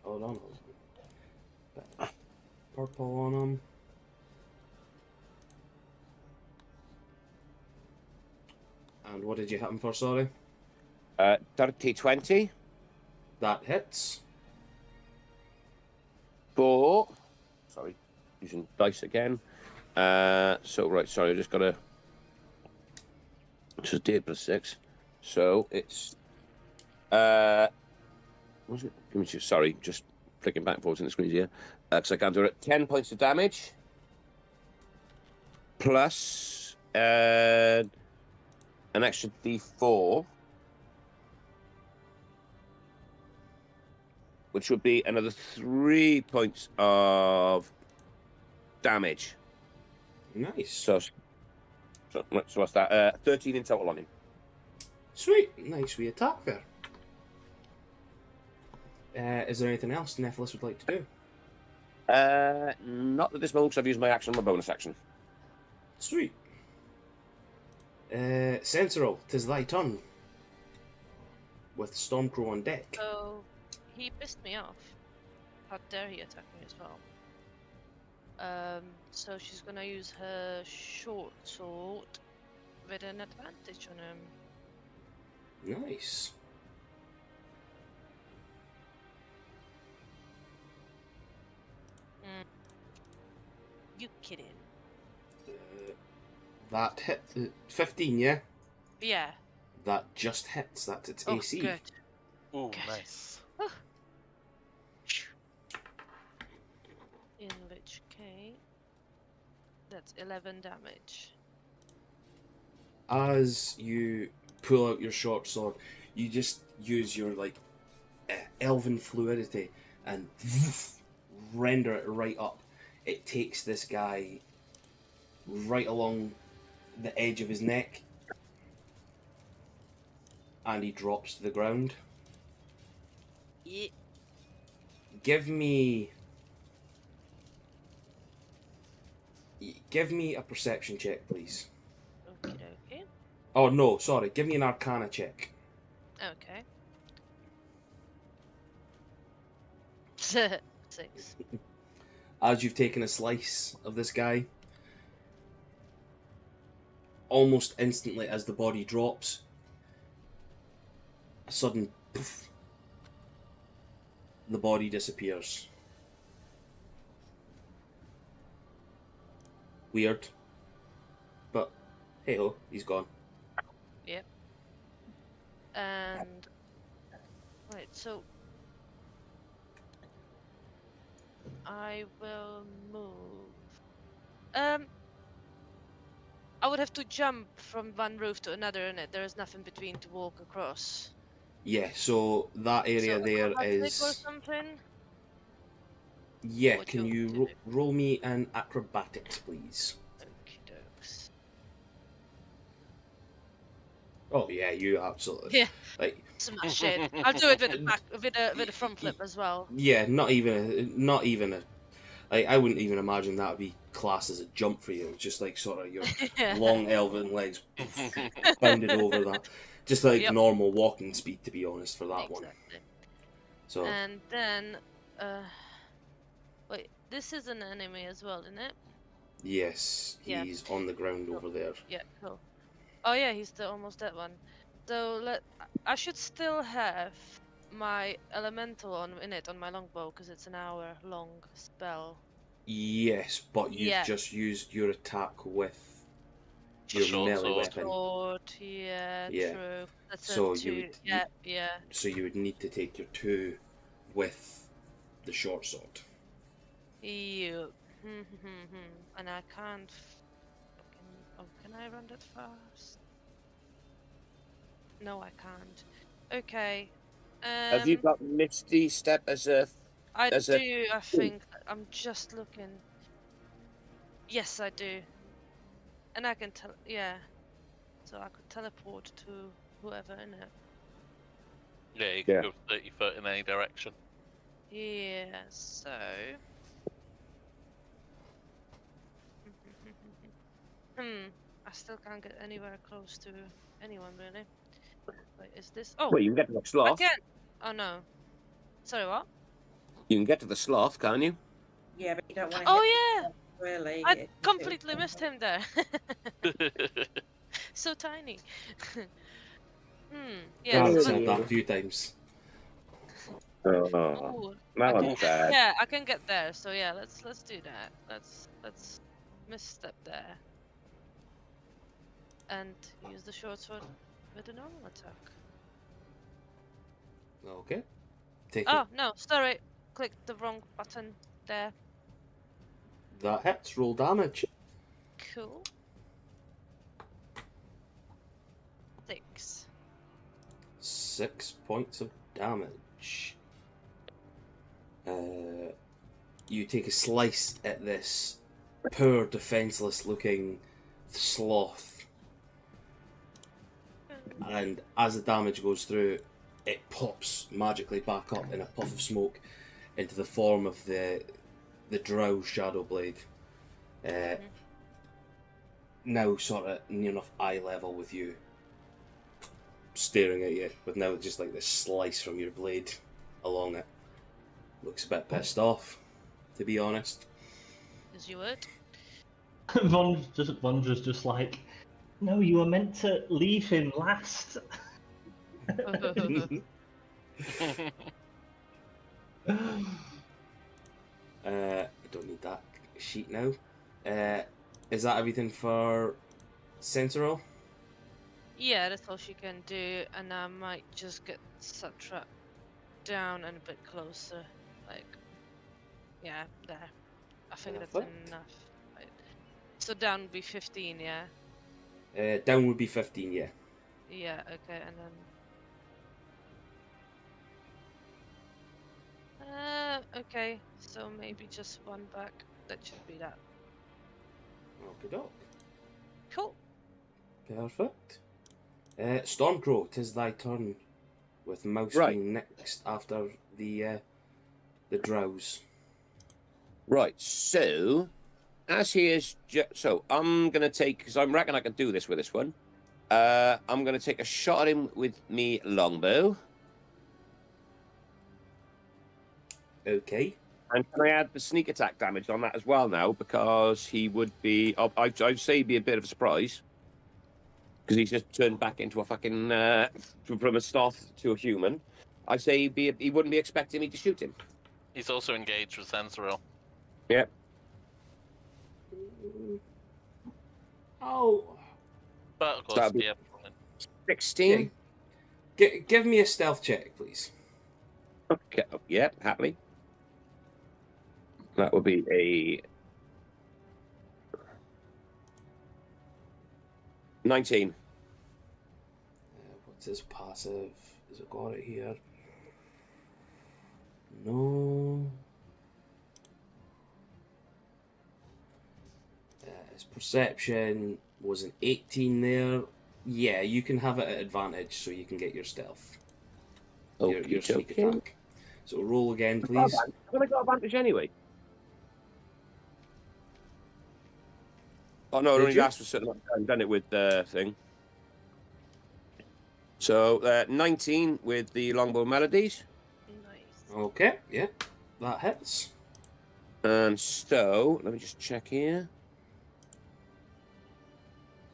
B: hold on. Bit purple on him. And what did you hit him for, sorry?
G: dirty 20
B: That hits.
G: for. Sorry, using dice again. So right, sorry, I just gotta. This is D8+6. So it's was it? Give me two. Sorry, just flicking back and forwards in the screens here. Because I can't do it. 10 points of damage. Plus an extra D4. Which would be another 3 points of damage.
B: Nice.
G: So what's that? 13 in total on him.
B: Sweet. Nice wee attack there. Is there anything else Nephilis would like to do?
G: Not at this moment, because I've used my action on my bonus action.
B: Sweet. Sentinel, 'tis thy turn. With Stormcrow on deck.
E: So he pissed me off. How dare he attack me as well? So she's gonna use her short sword with an advantage on him.
B: Nice.
E: You kidding?
B: That hit 15, yeah?
E: Yeah.
B: That just hits. That's its
E: Oh,
B: AC.
E: good.
D: Ooh,
E: Good.
D: nice.
E: In which case, that's 11 damage.
B: As you pull out your short sword, you just use your elven fluidity and render it right up. It takes this guy right along the edge of his neck, and he drops to the ground.
E: Yeah.
B: Give me a perception check, please.
E: Okay, okay.
B: Oh no, sorry. Give me an Arcana check.
E: Okay. 6.
B: As you've taken a slice of this guy, almost instantly as the body drops, a sudden poof, the body disappears. Weird. But hey ho, he's gone.
E: Yep. And right, so I will move. I would have to jump from one roof to another, and there is nothing between to walk across.
B: Yeah, so that area
E: So
B: there
E: acrobatic or
B: is.
E: something.
B: Yeah,
E: What
B: can
E: you
B: you
E: want to
B: roll me an acrobatics, please?
E: Okie dokes.
B: Oh yeah, you absolutely.
E: Yeah.
B: Like
E: Smash it. I'll do it with the back, with a front flip as well.
B: yeah, not even a. Like, I wouldn't even imagine that would be classed as a jump for you. It's just like sort of your long elven legs bounded over that. Just like
E: Yep.
B: normal walking speed, to be honest, for that one.
E: Exactly.
B: So
E: And then, wait, this is an enemy as well, isn't it?
B: yes,
E: Yeah.
B: he's on the ground over there.
E: Yeah, cool. Oh yeah, he's the almost that one. So I should still have my elemental in my longbow because it's an hour long spell.
B: Yes, but you've
E: Yeah.
B: just used your attack with your
D: Short
B: melee
D: sword.
B: weapon.
E: Sword, yeah,
B: Yeah.
E: true. That's
B: So
E: a
B: you
E: 2.
B: would-
E: Yeah, yeah.
B: So you would need to take your 2 with the short sword.
E: You. And I can't. Oh, can I run that fast? No, I can't. Okay.
G: Have you got Misty Step as a?
E: I
G: as a-
E: do. I think I'm just looking. Yes, I do. And I can tell. Yeah. So so I could teleport to whoever in it.
D: Yeah, you can
G: Yeah.
D: go 30 foot in any direction.
E: Yeah, so. I still can't get anywhere close to anyone really. Wait, is this? Oh,
G: Well, you can get to the
E: I
G: sloth.
E: can. Oh no. Sorry, what?
G: You can get to the sloth, can't you?
C: Yeah, but you don't want to
E: Oh yeah,
C: really.
E: I completely missed him there.
D: Yeah.
E: So tiny.
B: Yeah,
E: Yeah.
B: I've
E: So
B: said that a few times.
G: Oh,
E: ooh,
G: now
E: I
G: I'm
E: can,
G: sad.
E: yeah, I can get there. So yeah, let's do that. Let's misstep there. And use the short sword with a normal attack.
B: Okay. Take
E: Oh no, sorry, clicked the wrong button there.
B: it. That hits. Roll damage.
E: Cool. 6.
B: 6 points of damage. You take a slice at this poor, defenseless-looking sloth, and as the damage goes through, it pops magically back up in a puff of smoke into the form of the Drow Shadow Blade. Now sort of near enough eye level with you, staring at you, with now just like this slice from your blade along it. Looks a bit pissed off, to be honest.
E: As you would.
F: Vondra's just like, no, you were meant to leave him last.
B: I don't need that sheet now. Is that everything for Sentinel?
E: Yeah, that's all she can do, and I might just get Satra down and a bit closer. Like, yeah, there. I think that's
B: Perfect.
E: enough. Right. So down would be 15, yeah?
B: Down would be 15, yeah.
E: Yeah, okay, and then... okay, so maybe just one back. That should be that.
B: Okie doke.
E: Cool.
B: Perfect. Stormcrow, 'tis thy turn, with Mouse
G: Right.
B: being next after the Drows.
G: Right, so as he is, so I'm gonna take, because I reckon I can do this with this one. I'm gonna take a shot at him with me longbow.
B: Okay.
G: And can I add the sneak attack damage on that as well now? Because he would be, I'd say he'd be a bit of a surprise. Because he's just turned back into a fucking, from a sloth to a human. I'd say he wouldn't be expecting me to shoot him.
D: He's also engaged with Sensoril.
G: Yep.
B: Oh.
D: But of course,
G: That'd be-
D: yeah.
G: 16.
B: Give me a stealth check, please.
G: Okay, yeah, happily. That would be a 19.
B: What's his passive? Has it got it here? No. His perception was an 18 there. Yeah, you can have it at advantage, so you can get your stealth. Your sneak
G: Okay.
B: attack. So roll again, please.
G: I've got advantage anyway. Oh no, I
B: Did
G: only
B: you?
G: asked for a certain amount of time. Done it with the thing. So 19 with the longbow melodies,
E: Nice.
B: Okay, yeah, that hits.
G: and so let me just check here.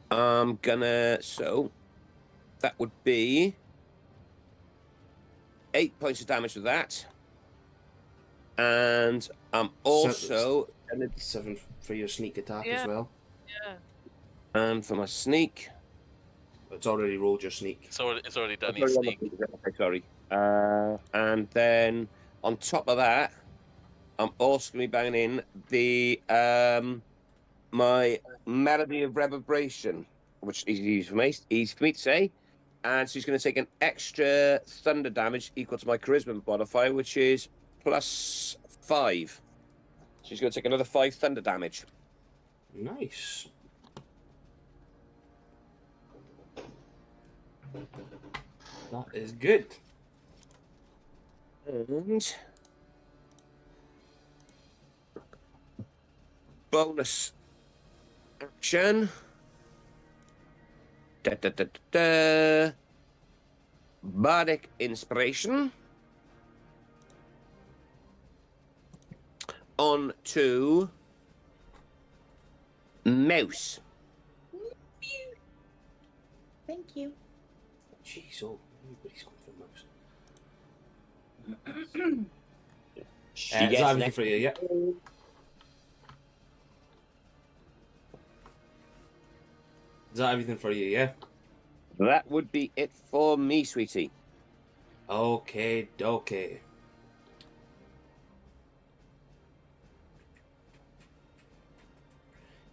G: I'm gonna that would be 8 points of damage with that, and I'm also gonna
B: 7 for your sneak attack
E: Yeah.
B: as well.
E: Yeah.
G: and for my sneak.
B: It's already rolled your sneak.
D: It's already done
G: Sorry,
D: his
G: on the
D: sneak.
G: sneak, okay, sorry. And then on top of that, I'm also going to be banging in the my melody of reverberation, which is easy for me to say. And so he's going to take an extra thunder damage equal to my charisma modifier, which is +5. So he's going to take another 5 thunder damage.
B: Nice. That is good.
G: And bonus action. Da, da, da, da, da. Bardic Inspiration. On to Mouse.
C: Thank you.
B: Jeez, oh, everybody's going for mouse.
G: She
B: Is that
G: gets
B: everything
G: next.
B: for you? Yeah. Is that everything for you? Yeah.
G: That would be it for me, sweetie.
B: Okay, okay.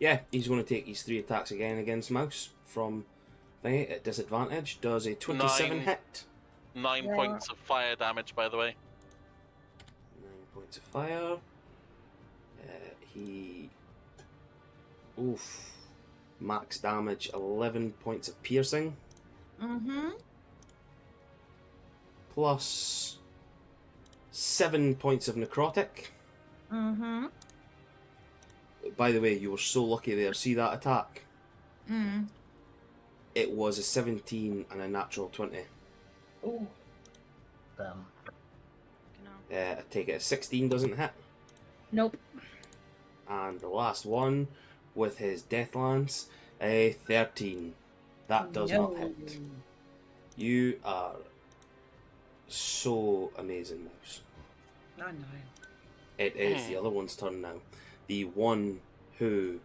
B: Yeah, he's going to take his 3 attacks again against Mouse from thingy at disadvantage. Does a 27
D: Nine.
B: hit.
D: 9
C: Yeah.
D: points of fire damage, by the way.
B: 9 points of fire. He... Oof. Max damage, 11 points of piercing.
C: Mm-hmm.
B: Plus 7 points of necrotic.
C: Mm-hmm.
B: By the way, you were so lucky there. See that attack?
C: Mm.
B: It was a 17 and a natural 20.
C: Oh.
F: Damn.
E: Genau.
B: I take it a 16 doesn't hit.
C: Nope.
B: And the last one with his death lance, a 13. That does not hit. You are so amazing, Mouse.
C: I know.
B: It is the other one's turn now. The one who...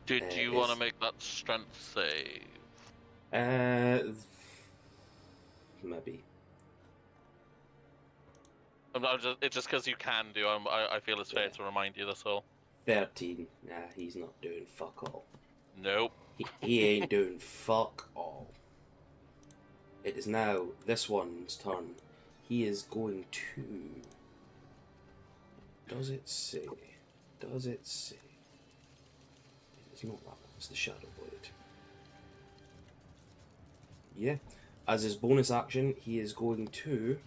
D: Did you
B: is-
D: want to make that strength save?
B: Maybe.
D: It's just because you can do. I feel it's fair to remind you. That's all.
B: 13. Nah, he's not doing fuck all.
D: Nope.
B: He ain't doing fuck all. It is now this one's turn. He is going to... Does it say? Does it say? It's not that one, it's the Shadow Blade. Yeah. As his bonus action, he is going to...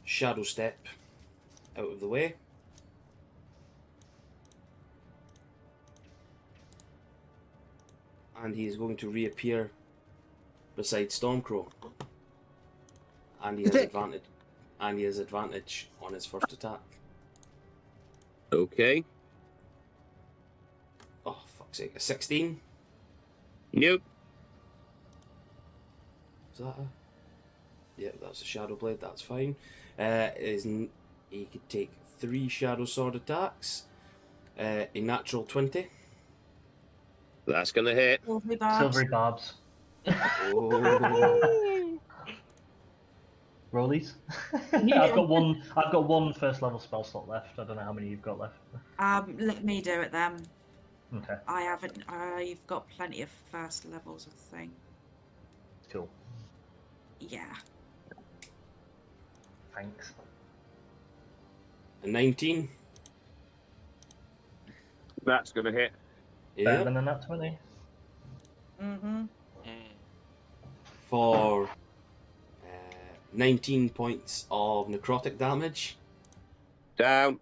B: Shadow Step out of the way. And he is going to reappear beside Stormcrow. And he has advantage. And he has advantage on his first attack.
G: Okay.
B: Oh, fuck's sake. A 16?
G: Nope.
B: Is that a... Yeah, that's a Shadow Blade, that's fine. He could take 3 Shadow Sword attacks. A natural 20.
G: That's gonna hit.
C: Silvery barbs.
F: Silvery barbs.
B: Oh.
F: Rollies. I've got one first level spell slot left. I don't know how many you've got left.
C: Let me do it then.
F: Okay,
C: I haven't. I've got plenty of first levels, I think.
F: cool.
C: Yeah.
F: Thanks.
B: A 19.
G: That's gonna hit.
F: Better
B: Yeah.
F: than a nat 20.
C: Mm-hmm.
B: For 19 points of necrotic damage.
G: Down.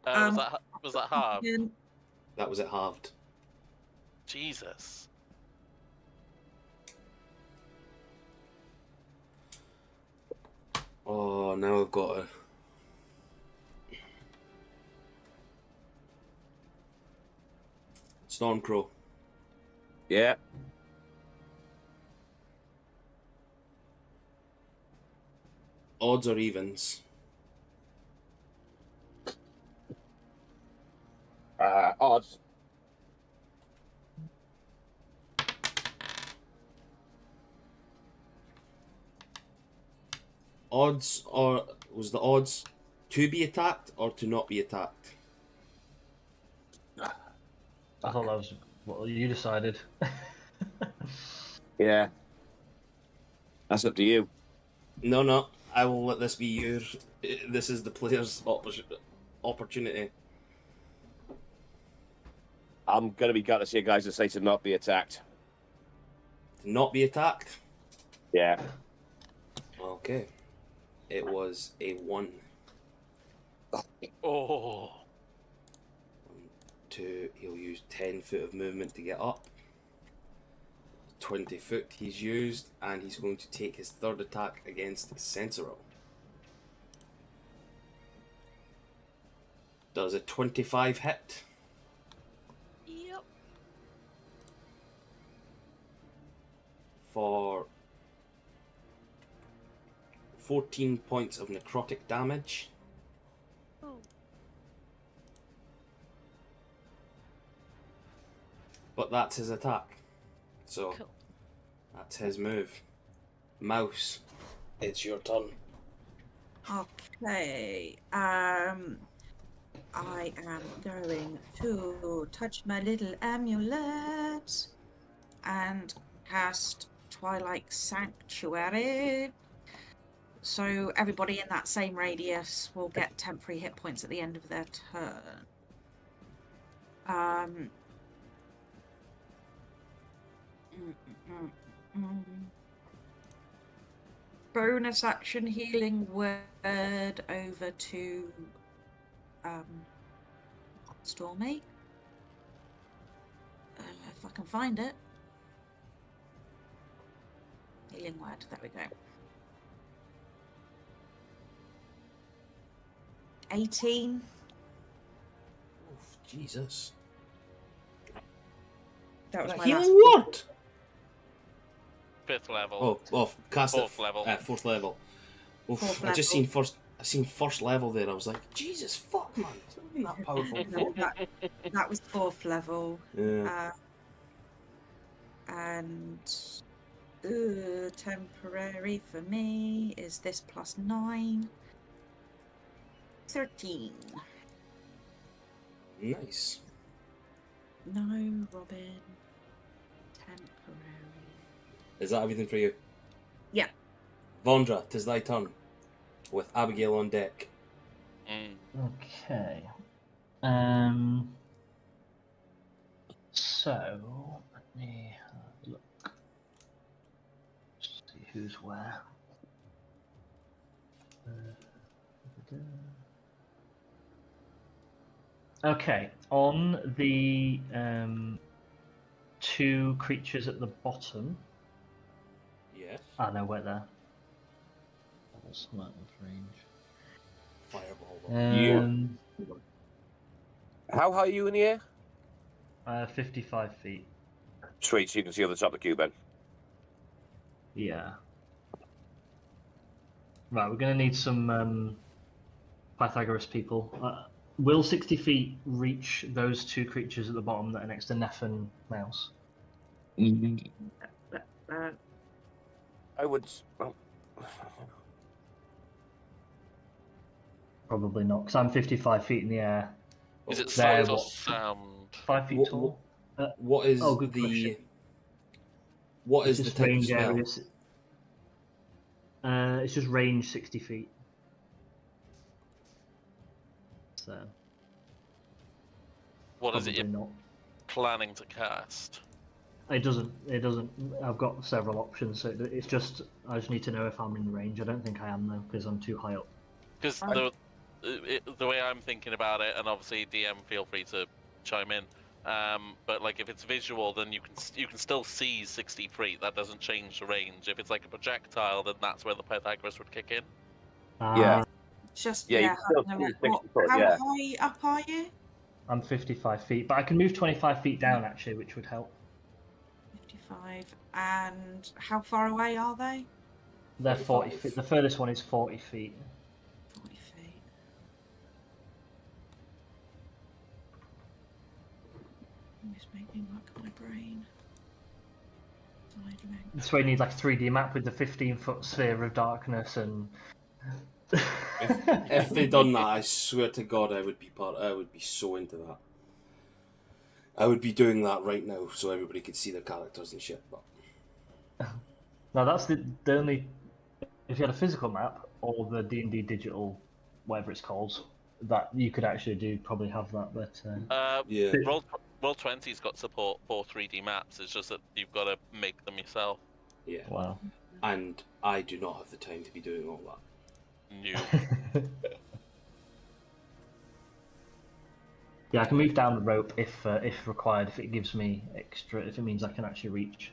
D: Was that half?
B: That was it halved.
D: Jesus.
B: Oh, now I've got a... Stormcrow.
G: Yeah.
B: Odds or evens?
G: Odds.
B: Odds, or was the odds to be attacked or to not be attacked?
F: I thought that was what you decided.
G: Yeah. That's up to you.
B: No, I will let this be your... This is the player's opportunity.
G: I'm going to be gutted to see guys that say to not be attacked.
B: Not be attacked.
G: Yeah.
B: Okay. It was a 1.
D: Oh.
B: 2. He'll use 10 foot of movement to get up. 20 foot he's used, and he's going to take his third attack against Sentinel. Does a 25 hit?
E: Yep.
B: For 14 points of necrotic damage.
E: Oh.
B: But that's his attack. So
E: Cool.
B: that's his move. Mouse, it's your turn.
C: Okay. I am going to touch my little amulet and cast Twilight Sanctuary. So everybody in that same radius will get temporary hit points at the end of their turn. Bonus action healing word over to Stormy. If I can find it. Healing word, there we go. 18.
B: Oof, Jesus.
C: That was my
B: Healing
C: last.
B: word!
D: 5th level.
B: Cast
D: Fourth level.
B: 4th level. Oof,
C: Fourth
B: I just
C: level.
B: seen first level there. I was like, Jesus fuck, man. It's not even that powerful.
C: That was 4th level.
B: Yeah.
C: And temporary for me is this plus 9. 13.
B: Nice.
C: No, Robin. Temporary.
B: Is that everything for you?
C: Yeah.
B: Vondra, 'tis thy turn. With Abigail on deck.
F: Okay. So let me have a look. See who's where. Okay, on the 2 creatures at the bottom.
B: Yes.
F: Ah, no, wait there. That's not with range.
B: Fireball.
G: How high are you in the air?
F: 55 feet.
G: Sweet, so you can see over the top of the cube then.
F: Yeah. Right, we're going to need some Pythagoras people. Will 60 feet reach those 2 creatures at the bottom that are next to Neff and Mouse?
G: I would. Oh.
F: Probably not, because I'm 55 feet in the air.
D: Is it
F: There,
D: sight or
F: what?
D: sound?
F: 5 feet
B: What-
F: tall.
B: What is
F: Oh, good
B: the
F: question.
B: what
F: It's
B: is the
F: just
B: type of
F: range
B: spell?
F: areas. It's just range 60 feet. So.
D: What is it
F: probably
D: you're
F: not.
D: planning to cast?
F: It doesn't. I've got several options. So it's just. I just need to know if I'm in range. I don't think I am though, because I'm too high up.
D: Because the way I'm thinking about it, and obviously DM, feel free to chime in. But like if it's visual, then you can still see 60 feet. That doesn't change the range. If it's like a projectile, then that's where the Pythagoras would kick in.
G: Yeah.
C: Just
G: Yeah, you
C: yeah.
G: can still
C: having a
G: see
C: look.
G: 60 foot,
C: How
G: yeah.
C: high up are you?
F: I'm 55 feet, but I can move 25 feet down actually, which would help.
C: 55. And how far away are they?
F: They're 40
B: 45.
F: feet. The furthest one is 40 feet.
C: 40 feet. This making work my brain. Side length.
F: That's why you need like a 3D map with the 15-foot sphere of darkness and.
B: If they'd done that, I swear to God, I would be so into that. I would be doing that right now, so everybody could see their characters and shit. But
F: Now that's the only. If you had a physical map or the D&D digital, whatever it's called, that you could actually do probably have that. But
B: yeah,
D: Roll Roll20's got support for 3D maps. It's just that you've got to make them yourself.
B: Yeah.
F: Wow.
B: And I do not have the time to be doing all that.
D: New.
F: Yeah, I can move down the rope if required. If it gives me extra, if it means I can actually reach.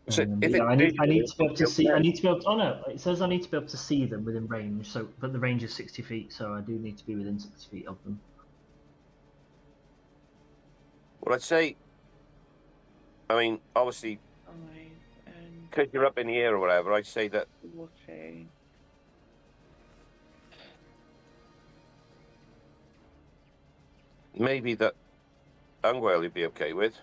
G: So if
F: Yeah,
G: it's
F: I need to be able to see. I
G: okay.
F: need to be able. Oh no, it says I need to be able to see them within range. So, but the range is 60 feet, so I do need to be within 60 feet of them.
G: Well, I'd say, I mean, obviously, because you're up in the air or whatever, I'd say that maybe that Ungwell you'd be okay with.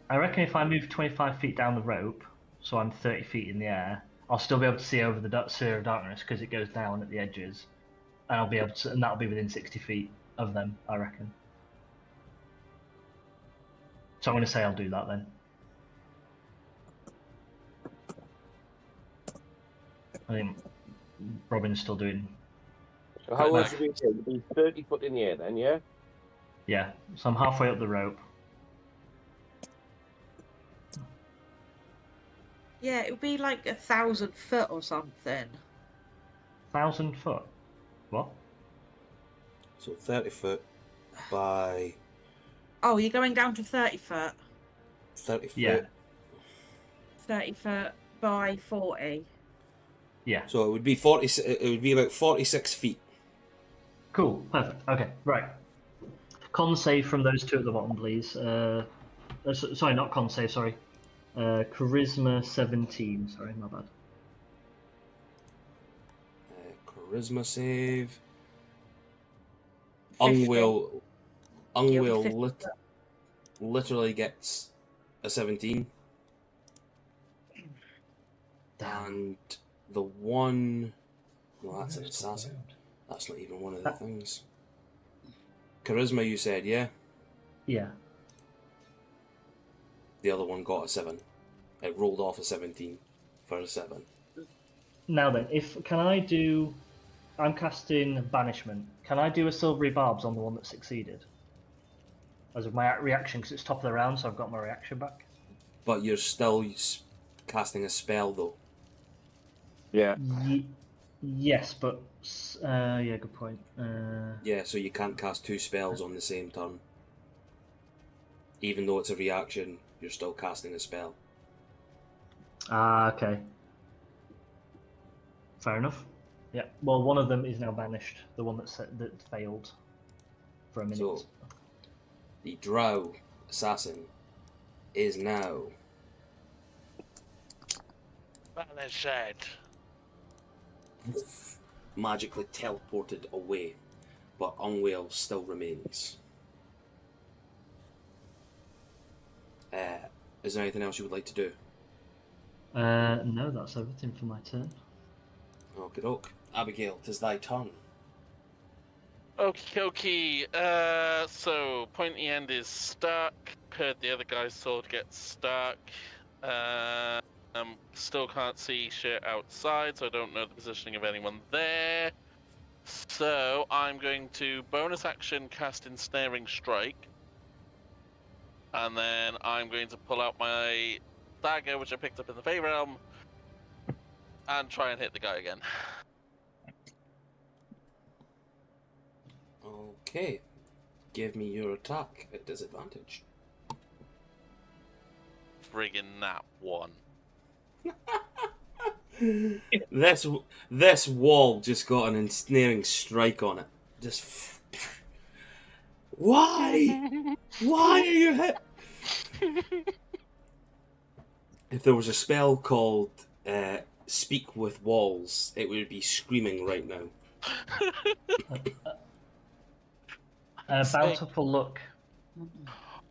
F: I reckon if I move 25 feet down the rope, so I'm 30 feet in the air, I'll still be able to see over the sphere of darkness because it goes down at the edges, and I'll be able to, and that'll be within 60 feet of them, I reckon. So I'm going to say I'll do that then. I think Robin's still doing.
G: So how
F: Right,
G: much would you say? You'd be 30 foot in the air then, yeah?
F: Yeah, so I'm halfway up the rope.
C: Yeah, it would be like 1,000 foot or something.
F: 1,000 foot. What?
B: So 30 foot by
C: Oh, you're going down to 30 foot.
B: 30 foot.
F: Yeah.
C: 30 foot by 40.
F: Yeah.
B: So it would be 40. It would be about 46 feet.
F: Cool. Perfect. Okay. Right. Con save from those two at the bottom, please. Sorry, not con save. Sorry. Charisma 17. Sorry, my bad.
B: Charisma save.
C: 50.
B: Ungwell
C: 50.
B: literally gets a 17. And the one... Well, that's an assassin. That's not even one of the things. Charisma, you said, yeah?
F: Yeah.
B: The other one got a 7. It rolled off a 17 for a 7.
F: Now then, I'm casting Banishment. Can I do a Silvery Barbs on the one that succeeded? As of my reaction, because it's top of the round, so I've got my reaction back.
B: But you're still casting a spell, though.
G: Yeah.
F: Yes, but... yeah, good point.
B: Yeah, so you can't cast 2 spells on the same turn. Even though it's a reaction, you're still casting a spell.
F: Okay. Fair enough. Yeah. Well, one of them is now banished. The one that failed for a minute.
B: So, the Drow assassin is now
D: Banished.
B: magically teleported away, but Ungwell still remains. Is there anything else you would like to do?
F: No, that's everything for my turn.
B: Okie doke. Abigail, 'tis thy turn.
D: Okie dokie. So pointy end is stuck. Heard the other guy's sword get stuck. Still can't see shit outside, so I don't know the positioning of anyone there. So I'm going to bonus action cast Ensnaring Strike. And then I'm going to pull out my dagger, which I picked up in the Fey Realm, and try and hit the guy again.
B: Okay. Give me your attack at disadvantage.
D: Friggin' that one.
B: This wall just got an ensnaring strike on it. Just why? Why are you hit? If there was a spell called Speak with Walls, it would be screaming right now.
F: Bountiful Look.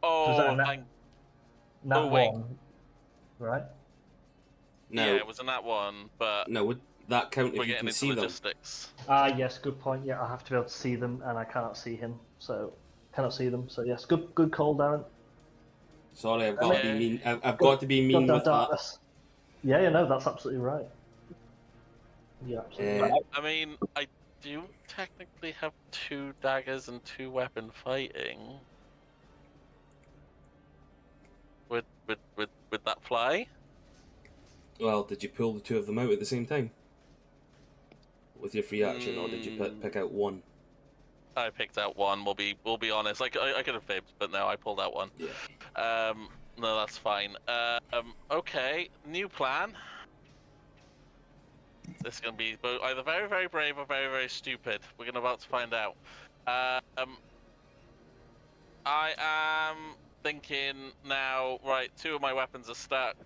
D: Oh,
F: that
D: thank...
F: Nat
D: wait.
F: 1, right?
B: No,
D: Yeah, it was a nat one, but
B: no, would that count
D: we're
B: if you
D: getting
B: can
D: into
B: see them?
D: logistics.
F: Yes, good point. Yeah, I have to be able to see them, and I cannot see him, so cannot see them. So yes, good call, Darren.
B: Sorry, I've got to be
D: Yeah.
B: mean. I've got to be mean
F: Goddamn
B: with that.
F: darkness. Yeah, no, that's absolutely right. Yeah, absolutely right.
D: I mean, do you technically have 2 daggers and 2 weapon fighting? Would that fly?
B: Well, did you pull the two of them out at the same time? With your free action, or did you pick out one?
D: I picked out one. We'll be honest. Like I could have fibbed, but no, I pulled out one.
B: Yeah.
D: No, that's fine. Okay, new plan. This is gonna be either very, very brave or very, very stupid. We're gonna about to find out. I am thinking now. Right, 2 of my weapons are stuck.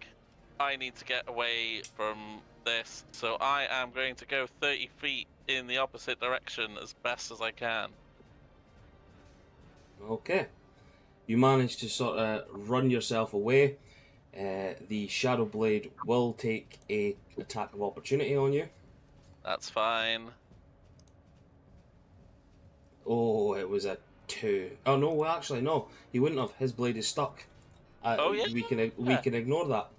D: I need to get away from this, so I am going to go 30 feet in the opposite direction as best as I can.
B: Okay. You manage to sort of run yourself away. The Shadow Blade will take a attack of opportunity on you.
D: That's fine.
B: Oh, it was a 2. Oh no, well, actually no. He wouldn't have. His blade is stuck.
D: Oh, yeah?
B: We can ignore that.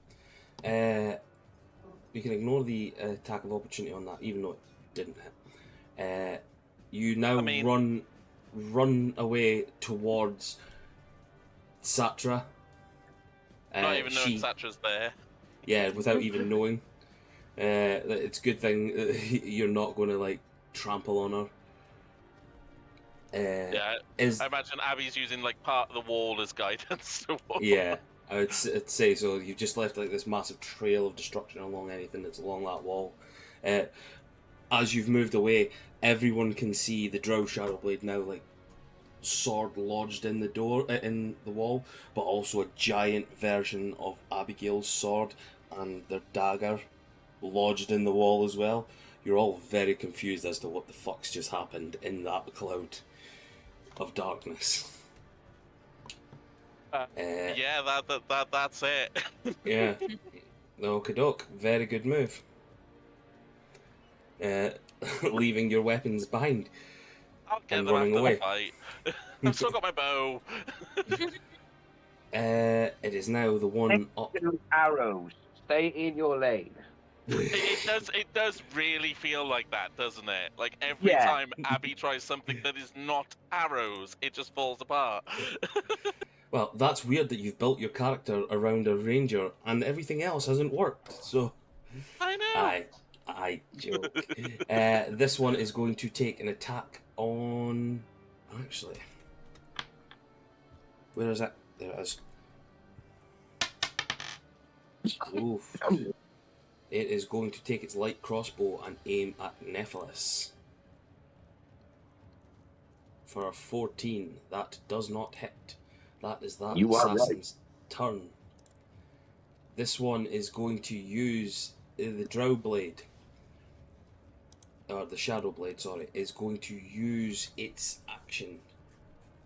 B: We can ignore the attack of opportunity on that, even though it didn't hit. You now run away towards Satra.
D: Not even knowing Satra's there.
B: Yeah, without even knowing. It's a good thing you're not going to like trample on her.
D: Yeah, I imagine Abby's using like part of the wall as guidance.
B: Yeah, I'd say so. You've just left like this massive trail of destruction along anything that's along that wall. As you've moved away, everyone can see the Drow Shadowblade now, like sword lodged in the door, in the wall, but also a giant version of Abigail's sword and their dagger lodged in the wall as well. You're all very confused as to what the fuck's just happened in that cloud of darkness.
D: Yeah, that's it.
B: Yeah. Okie doke. Very good move. Leaving your weapons behind.
D: I'll get
B: and
D: them
B: running
D: after
B: away.
D: the fight. I've still got my bow.
B: It is now the one up.
G: Arrows. Stay in your lane.
D: It does really feel like that, doesn't it? Like every
G: Yeah.
D: time Abby tries something that is not arrows, it just falls apart.
B: Well, that's weird that you've built your character around a ranger and everything else hasn't worked. So,
D: I know.
B: I joke. This one is going to take an attack on. Actually, where is it? There it is. Oof. It is going to take its light crossbow and aim at Nephilis. For a 14, that does not hit. That is that assassin's turn. This one is going to use the Drow Blade, or the Shadow Blade, sorry, is going to use its action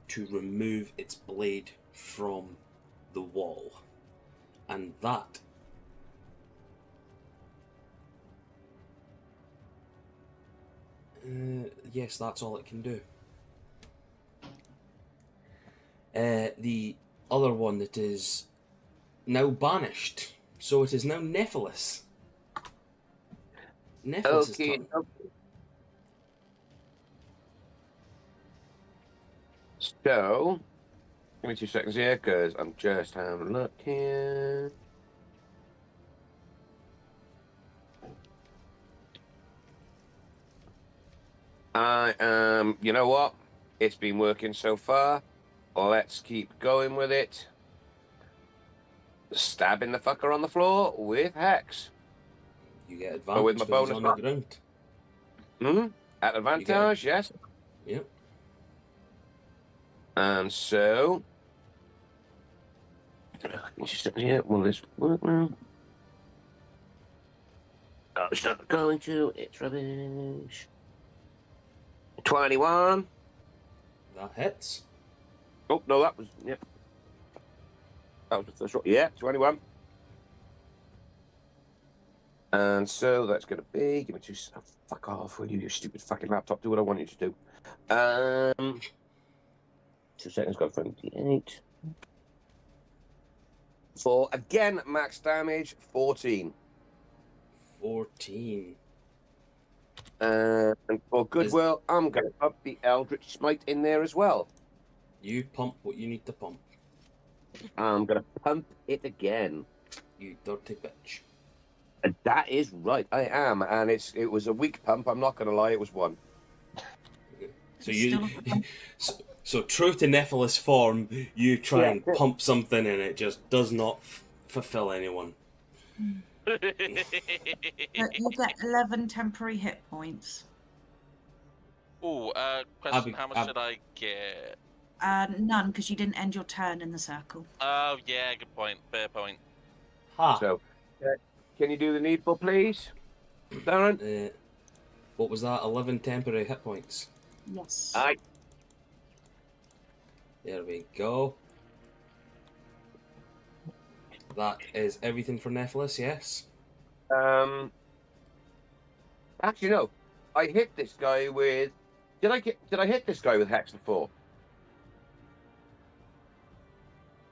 B: to remove its blade from the wall. And that yes, that's all it can do. The other one that is now banished, so it is now Nephilis. Nephilis' turn.
G: So, give me 2 seconds here, because I'm just having a look here. You know what? It's been working so far. Let's keep going with it. Stabbing the fucker on the floor with Hex.
B: You get advantage
G: with my
B: when he's
G: bonus
B: on the ground.
G: At advantage, yes.
B: Yep.
G: And so... Yeah, will this work now? Oh, it's not going to. It's rubbish. 21.
B: That hits.
G: Oh, no, that was... Yeah. That was the first one. Yeah, 21. And so that's going to be... Give me 2... Oh, fuck off, will you, you stupid fucking laptop. Do what I want you to do. 2 seconds, got 28. For, again, max damage, 14.
B: 14.
G: And for goodwill, I'm going to put the Eldritch Smite in there as well.
B: You pump what you need to pump.
G: I'm going to pump it again.
B: You dirty bitch.
G: And that is right, I am. And it was a weak pump, I'm not going to lie, it was 1.
B: So
C: Still
B: so true to Nephilis form, you try and pump something and it just does not fulfill anyone.
C: But you get 11 temporary hit points.
D: Ooh, question, how much did I get?
C: None, because you didn't end your turn in the circle.
D: Oh, yeah, good point. Fair point.
B: Ha!
G: So, can you do the needful, please, Darren?
B: What was that? 11 temporary hit points.
C: Yes.
G: Aye.
B: There we go. That is everything for Nephilis, yes?
G: Actually, no. I hit this guy with... Did I hit this guy with Hex before?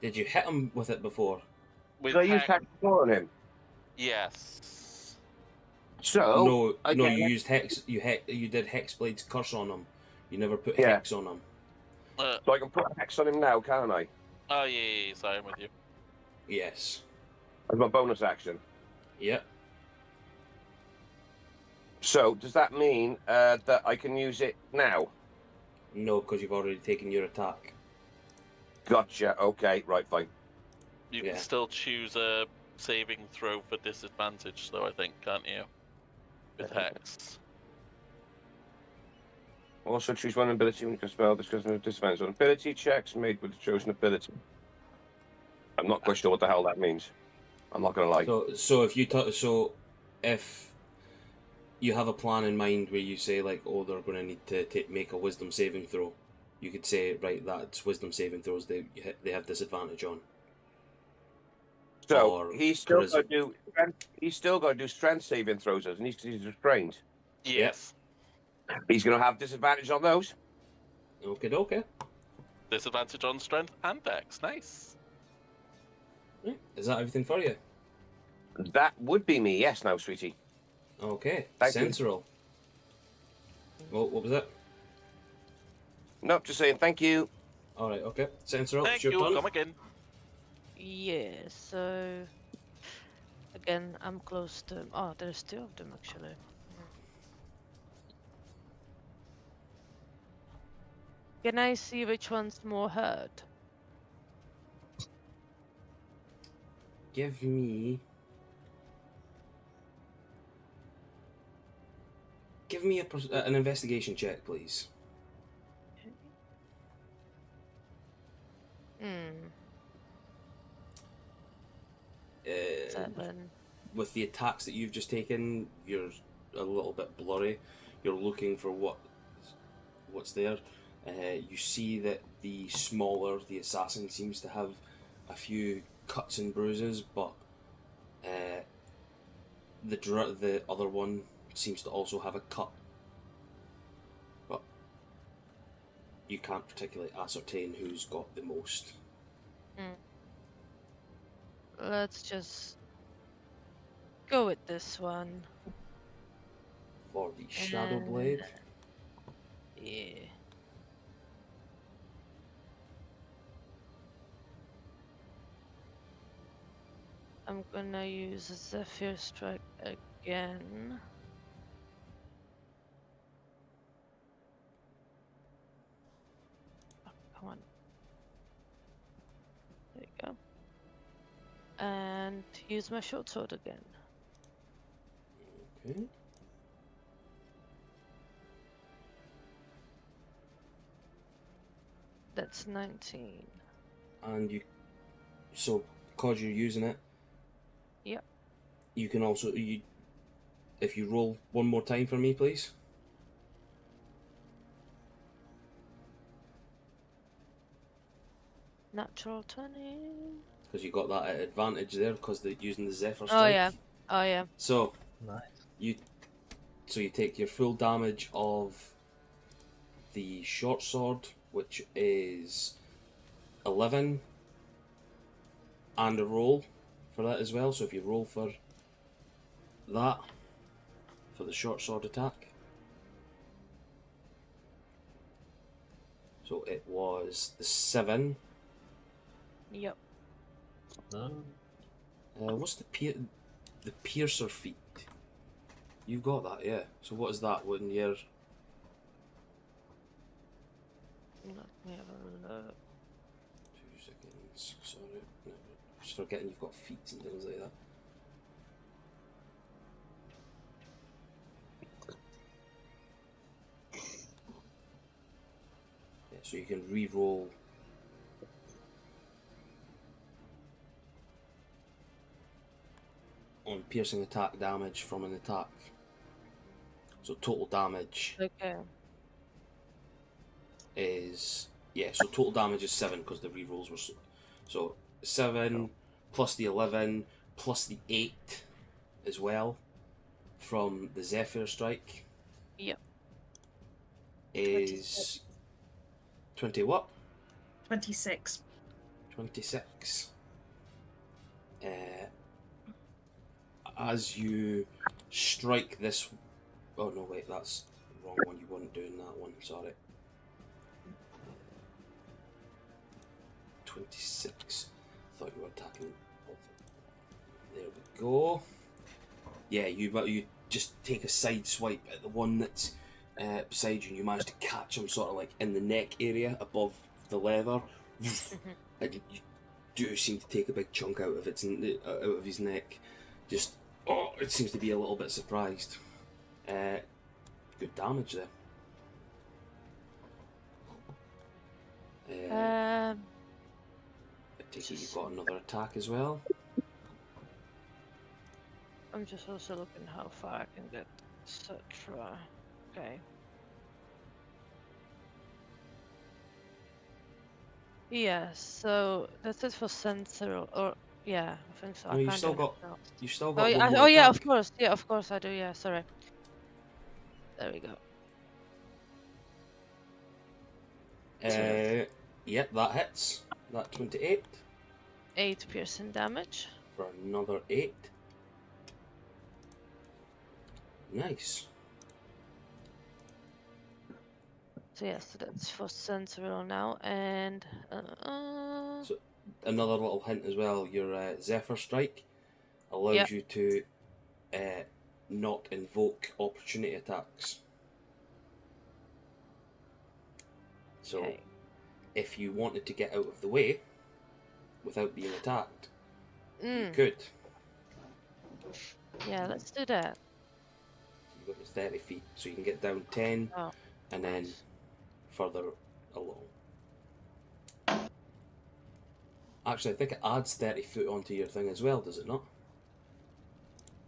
B: Did you hit him with it before?
D: With
G: Did I use Hex before on him?
D: Yes.
G: So...
B: No, you used Hex... You did Hexblade's Curse on him. You never put Hex on him.
G: So I can put Hex on him now, can't I?
D: Oh, yeah, sorry, I'm with you.
B: Yes.
G: As my bonus action.
B: Yep.
G: So, does that mean that I can use it now?
B: No, because you've already taken your attack.
G: Gotcha. Okay, right, fine.
D: You can still choose a saving throw for disadvantage, though, I think, can't you? With Hex.
G: Also choose one ability when you can spell this because disadvantage on ability checks made with the chosen ability. I'm not quite sure what the hell that means. I'm not going to lie.
B: So if if you have a plan in mind where you say like, oh, they're going to need to make a wisdom saving throw, you could say, right, that's wisdom saving throws they have disadvantage on.
G: So he's still got to do strength saving throws, and he's restrained.
D: Yes.
G: Yep. He's going to have disadvantage on those.
B: Okay.
D: Disadvantage on strength and dex. Nice.
B: Is that everything for you?
G: That would be me, yes, now, sweetie.
B: Okay.
G: Thank
B: Sense roll. What was it?
G: Nope, just saying thank you.
B: Alright, okay. Sense roll.
D: Thank
B: your
D: you,
B: turn.
D: come again.
E: Yeah, so again, I'm close to. Oh, there's 2 of them actually. Can I see which one's more hurt?
B: Give me an investigation check, please.
E: Hmm. 7.
B: With the attacks that you've just taken, you're a little bit blurry. You're looking for what's there. You see that the assassin seems to have a few cuts and bruises, but the other one seems to also have a cut. But you can't particularly ascertain who's got the most.
E: Let's just go with this one.
B: For the Shadow Blade.
E: Yeah. I'm gonna use a Zephyr Strike again. Oh, come on. There you go. And use my short sword again.
B: Okay.
E: That's 19.
B: And so because you're using it,
E: yep.
B: You can also if you roll one more time for me, please.
E: Natural 20.
B: Because you got that at advantage there because they're using the Zephyr Strike.
E: Oh yeah.
B: So
F: nice.
B: You take your full damage of the short sword, which is 11, and a roll for that as well. So if you roll for that, for the short sword attack, So it was the 7.
E: Yep.
B: What's the piercer feat? You got that, yeah. So what is that when you're...
E: Let me have a look.
B: 2 seconds, sorry. No, I'm just forgetting you've got feats and things like that. Yeah, so you can re-roll on piercing attack damage from an attack. So total damage
E: Okay.
B: is... Yeah, so total damage is 7 because the re-rolls were... So 7 plus the 11 plus the 8 as well from the Zephyr Strike.
E: Yep.
B: Is 20 what?
C: 26.
B: 26. As you strike this... Oh no, wait, that's the wrong one. You weren't doing that one, sorry. 26. Thought you were attacking. There we go. Yeah, you just take a side swipe at the one that's beside you, and you manage to catch him sort of like in the neck area above the leather, and you do seem to take a big chunk out of his neck. Just it seems to be a little bit surprised. Good damage there. I take it you've got another attack as well.
E: I'm just also looking how far I can get, etc. Okay. Yeah, so that's it for Sentinel, or yeah, I think so.
B: No,
E: I
B: you've
E: can't
B: still
E: do
B: got
E: anything else.
B: you've still
E: Oh
B: got
E: yeah,
B: one more
E: oh yeah, of
B: attack.
E: course. Yeah, of course I do. Yeah, sorry. There we go.
B: Yep, that hits. That 28
E: 8 piercing damage.
B: for another 8. Nice.
E: So yes, so that's for Sentinel now, and
B: So another little hint as well. Your Zephyr Strike allows
E: Yep.
B: you to not invoke opportunity attacks. So
E: okay.
B: if you wanted to get out of the way without being attacked, you
E: Mm,
B: could.
E: yeah, let's do that.
B: You've got your 30 feet, so you can get down 10
E: Oh,
B: and then
E: nice.
B: further along. Actually, I think it adds 30 foot onto your thing as well, does it not?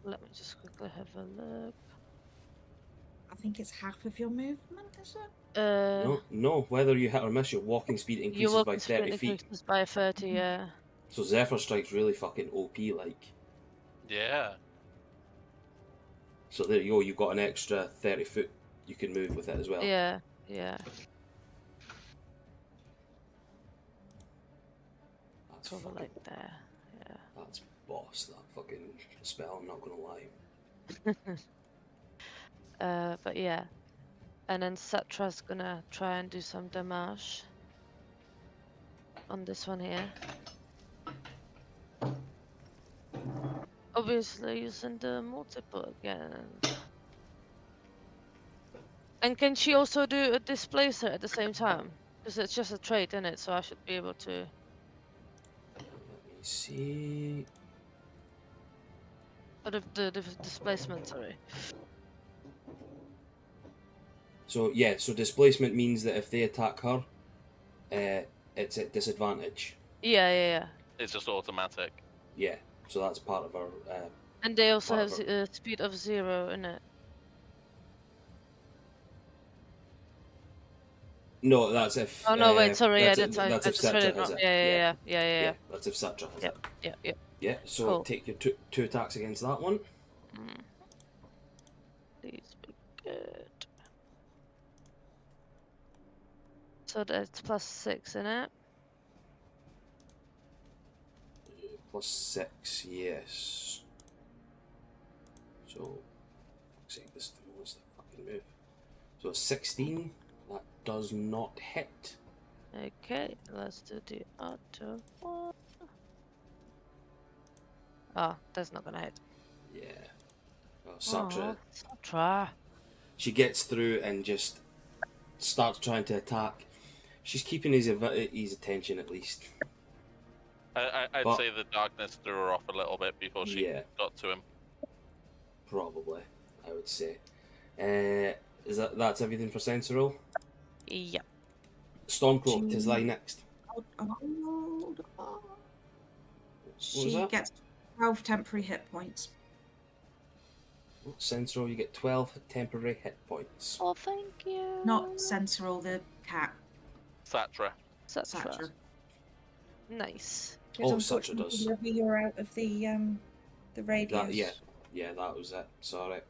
E: Let me just quickly have a look.
C: I think it's half of your movement, is it?
B: No. Whether you hit or miss, your walking speed
E: Your
B: increases by
E: walking speed
B: 30 feet.
E: increases by 30, yeah.
B: So Zephyr Strike's really fucking OP, like.
D: Yeah.
B: So there you go, you've got an extra 30 foot you can move with it as well.
E: Yeah, yeah.
B: That's
E: Sort of
B: fucking,
E: like there, yeah.
B: that's boss, that fucking spell, I'm not gonna lie.
E: But yeah. And then Satra's gonna try and do some damage on this one here. Obviously using the multiple again. And can she also do a displacer at the same time? Because it's just a trait, isn't it? So I should be able to.
B: Let me see.
E: Or the displacement, sorry.
B: So yeah, so displacement means that if they attack her, it's at disadvantage.
E: Yeah.
D: It's just automatic.
B: Yeah, so that's part of our.
E: And they also have
B: Whatever.
E: speed of 0 in it.
B: No, that's if.
E: Oh no, wait, sorry, yeah,
B: that's
E: I
B: if
E: just read
B: Citra
E: it
B: has
E: wrong.
B: it.
E: Yeah.
B: That's if Citra has it.
E: Yeah.
B: Yeah, so
E: Cool.
B: take your two attacks against that one.
E: Please be good. So that's +6 in it.
B: +6, yes. So, fuck's sake, this thing wants to fucking move. So 16, that does not hit.
E: Okay, let's do the auto one. Oh, that's not gonna hit.
B: Yeah. Oh, Satra.
E: Oh, Satra.
B: She gets through and just starts trying to attack. She's keeping his attention at least.
D: I'd
B: But-
D: say the darkness threw her off a little bit before she
B: Yeah.
D: got to him.
B: Probably, I would say. Is that's everything for Sense Roll?
E: Yeah.
B: Stormcrow, tis thy next.
C: Hold on.
B: was
C: She
B: that?
C: gets 12 temporary hit points.
B: Sense Roll, you get 12 temporary hit points.
E: Oh, thank you.
C: Not Sensoril, the cat.
D: Satra.
E: Satra.
C: Satra.
E: Nice.
B: Oh,
C: Because
B: Satra does.
C: unfortunately, you're out of the radius.
B: Yeah, that was it. Sorry.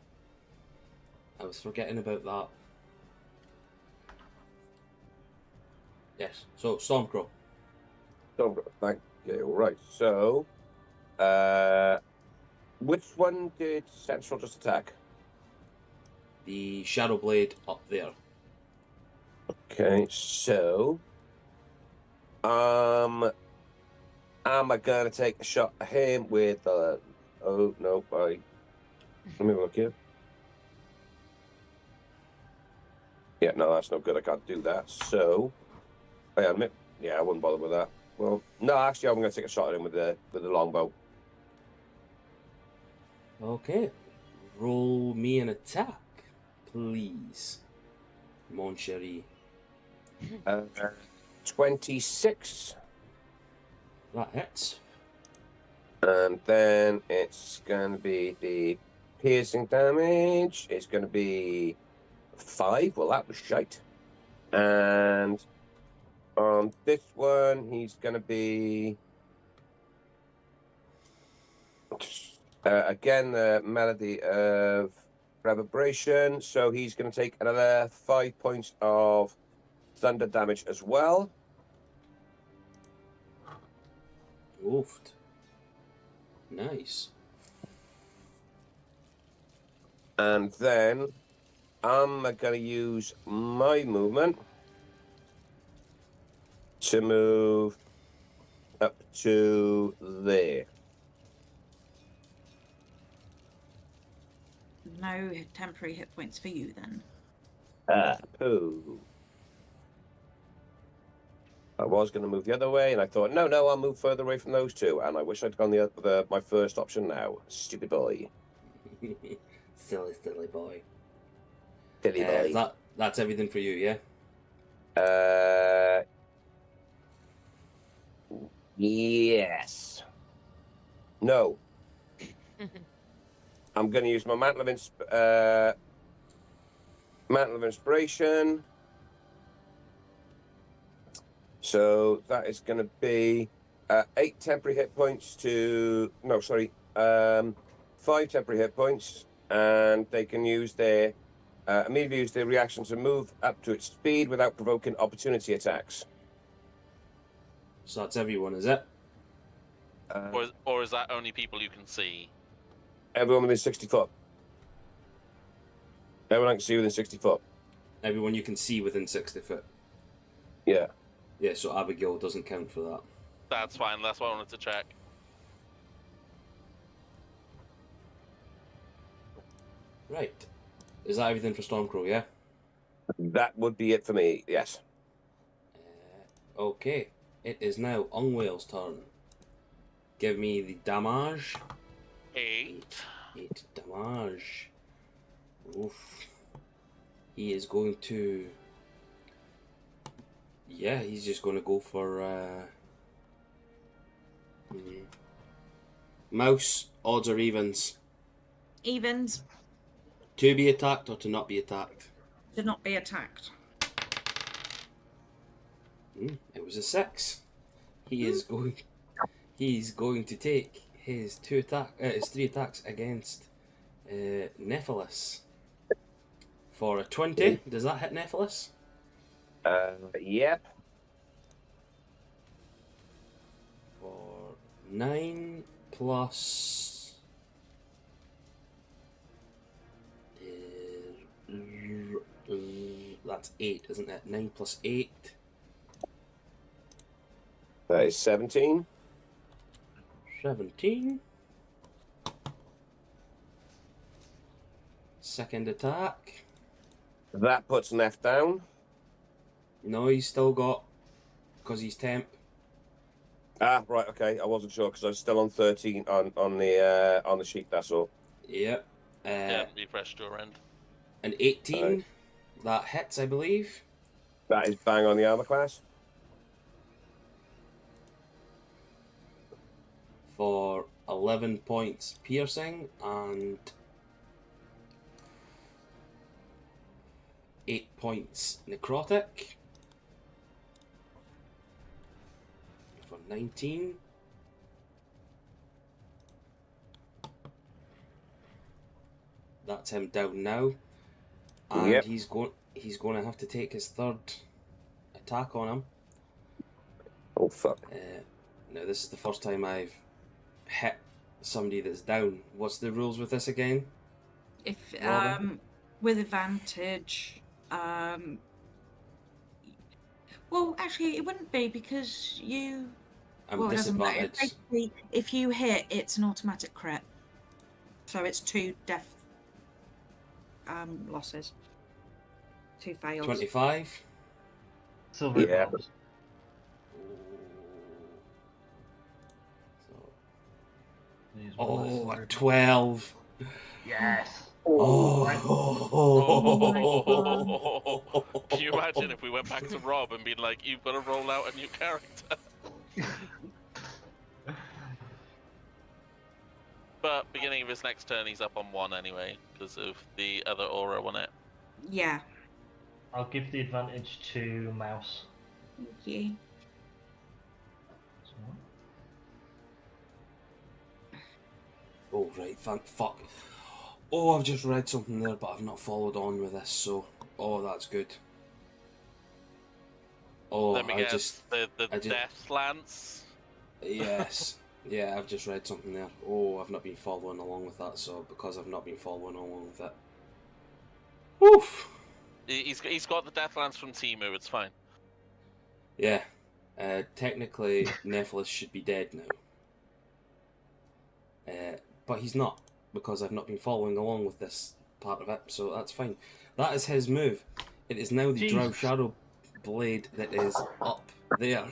B: I was forgetting about that. Yes, so Stormcrow.
G: Thank you. Right, so which one did Central just attack?
B: The Shadow Blade up there.
G: Okay, so am I gonna take a shot at him with oh no, let me look here. Yeah, no, that's no good. I can't do that. So I admit, yeah, I wouldn't bother with that. Well, no, actually, I'm gonna take a shot at him with the longbow.
B: Okay. Roll me an attack, please. Mon chéri.
G: 26,
B: That hits.
G: and then it's gonna be the piercing damage. It's gonna be 5. Well, that was shite. And on this one, he's gonna be again the melody of reverberation. So he's gonna take another 5 points of thunder damage as well.
B: Oofed. Nice.
G: And then I'm gonna use my movement to move up to there.
C: No temporary hit points for you then.
G: Pooh. I was going to move the other way, and I thought, no, I'll move further away from those two. And I wish I'd gone my first option now. Stupid boy.
B: Silly boy.
G: Silly boy.
B: That's everything for you, yeah?
G: Yes. No. I'm going to use my Mantle of Inspiration. So that is going to be 8 temporary hit points to... No, sorry. 5 temporary hit points. And they can use their... immediately use their reaction to move up to its speed without provoking opportunity attacks.
B: So that's everyone, is it?
D: Or is that only people you can see?
G: Everyone within 60 foot. Everyone I can see within 60 foot.
B: Everyone you can see within 60 foot.
G: Yeah.
B: Yeah, so Abigail doesn't count for that.
D: That's fine. That's what I wanted to check.
B: Right. Is that everything for Stormcrow, yeah?
G: That would be it for me, yes.
B: Okay. It is now Ungwale's turn. Give me the damage.
D: 8.
B: 8 damage. Oof. He is going to... Yeah, he's just going to go for... Mouse, odds or evens?
C: Evens.
B: To be attacked or to not be attacked?
C: To not be attacked.
B: It was a 6. He's going to take his 3 attacks against Nephilis. For a 20. Does that hit Nephilis?
G: Yep.
B: For 9 plus... that's 8, isn't it? 9 plus 8.
G: That is 17.
B: 17. Second attack.
G: That puts Neff down.
B: No, he's still got, because he's temp.
G: Ah, right, okay. I wasn't sure because I was still on 13 on the sheet. That's all.
B: Yep.
D: Yeah, refreshed your end.
B: An 18.
G: Right.
B: That hits, I believe.
G: That is bang on the armor class.
B: For 11 points piercing and 8 points necrotic. For 19. That's him down now. And
G: Yep.
B: he's going to have to take his third attack on him.
G: Oh, fuck.
B: Now this is the first time I've hit somebody that's down. What's the rules with this again?
C: If
B: Robin?
C: with advantage, well, actually, it wouldn't be because you.
B: I'm
C: Well, it doesn't matter.
B: disadvantaged.
C: Basically, if you hit, it's an automatic crit. So it's 2 death losses. 2 fails.
B: 25.
F: Silver
G: Yeah.
F: bombs.
B: Oh, a 12.
F: Yes.
B: Oh.
D: Can you imagine if we went back to Rob and been like, you've got to roll out a new character? But beginning of his next turn, he's up on 1 anyway, because of the other aura on it.
C: Yeah.
F: I'll give the advantage to Mouse.
C: Thank you.
B: Oh, right, fuck. Oh, I've just read something there, but I've not followed on with this, so... Oh, that's good. Oh,
D: Let me
B: I
D: guess,
B: just...
D: the
B: I just-
D: Death Lance.
B: Yes. Yeah, I've just read something there. Oh, I've not been following along with that, so because I've not been following along with it... Oof!
D: He's got the Death Lance from Timu, it's fine.
B: Yeah. Technically, Nephilis should be dead now. But he's not, because I've not been following along with this part of it, so that's fine. That is his move. It is now the Drow
F: Jesus.
B: Shadow Blade that is up there.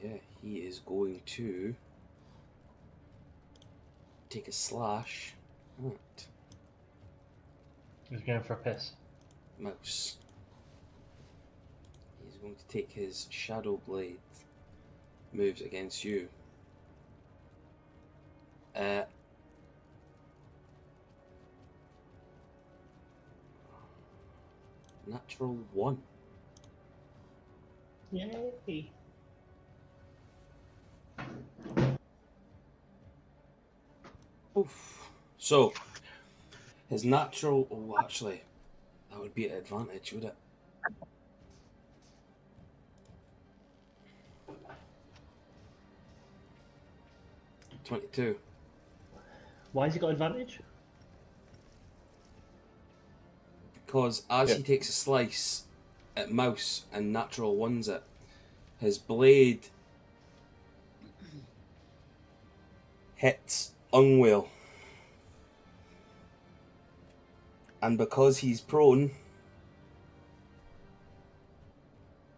B: Yeah, he is going to take a slash at
F: He's going for a piss.
B: Mouse. He's going to take his Shadow Blade moves against you. Natural 1.
F: Yay!
B: Oof. So, his natural... Oh, actually, that would be an advantage, would it? $22.
F: Why has he got advantage?
B: Because as
G: Yeah.
B: he takes a slice at Mouse and natural ones it, his blade hits Ungwale. And because he's prone,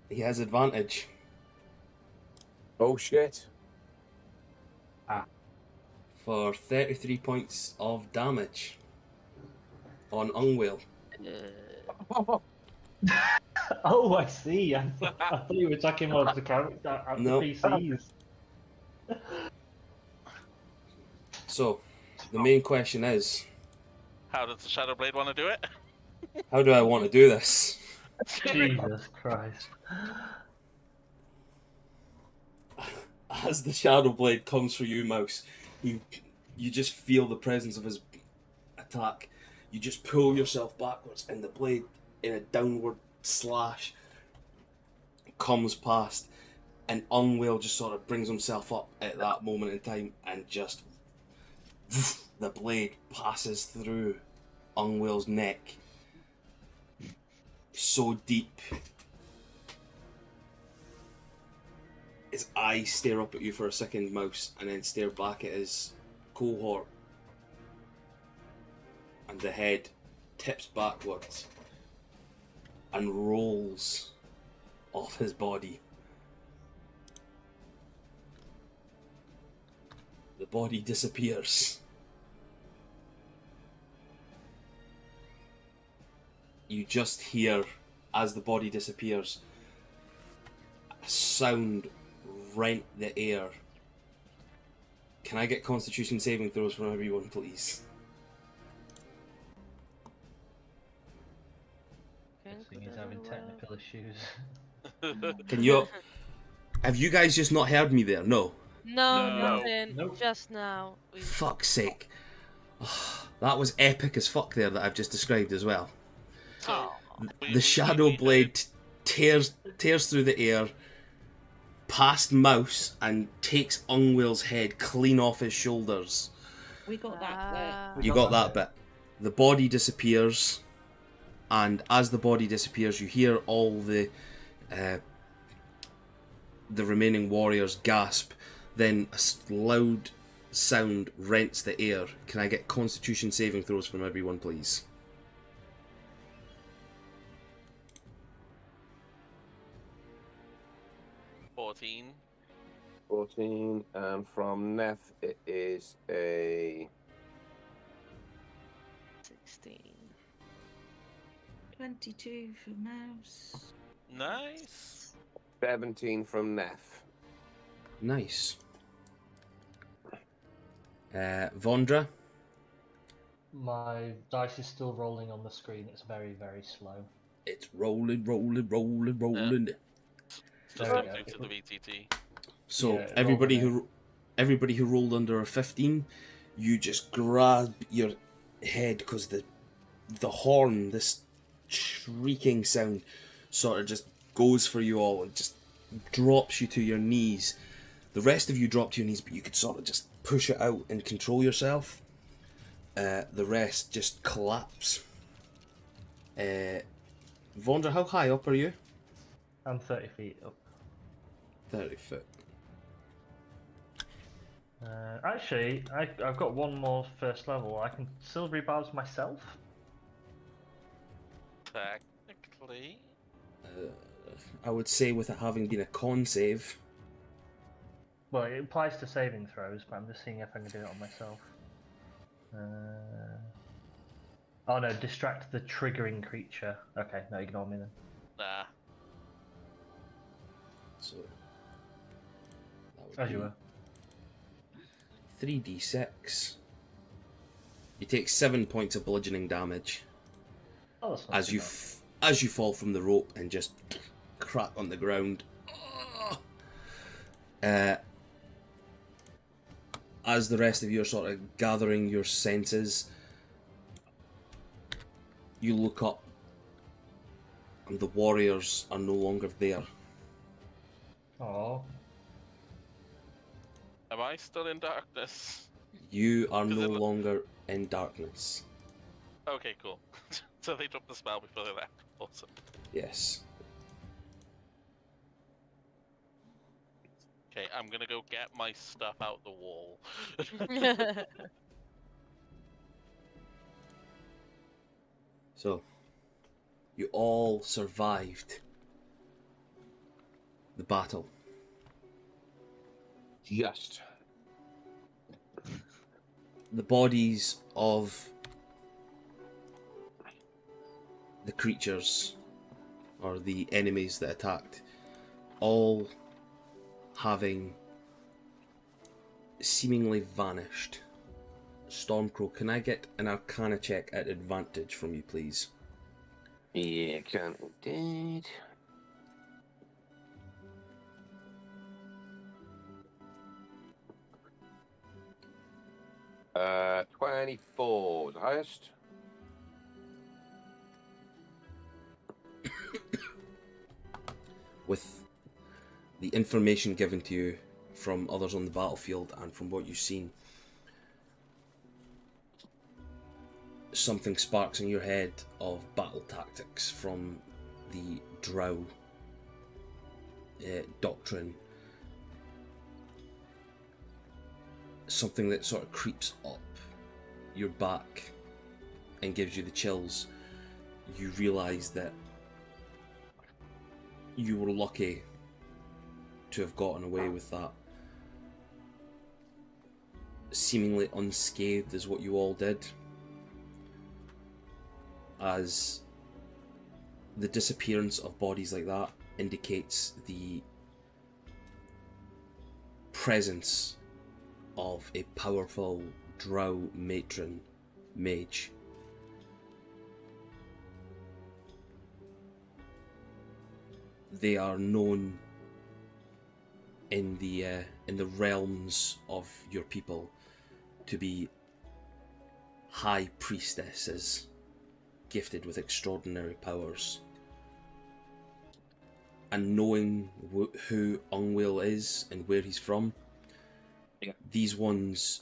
B: he has advantage.
G: Oh, shit.
B: For 33 points of damage on Ungwale.
F: Oh, I see. I thought you were talking about the character at
B: No.
F: the PCs.
B: So, the main question is,
D: How does the Shadow Blade want to do it?
B: how do I want to do this?
F: Jesus Christ.
B: As the Shadow Blade comes for you, Mouse, you just feel the presence of his attack. You just pull yourself backwards, and the blade, in a downward slash, comes past. And Ungwale just sort of brings himself up at that moment in time, and just the blade passes through Ungwale's neck so deep. His eyes stare up at you for a second, Mouse, and then stare back at his cohort. And the head tips backwards and rolls off his body. The body disappears. You just hear, as the body disappears, a sound rent the air. Can I get Constitution saving throws from everyone, please?
F: Thing is having technical issues.
B: Can you... Have you guys just not heard me there? No.
E: No,
D: No.
E: nothing.
F: Nope.
E: Just now.
B: Fuck's sake. That was epic as fuck there that I've just described as well.
D: So,
B: The shadow blade tears through the air, past Mouse, and takes Ungwale's head clean off his shoulders.
C: We got that there.
B: You got that bit. The body disappears, and as the body disappears, you hear all the remaining warriors gasp. Then a loud sound rents the air. Can I get Constitution saving throws from everyone, please?
D: $14.
G: 14, and from Neff it is a
E: 16.
C: 22 for Mouse.
D: Nice.
G: 17 from Neff.
B: Nice. Vondra?
F: My dice is still rolling on the screen. It's very, very slow.
B: It's rolling.
D: Just
F: There we
D: due
F: go.
D: to the VTT.
B: So
F: Yeah,
B: everybody
F: rolling
B: who rolled under a 15, you just grab your head because the horn, this shrieking sound, sort of just goes for you all and just drops you to your knees. The rest of you drop to your knees, but you could sort of just push it out and control yourself. The rest just collapse. Vondra, how high up are you?
F: I'm 30 feet up.
B: 30 foot.
F: Actually, I've got one more first level. I can silvery barbs myself.
D: Technically.
B: I would say with it having been a con save.
F: Well, it applies to saving throws, but I'm just seeing if I can do it on myself. Oh no, distract the triggering creature. Okay, no, ignore me then.
D: Nah.
B: So that would
F: As
B: be
F: you were.
B: 3d6. You take 7 points of bludgeoning damage
F: Oh, that's not
B: as
F: too
B: you
F: bad.
B: as you fall from the rope and just crack on the ground. As the rest of you are sort of gathering your senses, you look up and the warriors are no longer there.
F: Oh,
D: Am I still in darkness?
B: You are
D: Does
B: no
D: it look-
B: longer in darkness.
D: Okay, cool. So they dropped the spell before they left. Awesome.
B: Yes.
D: Okay, I'm gonna go get my stuff out the wall.
B: So, you all survived the battle.
G: Just.
B: The bodies of the creatures, or the enemies that attacked, all having seemingly vanished. Stormcrow, can I get an Arcana check at advantage from you, please?
G: Yeah, can indeed. Uh, 24, the highest.
B: With the information given to you from others on the battlefield and from what you've seen, something sparks in your head of battle tactics from the Drow doctrine. Something that sort of creeps up your back and gives you the chills. You realise that you were lucky to have gotten away with that. Seemingly unscathed is what you all did, as the disappearance of bodies like that indicates the presence of a powerful Drow matron mage. They are known in the realms of your people to be high priestesses gifted with extraordinary powers. And knowing who Ungwil is and where he's from, these ones,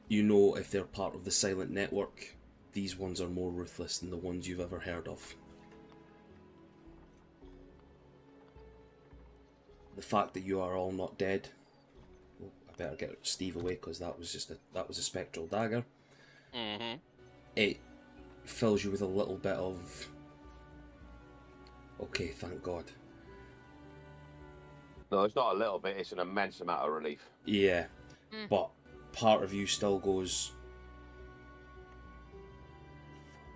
B: you know, if they're part of the Silent Network, these ones are more ruthless than the ones you've ever heard of. The fact that you are all not dead, well, I better get Steve away because that was a spectral dagger.
D: Mm-hmm.
B: It fills you with a little bit of, okay, thank God.
G: No, it's not a little bit, it's an immense amount of relief.
B: Yeah, but part of you still goes,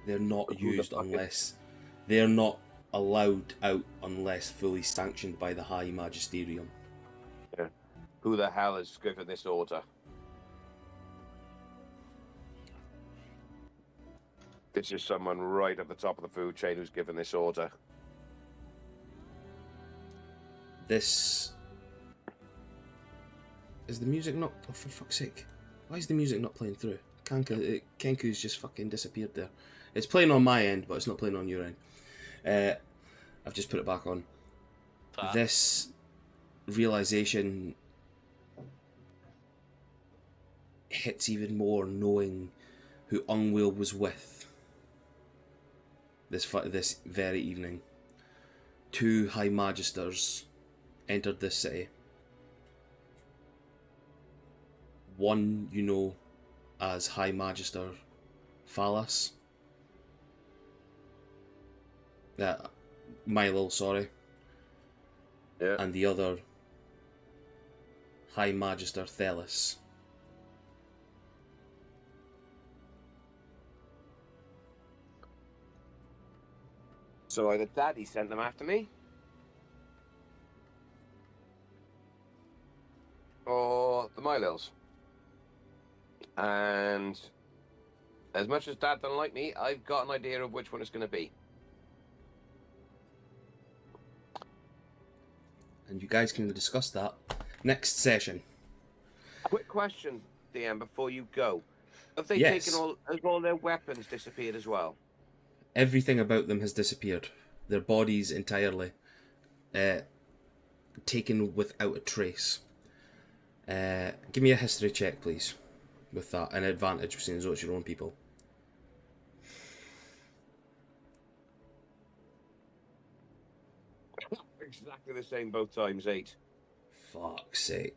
B: they're not used unless, they're not allowed out unless fully sanctioned by the High Magisterium.
G: Yeah. Who the hell has given this order? This is someone right at the top of the food chain who's given this order.
B: This... Is the music not... Oh, for fuck's sake. Why is the music not playing through? Kenku's just fucking disappeared there. It's playing on my end, but it's not playing on your end. I've just put it back on. This realisation hits even more knowing who Ungwil was with this very evening. 2 High Magisters entered this city. One you know as High Magister Phalas. Milo, sorry.
G: Yeah.
B: And the other High Magister Thelis.
G: So either Daddy sent them after me, or the Milos. And as much as Dad doesn't like me, I've got an idea of which one it's going to be.
B: And you guys can discuss that next session.
G: Quick question, DM, before you go. Have they
B: Yes.
G: taken has all their weapons disappeared as well?
B: Everything about them has disappeared. Their bodies entirely taken without a trace. Give me a history check, please, with that. An advantage, seeing as though it's your own people.
G: Exactly the same both times, 8.
B: Fuck's sake.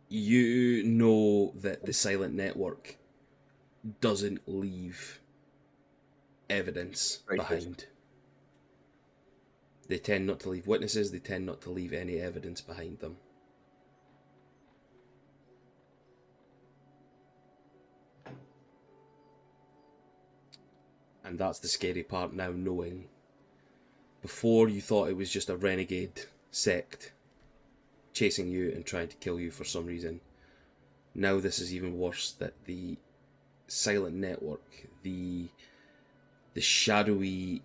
B: You know that the Silent Network doesn't leave evidence behind. They tend not to leave witnesses, they tend not to leave any evidence behind them. And that's the scary part now, knowing. Before you thought it was just a renegade sect chasing you and trying to kill you for some reason. Now this is even worse, that the Silent Network, the shadowy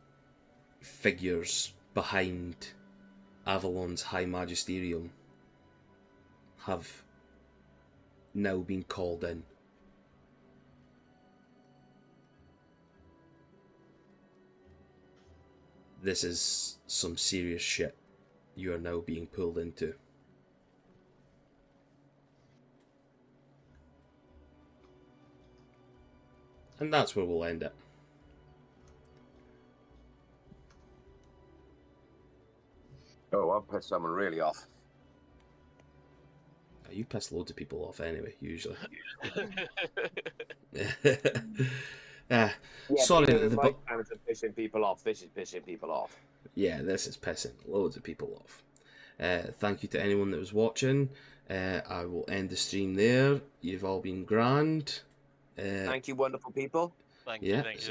B: figures behind Avalon's High Magisterium have now been called in. this is some serious shit you are now being pulled into. And that's where we'll end it.
G: Oh, I'll piss someone really off.
B: You piss loads of people off anyway, usually.
G: Yeah,
B: Sorry,
G: my plans are pissing people off. This is pissing people off.
B: yeah, this is pissing loads of people off. Thank you to anyone that was watching. I will end the stream there. You've all been grand.
G: Thank you, wonderful people.
D: Thank
B: Yeah.
D: you, thank you.